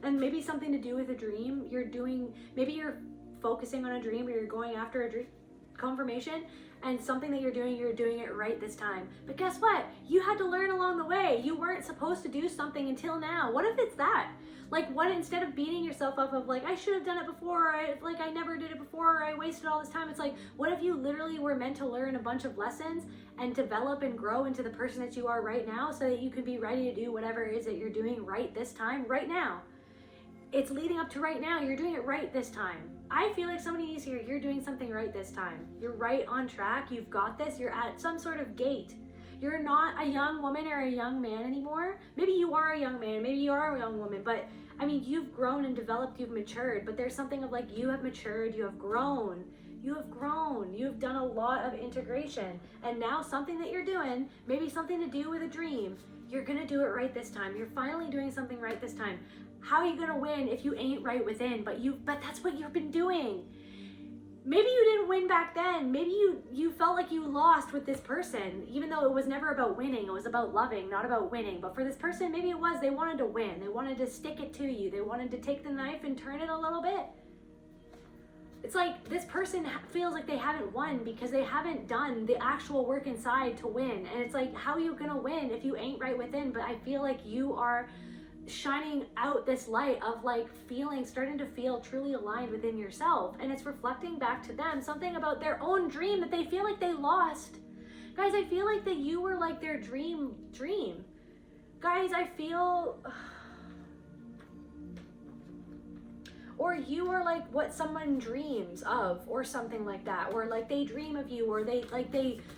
And maybe something to do with a dream. Maybe you're focusing on a dream or you're going after a dream. confirmation and something that you're doing it right this time. But guess what? You had to learn along the way. You weren't supposed to do something until now. What if it's that? Like, what, instead of beating yourself up of like, I should have done it before, or I never did it before, or I wasted all this time. It's like, what if you literally were meant to learn a bunch of lessons and develop and grow into the person that you are right now, so that you can be ready to do whatever it is that you're doing right this time, right now. It's leading up to right now. You're doing it right this time. I feel like somebody needs to hear you're doing something right this time. You're right on track. You've got this. You're at some sort of gate. You're not a young woman or a young man anymore. Maybe you are a young man, maybe you are a young woman, but I mean, you've grown and developed, you've matured, but there's something of like, you have matured, you have grown, you've done a lot of integration. And now something that you're doing, maybe something to do with a dream, you're gonna do it right this time. You're finally doing something right this time. How are you gonna win if you ain't right within? But that's what you've been doing. Maybe you didn't win back then. Maybe you felt like you lost with this person, even though it was never about winning. It was about loving, not about winning. But for this person, maybe it was. They wanted to win. They wanted to stick it to you. They wanted to take the knife and turn it a little bit. It's like this person feels like they haven't won because they haven't done the actual work inside to win. And it's like, how are you going to win if you ain't right within? But I feel like you are shining out this light of like starting to feel truly aligned within yourself, and it's reflecting back to them something about their own dream that they feel like they lost. Guys, I feel like that you were like their dream. Guys, I feel, or you are like what someone dreams of, or something like that, or like they dream of you, or they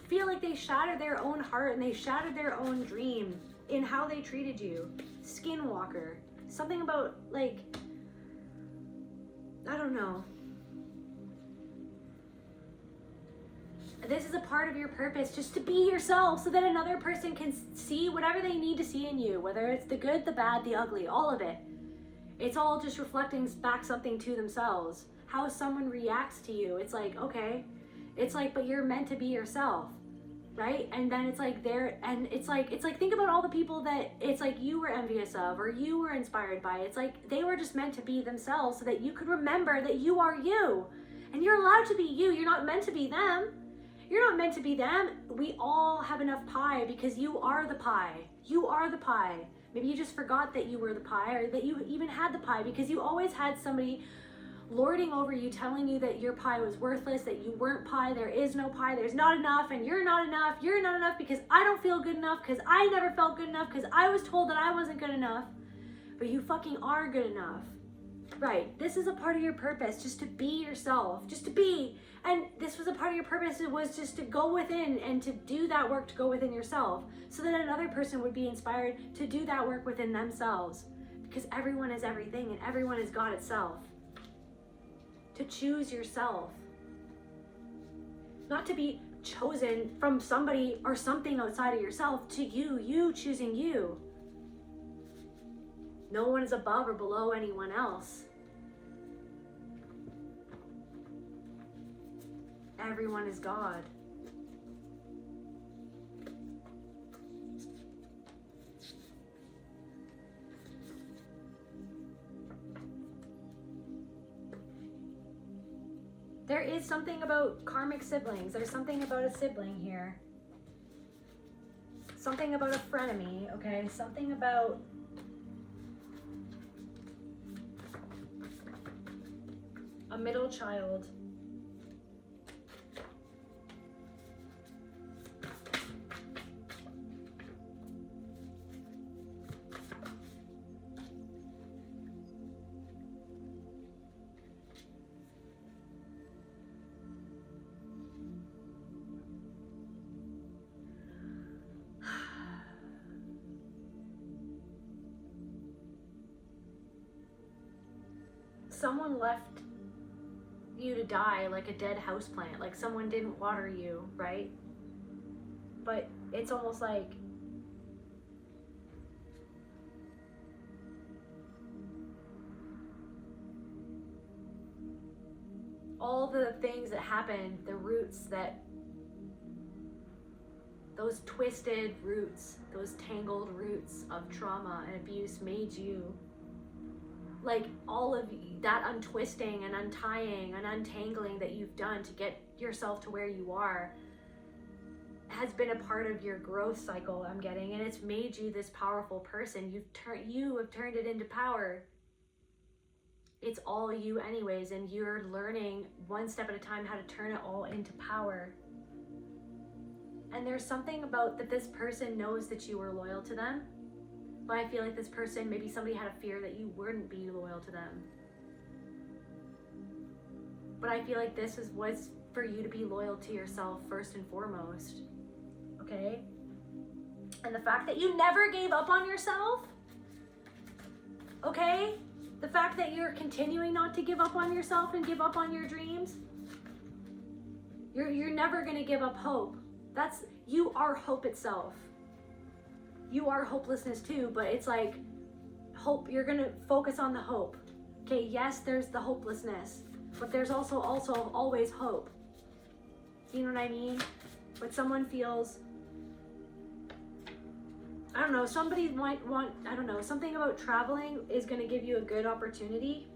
feel like they shattered their own heart and they shattered their own dream in how they treated you. Skinwalker. Something about like, I don't know. This is a part of your purpose, just to be yourself so that another person can see whatever they need to see in you, whether it's the good, the bad, the ugly, all of it. It's all just reflecting back something to themselves. How someone reacts to you. It's like, okay. It's like, but you're meant to be yourself. Right? And then it's like it's like think about all the people that it's like you were envious of or you were inspired by. It's like they were just meant to be themselves so that you could remember that you are you. And you're allowed to be you. You're not meant to be them. You're not meant to be them. We all have enough pie because you are the pie. You are the pie. Maybe you just forgot that you were the pie, or that you even had the pie, because you always had somebody lording over you, telling you that your pie was worthless, that you weren't pie, there is no pie, there's not enough, and you're not enough because I don't feel good enough, because I never felt good enough, because I was told that I wasn't good enough. But you fucking are good enough. Right, this is a part of your purpose, just to be yourself, just to be. And this was a part of your purpose, it was just to go within and to do that work, to go within yourself, so that another person would be inspired to do that work within themselves. Because everyone is everything, and everyone is God itself. To choose yourself. Not to be chosen from somebody or something outside of yourself, to you choosing you. No one is above or below anyone else. Everyone is God. There is something about karmic siblings. There's something about a sibling here. Something about a frenemy, okay? Something about a middle child. Someone left you to die like a dead houseplant, like someone didn't water you, right? But it's almost like all the things that happened, the roots that, those twisted roots, those tangled roots of trauma and abuse made you like all of that untwisting and untying and untangling that you've done to get yourself to where you are has been a part of your growth cycle, I'm getting, and it's made you this powerful person. You have turned it into power. It's all you anyways, and you're learning one step at a time how to turn it all into power. And there's something about that this person knows that you were loyal to them, but I feel like this person, maybe somebody had a fear that you wouldn't be loyal to them. But I feel like this was for you to be loyal to yourself first and foremost, okay? And the fact that you never gave up on yourself, okay? The fact that you're continuing not to give up on yourself and give up on your dreams, you're never gonna give up hope. You are hope itself. You are hopelessness too, but it's like hope, you're gonna focus on the hope. Okay, yes, there's the hopelessness, but there's also always hope. You know what I mean? But someone feels, I don't know, somebody might want, I don't know, something about traveling is going to give you a good opportunity.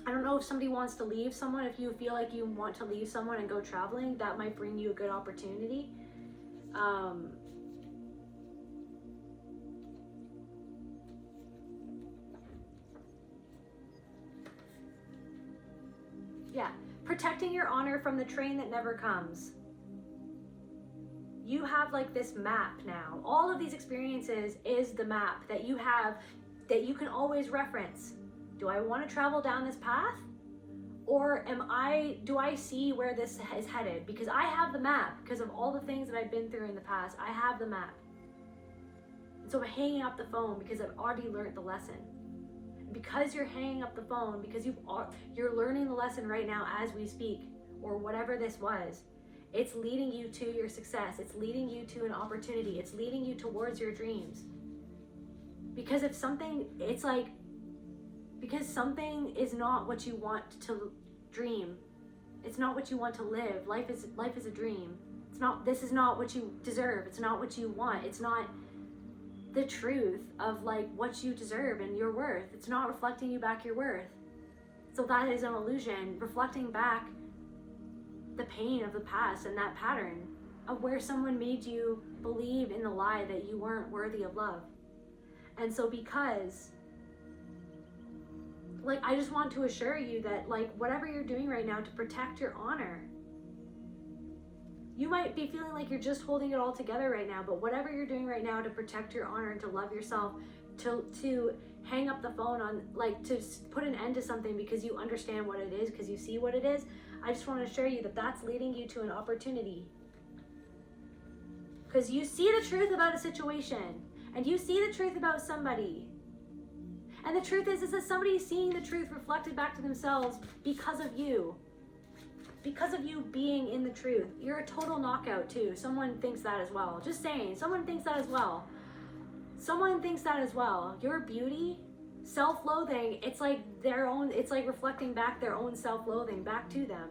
I don't know if somebody wants to leave someone, if you feel like you want to leave someone and go traveling, that might bring you a good opportunity. Yeah, protecting your honor from the train that never comes. You have like this map now. All of these experiences is the map that you have that you can always reference. Do I want to travel down this path? Or do I see where this is headed? Because I have the map, because of all the things that I've been through in the past, I have the map. And so I'm hanging up the phone because I've already learned the lesson. Because you're hanging up the phone, because you're learning the lesson right now as we speak, or whatever this was, it's leading you to your success. It's leading you to an opportunity. It's leading you towards your dreams. Because if something, it's like, because something is not what you want to dream. It's not what you want to live. Life is a dream. This is not what you deserve. It's not what you want. It's not the truth of like what you deserve and your worth. It's not reflecting you back your worth. So that is an illusion, reflecting back the pain of the past and that pattern of where someone made you believe in the lie that you weren't worthy of love. And so because, like, I just want to assure you that, like, whatever you're doing right now to protect your honor, you might be feeling like you're just holding it all together right now, but whatever you're doing right now to protect your honor and to love yourself, to hang up the phone on, like, to put an end to something because you understand what it is, because you see what it is, I just want to assure you that that's leading you to an opportunity. Because you see the truth about a situation, and you see the truth about somebody. And the truth is that somebody's seeing the truth reflected back to themselves because of you. Because of you being in the truth. You're a total knockout too. Someone thinks that as well. Just saying, someone thinks that as well. Someone thinks that as well. Your beauty, self-loathing, it's like it's like reflecting back their own self-loathing back to them.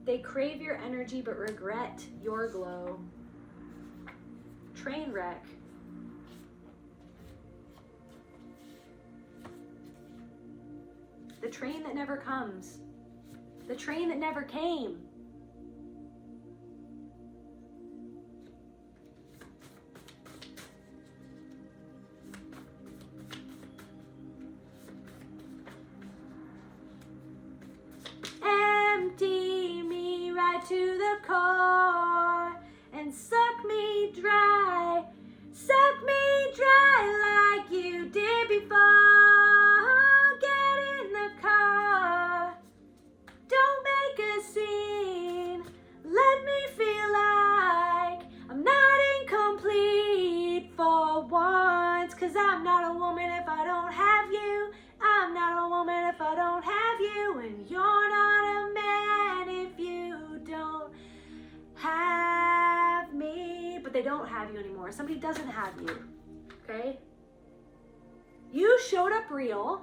They crave your energy but regret your glow. Train wreck. The train that never comes. The train that never came. Empty me right to the core and suck me dry like you did before. Get in the car, don't make a scene, let me feel like I'm not incomplete for once, 'cause I'm not a woman if I don't have you. I'm not a woman if I don't have you, and you're not a man if you don't have me. But they don't have you anymore. Somebody doesn't have you, okay? You showed up real,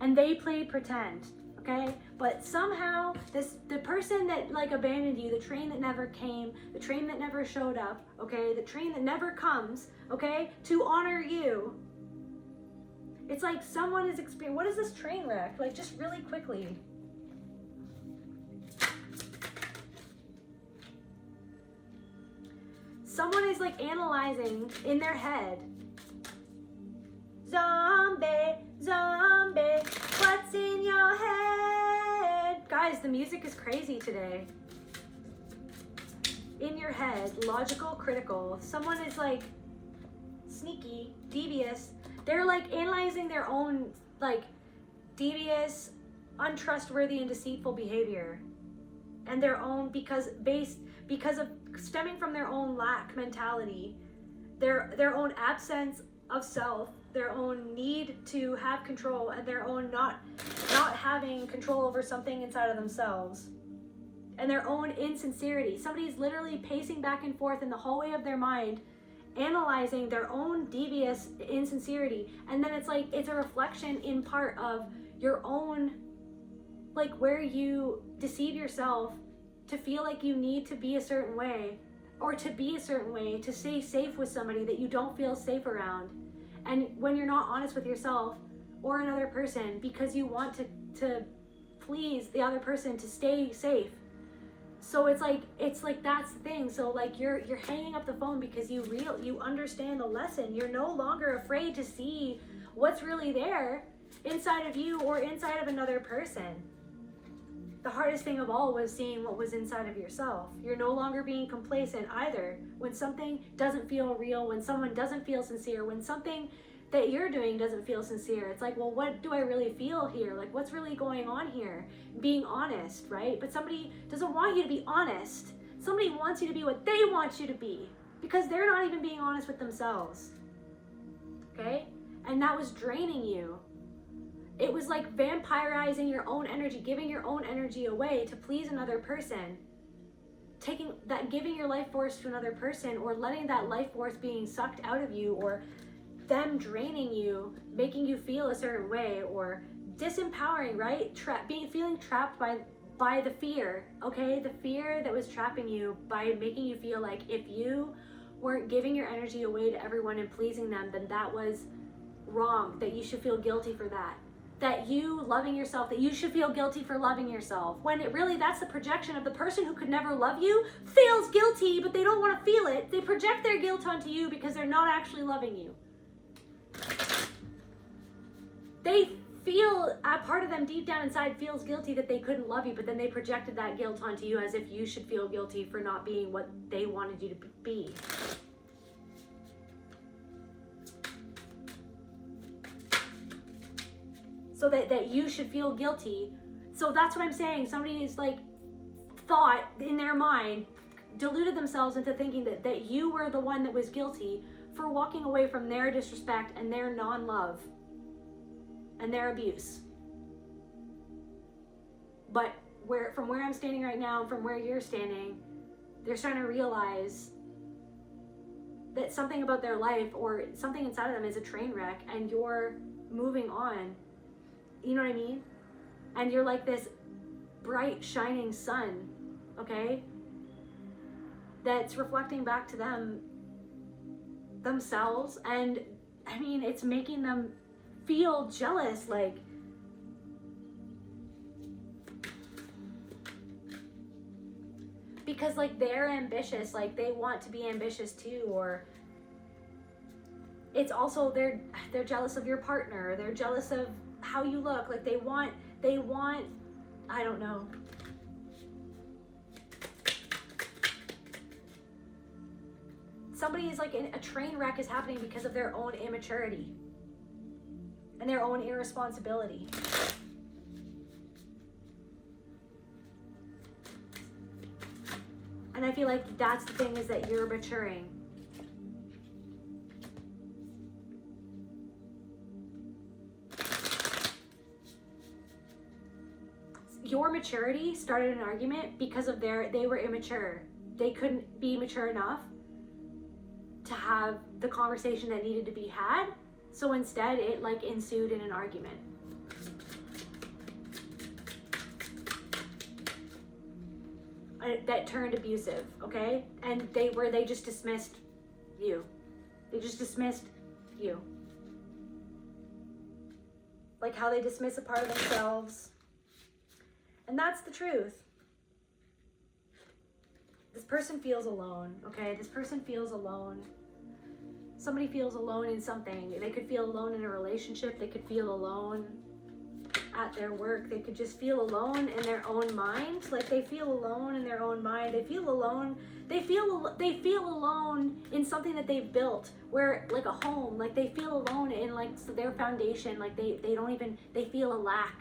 and they played pretend, okay? But somehow the person that like abandoned you, the train that never came, the train that never showed up, okay, the train that never comes, okay, to honor you. It's like someone is experiencing, what is this train wreck? Like, just really quickly. Someone is like analyzing in their head. Zombie, zombie, what's in your head? Guys, the music is crazy today. In your head, logical, critical. Someone is like sneaky, devious. They're like analyzing their own like devious, untrustworthy, and deceitful behavior. And their own, because of stemming from their own lack mentality, their own absence of self, their own need to have control, and their own not having control over something inside of themselves, and their own insincerity. Somebody's literally pacing back and forth in the hallway of their mind, analyzing their own devious insincerity, and then it's like it's a reflection in part of your own, like where you deceive yourself to feel like you need to be a certain way, or to be a certain way to stay safe with somebody that you don't feel safe around. And when you're not honest with yourself or another person because you want to please the other person to stay safe. So it's like that's the thing. So like you're hanging up the phone because you understand the lesson. You're no longer afraid to see what's really there inside of you or inside of another person. The hardest thing of all was seeing what was inside of yourself. You're no longer being complacent either. When something doesn't feel real, when someone doesn't feel sincere, when something that you're doing doesn't feel sincere, it's like, well, what do I really feel here? Like, what's really going on here? Being honest, right? But somebody doesn't want you to be honest. Somebody wants you to be what they want you to be because they're not even being honest with themselves. Okay? And that was draining you. It was like vampirizing your own energy, giving your own energy away to please another person, giving your life force to another person, or letting that life force being sucked out of you, or them draining you, making you feel a certain way, or disempowering, right? Feeling trapped by the fear, okay? The fear that was trapping you by making you feel like if you weren't giving your energy away to everyone and pleasing them, then that was wrong, that you should feel guilty for that. That you loving yourself, that you should feel guilty for loving yourself. When it really, that's the projection of the person who could never love you, feels guilty, but they don't want to feel it. They project their guilt onto you because they're not actually loving you. They feel, a part of them deep down inside feels guilty that they couldn't love you, but then they projected that guilt onto you as if you should feel guilty for not being what they wanted you to be. So that you should feel guilty. So that's what I'm saying. Somebody is like thought in their mind, deluded themselves into thinking that you were the one that was guilty for walking away from their disrespect and their non-love and their abuse. But from where I'm standing right now, and from where you're standing, they're starting to realize that something about their life or something inside of them is a train wreck, and you're moving on. You know what I mean? And you're like this bright, shining sun, okay? That's reflecting back to themselves. And I mean, it's making them feel jealous, like, because like they're ambitious, like they want to be ambitious too, or it's also they're jealous of your partner, they're jealous of how you look, like they want, I don't know. Somebody is like, a train wreck is happening because of their own immaturity and their own irresponsibility. And I feel like that's the thing, is that you're maturing. Your maturity started an argument because of they were immature. They couldn't be mature enough to have the conversation that needed to be had. So instead it like ensued in an argument. that turned abusive, okay? And they just dismissed you. They just dismissed you. Like how they dismiss a part of themselves. And that's the truth. This person feels alone, okay? This person feels alone. Somebody feels alone in something. They could feel alone in a relationship. They could feel alone at their work. They could just feel alone in their own mind. Like they feel alone in their own mind. They feel alone. They feel alone in something that they've built, where like a home. Like they feel alone in like their foundation. Like they feel a lack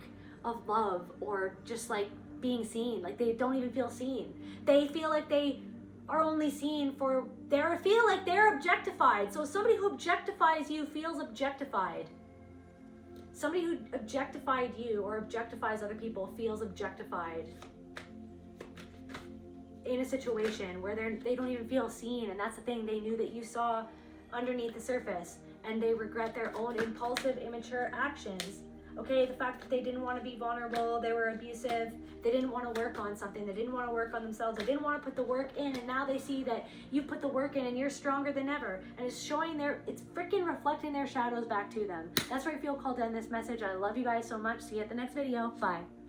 of love or just like being seen. Like they don't even feel seen. They feel like they are only seen for feel like they're objectified. So somebody who objectifies you feels objectified. Somebody who objectified you or objectifies other people feels objectified in a situation where they don't even feel seen. And that's the thing, they knew that you saw underneath the surface, and they regret their own impulsive, immature actions. Okay, the fact that they didn't want to be vulnerable, they were abusive, they didn't want to work on something, they didn't want to work on themselves, they didn't want to put the work in, and now they see that you put the work in and you're stronger than ever, and it's freaking reflecting their shadows back to them. That's where I feel called to end this message. I love you guys so much. See you at the next video. Bye.